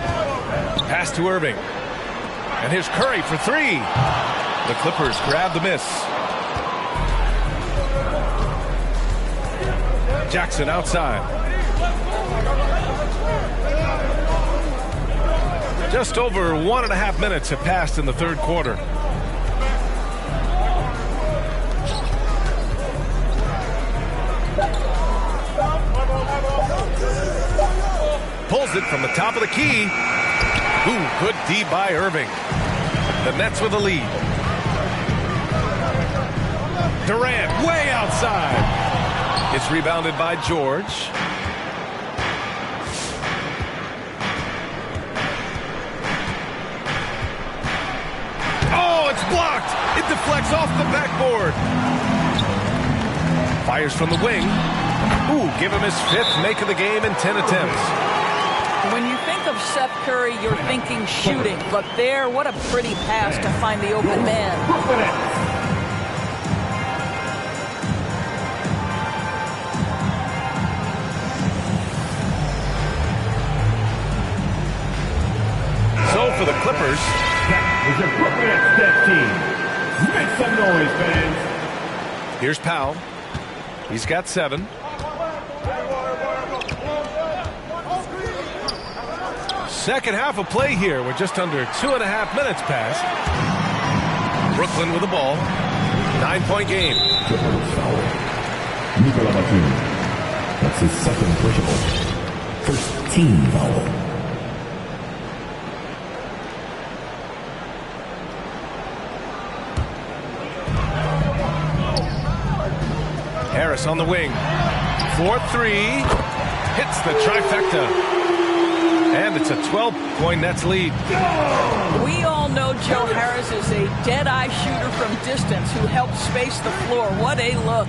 Pass to Irving. And here's Curry for three. The Clippers grab the miss. Jackson outside. Just over 1.5 minutes have passed in the third quarter. Pulls it from the top of the key. Ooh, good D by Irving. The Nets with a lead. Durant way outside. It's rebounded by George. Oh, it's blocked. It deflects off the backboard. Fires from the wing. Ooh, give him his fifth make of the game in 10 attempts. When you think of Seth Curry, you're thinking shooting. But there, what a pretty pass to find the open man. So for the Clippers, that is your Brooklyn Nets team. Make some noise, fans. Here's Powell. He's got 7. Second half of play here. We're just under 2.5 minutes past. Brooklyn with the ball. 9-point game. Nikola Batum. That's his second personal. First team foul. Harris on the wing. 4-3. Hits the trifecta. And it's a 12-point Nets lead. We all know Joe Harris is a dead-eye shooter from distance who helps space the floor. What a look.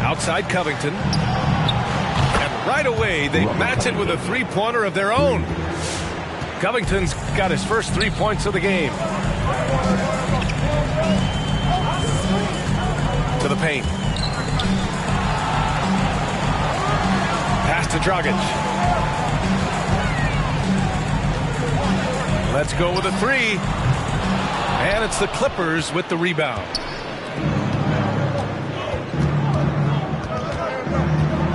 Outside Covington. And right away, they match it with a three-pointer of their own. Covington's got his first 3 points of the game. To the paint. Pass to Dragic. Let's go with a 3. And it's the Clippers with the rebound.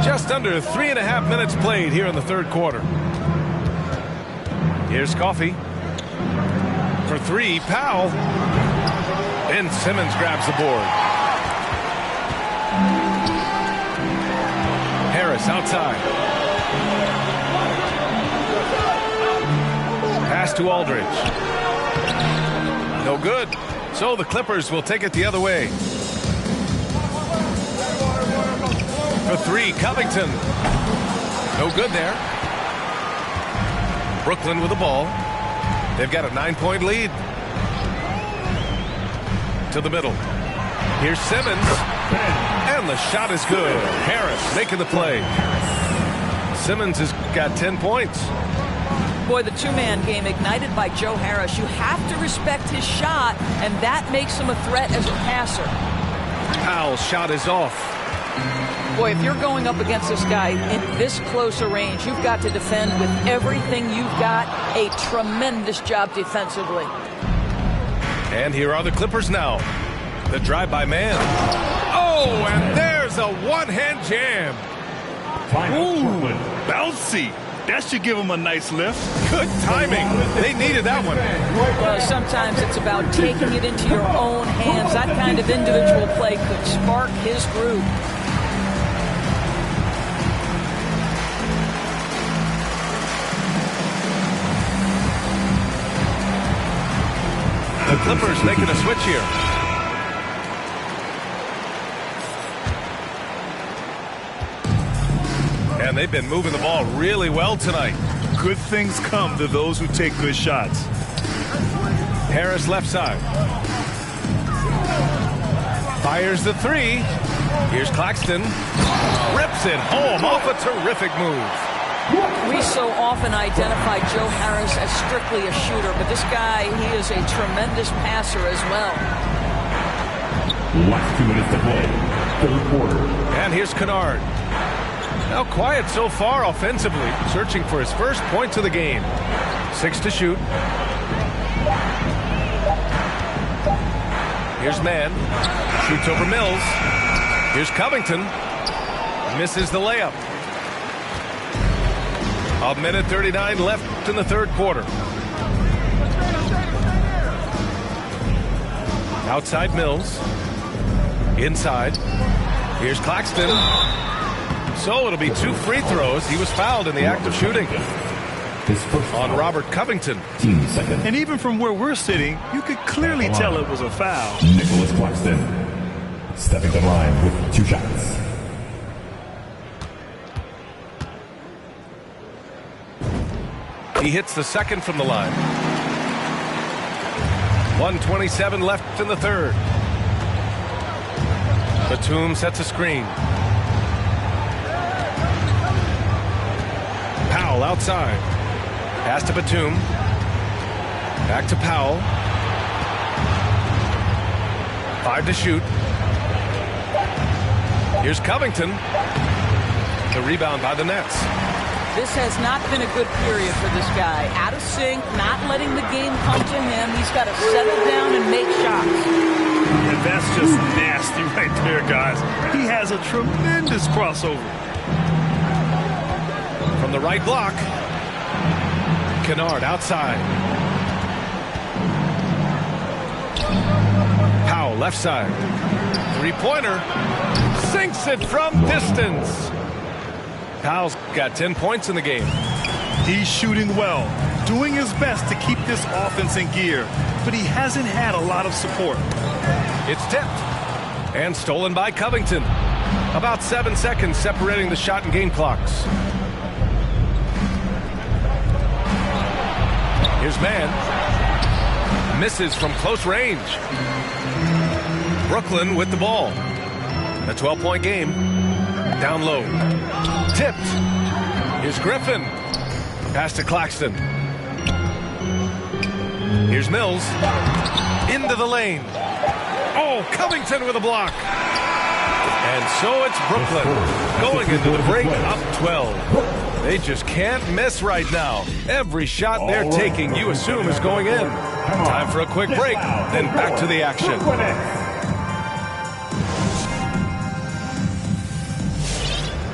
Just under 3.5 minutes played here in the third quarter. Here's Coffey. For 3, Powell. Ben Simmons grabs the board. Harris outside. Pass to Aldridge. No good. So the Clippers will take it the other way. For 3, Covington. No good there. Brooklyn with the ball. They've got a 9-point lead. To the middle. Here's Simmons. And the shot is good. Harris making the play. Simmons has got 10 points. Boy, the two-man game ignited by Joe Harris. You have to respect his shot, and that makes him a threat as a passer. Powell's shot is off. Boy, if you're going up against this guy in this close a range, you've got to defend with everything you've got. A tremendous job defensively. And here are the Clippers now. The drive-by man. Oh, and there's a one-hand jam. Ooh, bouncy. That should give him a nice lift. Good timing. They needed that one. Well, sometimes it's about taking it into your own hands. That kind of individual play could spark his group. The Clippers making a switch here. And they've been moving the ball really well tonight. Good things come to those who take good shots. Harris left side. Fires the 3. Here's Claxton. Rips it home off a terrific move. We so often identify Joe Harris as strictly a shooter, but this guy, he is a tremendous passer as well. Last 2 minutes to play. third quarter. And here's Kennard. Now quiet so far offensively, searching for his first points of the game. 6 to shoot. Here's Mann. Shoots over Mills. Here's Covington. Misses the layup. 1:39 left in the third quarter. Outside Mills. Inside. Here's Claxton. So it'll be 2 free throws. He was fouled in the act of shooting on Robert Covington. Team second. And even from where we're sitting, you could clearly tell it was a foul. Nicholas Claxton stepping the line with 2 shots. He hits the second from the line. 1:27 left in the third. Batum sets a screen. Powell outside. Pass to Batum. Back to Powell. 5 to shoot. Here's Covington. The rebound by the Nets. This has not been a good period for this guy. Out of sync, not letting the game come to him. He's got to settle down and make shots. And that's just nasty right there, guys. He has a tremendous crossover. From the right block. Kennard outside. Powell left side. Three-pointer. Sinks it from distance. Powell's got 10 points in the game. He's shooting well, doing his best to keep this offense in gear, but he hasn't had a lot of support. It's tipped and stolen by Covington. About 7 seconds separating the shot and game clocks. Here's Mann. Misses from close range. Brooklyn with the ball. A 12-point game. Down low. Tipped. Here's Griffin. Pass to Claxton. Here's Mills. Into the lane. Oh, Covington with a block. And so it's Brooklyn going into the break up 12. They just can't miss right now. Every shot they're taking, you assume, is going in. Time for a quick break, then back to the action.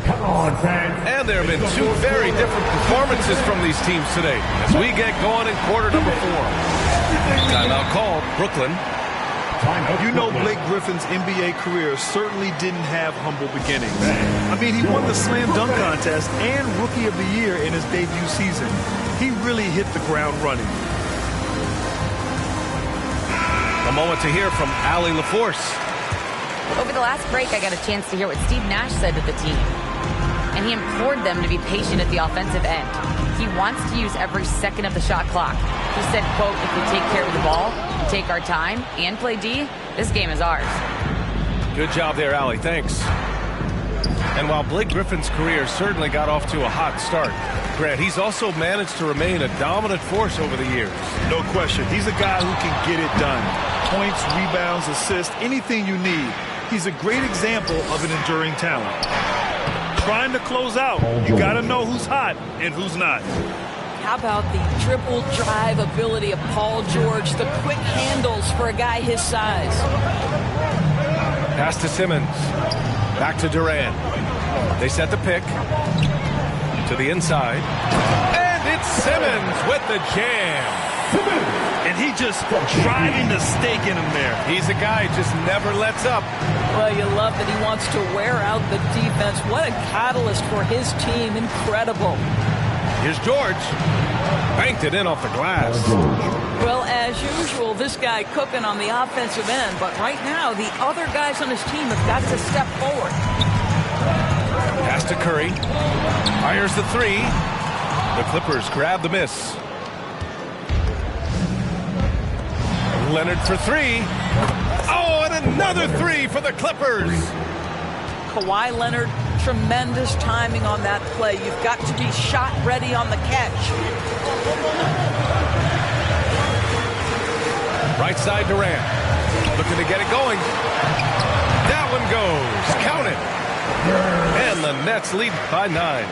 Come on, fans. And there have been 2 very different performances from these teams today as we get going in quarter number 4. Timeout called. Brooklyn. You know, Blake Griffin's NBA career certainly didn't have humble beginnings. I mean, he won the Slam Dunk Contest and Rookie of the Year in his debut season. He really hit the ground running. A moment to hear from Allie LaForce. Over the last break, I got a chance to hear what Steve Nash said to the team. And he implored them to be patient at the offensive end. He wants to use every second of the shot clock. He said, quote, if we take care of the ball, take our time, and play D, this game is ours. Good job there, Allie. Thanks. And while Blake Griffin's career certainly got off to a hot start, Grant, he's also managed to remain a dominant force over the years. No question. He's a guy who can get it done. Points, rebounds, assists, anything you need. He's a great example of an enduring talent. Trying to close out, you got to know who's hot and who's not. How about the dribble drive ability of Paul George, the quick handles for a guy his size. Pass to Simmons. Back to Durant. They set the pick. To the inside. And it's Simmons with the jam. And he just driving the stake in him there. He's a guy who just never lets up. Well, you love that he wants to wear out the defense. What a catalyst for his team. Incredible. Here's George. Banked it in off the glass. Well, as usual, this guy cooking on the offensive end. But right now, the other guys on his team have got to step forward. Pass to Curry. Fires the three. The Clippers grab the miss. Leonard for three. Oh, and another three for the Clippers. Kawhi Leonard, tremendous timing on that play. You've got to be shot ready on the catch. Right side Durant. Looking to get it going. That one goes. Nets lead by 9.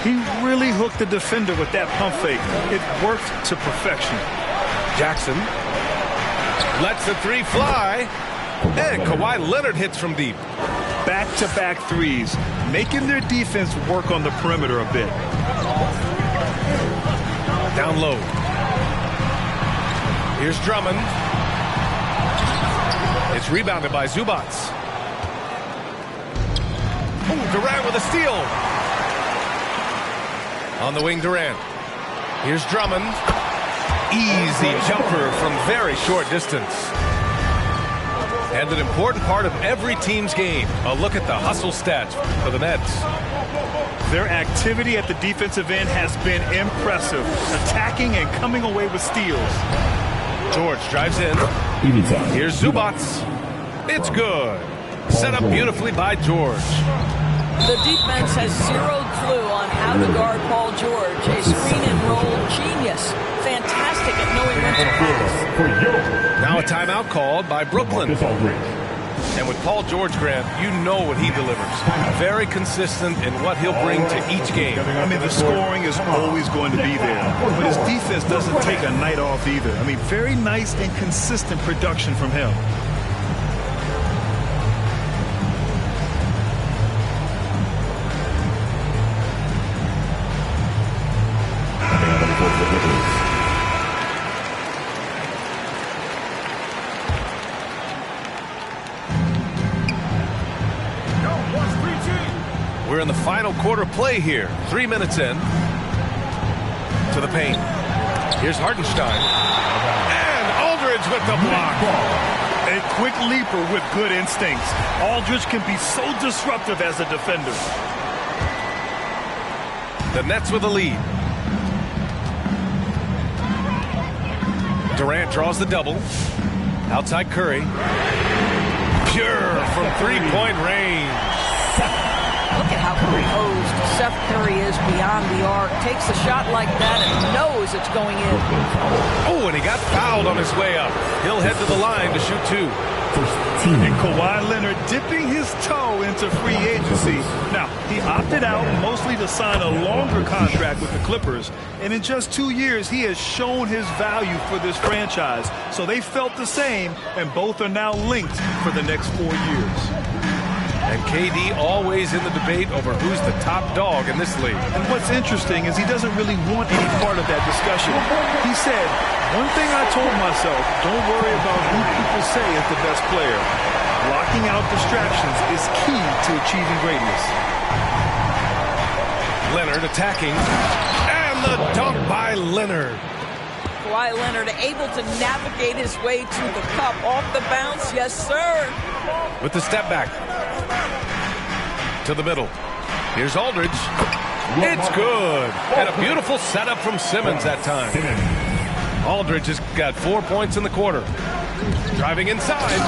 He really hooked the defender with that pump fake. It worked to perfection. Jackson lets the three fly. And Kawhi Leonard hits from deep. Back-to-back threes, making their defense work on the perimeter a bit. Down low. Here's Drummond. It's rebounded by Zubac. Oh, Durant with a steal. On the wing, Durant. Here's Drummond. Easy jumper from very short distance. And an important part of every team's game. A look at the hustle stats for the Nets. Their activity at the defensive end has been impressive. Attacking and coming away with steals. George drives in. Here's Zubac. It's good. Set up beautifully by George. The defense has zero clue on how to guard Paul George. A screen and roll genius. Fantastic at knowing when to pass. Now a timeout called by Brooklyn. And with Paul George, Grant, you know what he delivers. Very consistent in what he'll bring to each game. I mean, the scoring is always going to be there. But his defense doesn't take a night off either. I mean, very nice and consistent production from him. We're in the final quarter play here. 3 minutes in. To the paint. Here's Hartenstein. And Aldridge with the block. A quick leaper with good instincts. Aldridge can be so disruptive as a defender. The Nets with the lead. Durant draws the double. Outside Curry. Pure from three-point range. Look at how composed Seth Curry is beyond the arc. Takes a shot like that and knows it's going in. Oh, and he got fouled on his way up. He'll head to the line to shoot 2. And Kawhi Leonard dipping his toe into free agency. Now, he opted out mostly to sign a longer contract with the Clippers. And in just 2 years, he has shown his value for this franchise. So they felt the same, and both are now linked for the next 4 years. And KD always in the debate over who's the top dog in this league. And what's interesting is he doesn't really want any part of that discussion. He said, one thing I told myself, don't worry about who people say is the best player. Blocking out distractions is key to achieving greatness. Leonard attacking. And the dunk by Leonard. Kawhi Leonard able to navigate his way to the cup off the bounce. Yes, sir. With the step back. To the middle. Here's Aldridge. It's good. And a beautiful setup from Simmons that time. Aldridge has got 4 points in the quarter. Driving inside.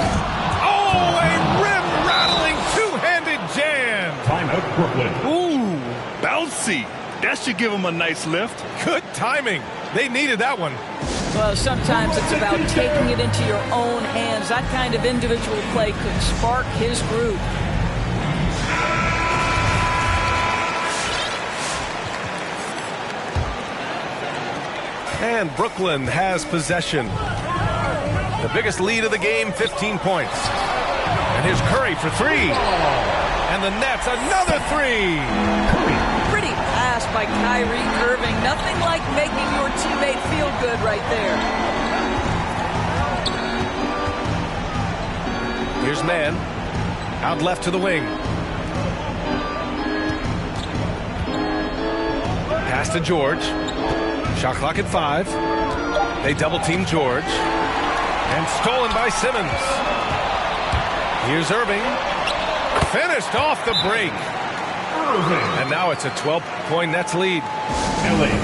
Oh, a rim-rattling two-handed jam. Timeout, Brooklyn. Ooh, bouncy. That should give him a nice lift. Good timing. They needed that one. Well, sometimes it's about taking it into your own hands. That kind of individual play could spark his groove. And Brooklyn has possession. The biggest lead of the game, 15 points. And here's Curry for 3. And the Nets, another 3. Pretty pass by Kyrie Irving. Nothing like making your teammate feel good right there. Here's Mann. Out left to the wing. Pass to George. Shot clock at 5. They double team George. And stolen by Simmons. Here's Irving. Finished off the break. And now it's a 12-point Nets lead.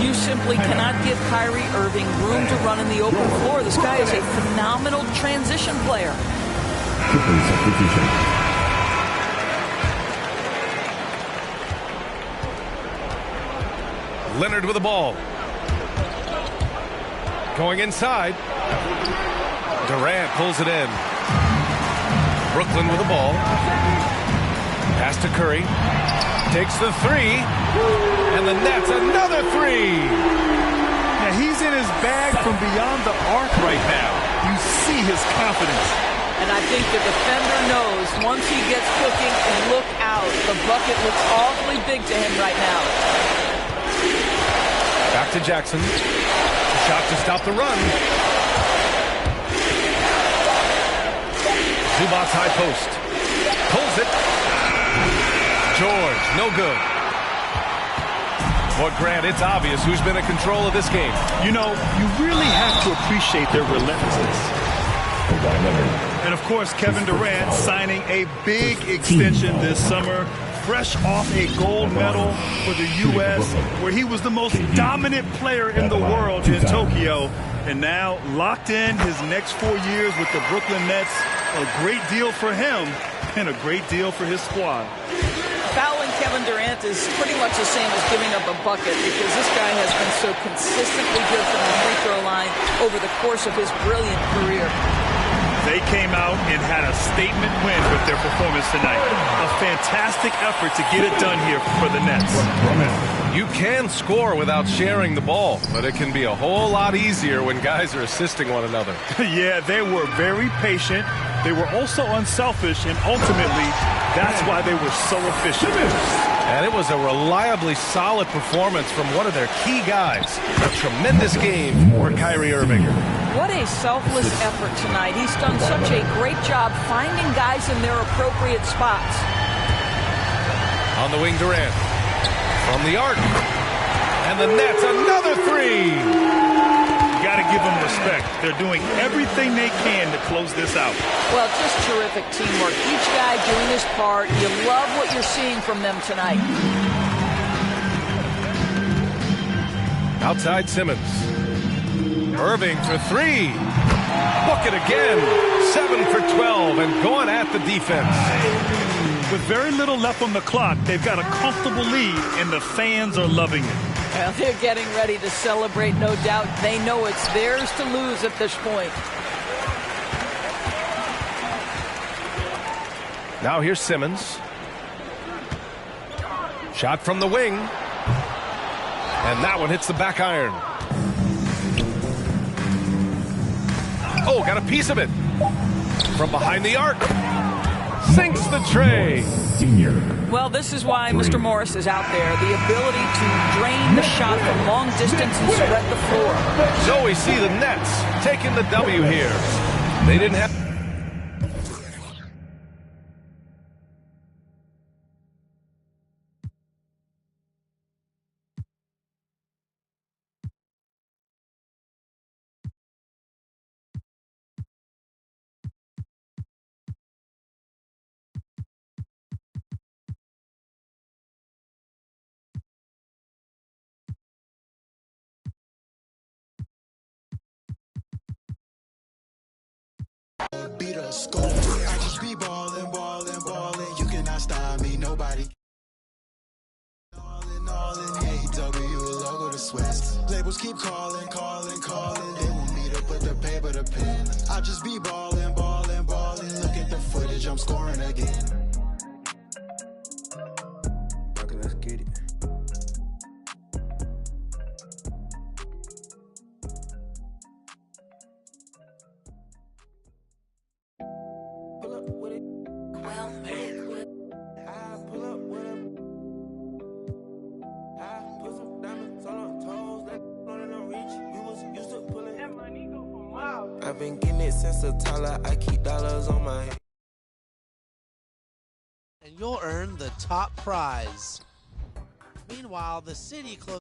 You simply cannot give Kyrie Irving room to run in the open floor. This guy is a phenomenal transition player. Leonard with the ball. Going inside. Durant pulls it in. Brooklyn with the ball. Pass to Curry. Takes the three, and the Nets another three. Now he's in his bag from beyond the arc right now. You see his confidence. And I think the defender knows once he gets cooking, look out. The bucket looks awfully big to him right now. Back to Jackson. Shot to stop the run. Zubac's high post. Pulls it. George, no good. Well, Grant, it's obvious who's been in control of this game. You know, you really have to appreciate their relentlessness. And, of course, Kevin Durant signing a big extension this summer, fresh off a gold medal for the U.S., where he was the most dominant player in the world in Tokyo. And now locked in his next 4 years with the Brooklyn Nets. A great deal for him and a great deal for his squad. Fouling Kevin Durant is pretty much the same as giving up a bucket because this guy has been so consistently good from the free throw line over the course of his brilliant career. They came out and had a statement win with their performance tonight. A fantastic effort to get it done here for the Nets. You can score without sharing the ball, but it can be a whole lot easier when guys are assisting one another. Yeah, they were very patient. They were also unselfish, and ultimately, that's why they were so efficient. And it was a reliably solid performance from one of their key guys. A tremendous game for Kyrie Irving. What a selfless effort tonight. He's done such a great job finding guys in their appropriate spots. On the wing, Durant. From the arc. And the Nets, another three. You got to give them respect. They're doing everything they can to close this out. Well, just terrific teamwork. Each guy doing his part. You love what you're seeing from them tonight. Outside Simmons. Irving for three. Book it again. 7 for 12 and going at the defense. With very little left on the clock, they've got a comfortable lead, and the fans are loving it. Well, they're getting ready to celebrate, no doubt. They know it's theirs to lose at this point. Now here's Simmons. Shot from the wing. And that one hits the back iron. Oh, got a piece of it. From behind the arc. Sinks the tray. Well, this is why Mr. Morris is out there. The ability to drain the shot from long distance and spread the floor. So we see the Nets taking the W here. They didn't have... Beat a score. I just be ballin', ballin', ballin'. You cannot stop me, nobody. All in, AW, logo to Swiss. Labels keep calling, calling, calling. They want me to put the paper to pen. I just be ballin', ballin', ballin'. Look at the footage, I'm scoring again. Okay, let's get it. I've been getting it since a toddler. I keep dollars on my head. And you'll earn the top prize. Meanwhile, the city closes.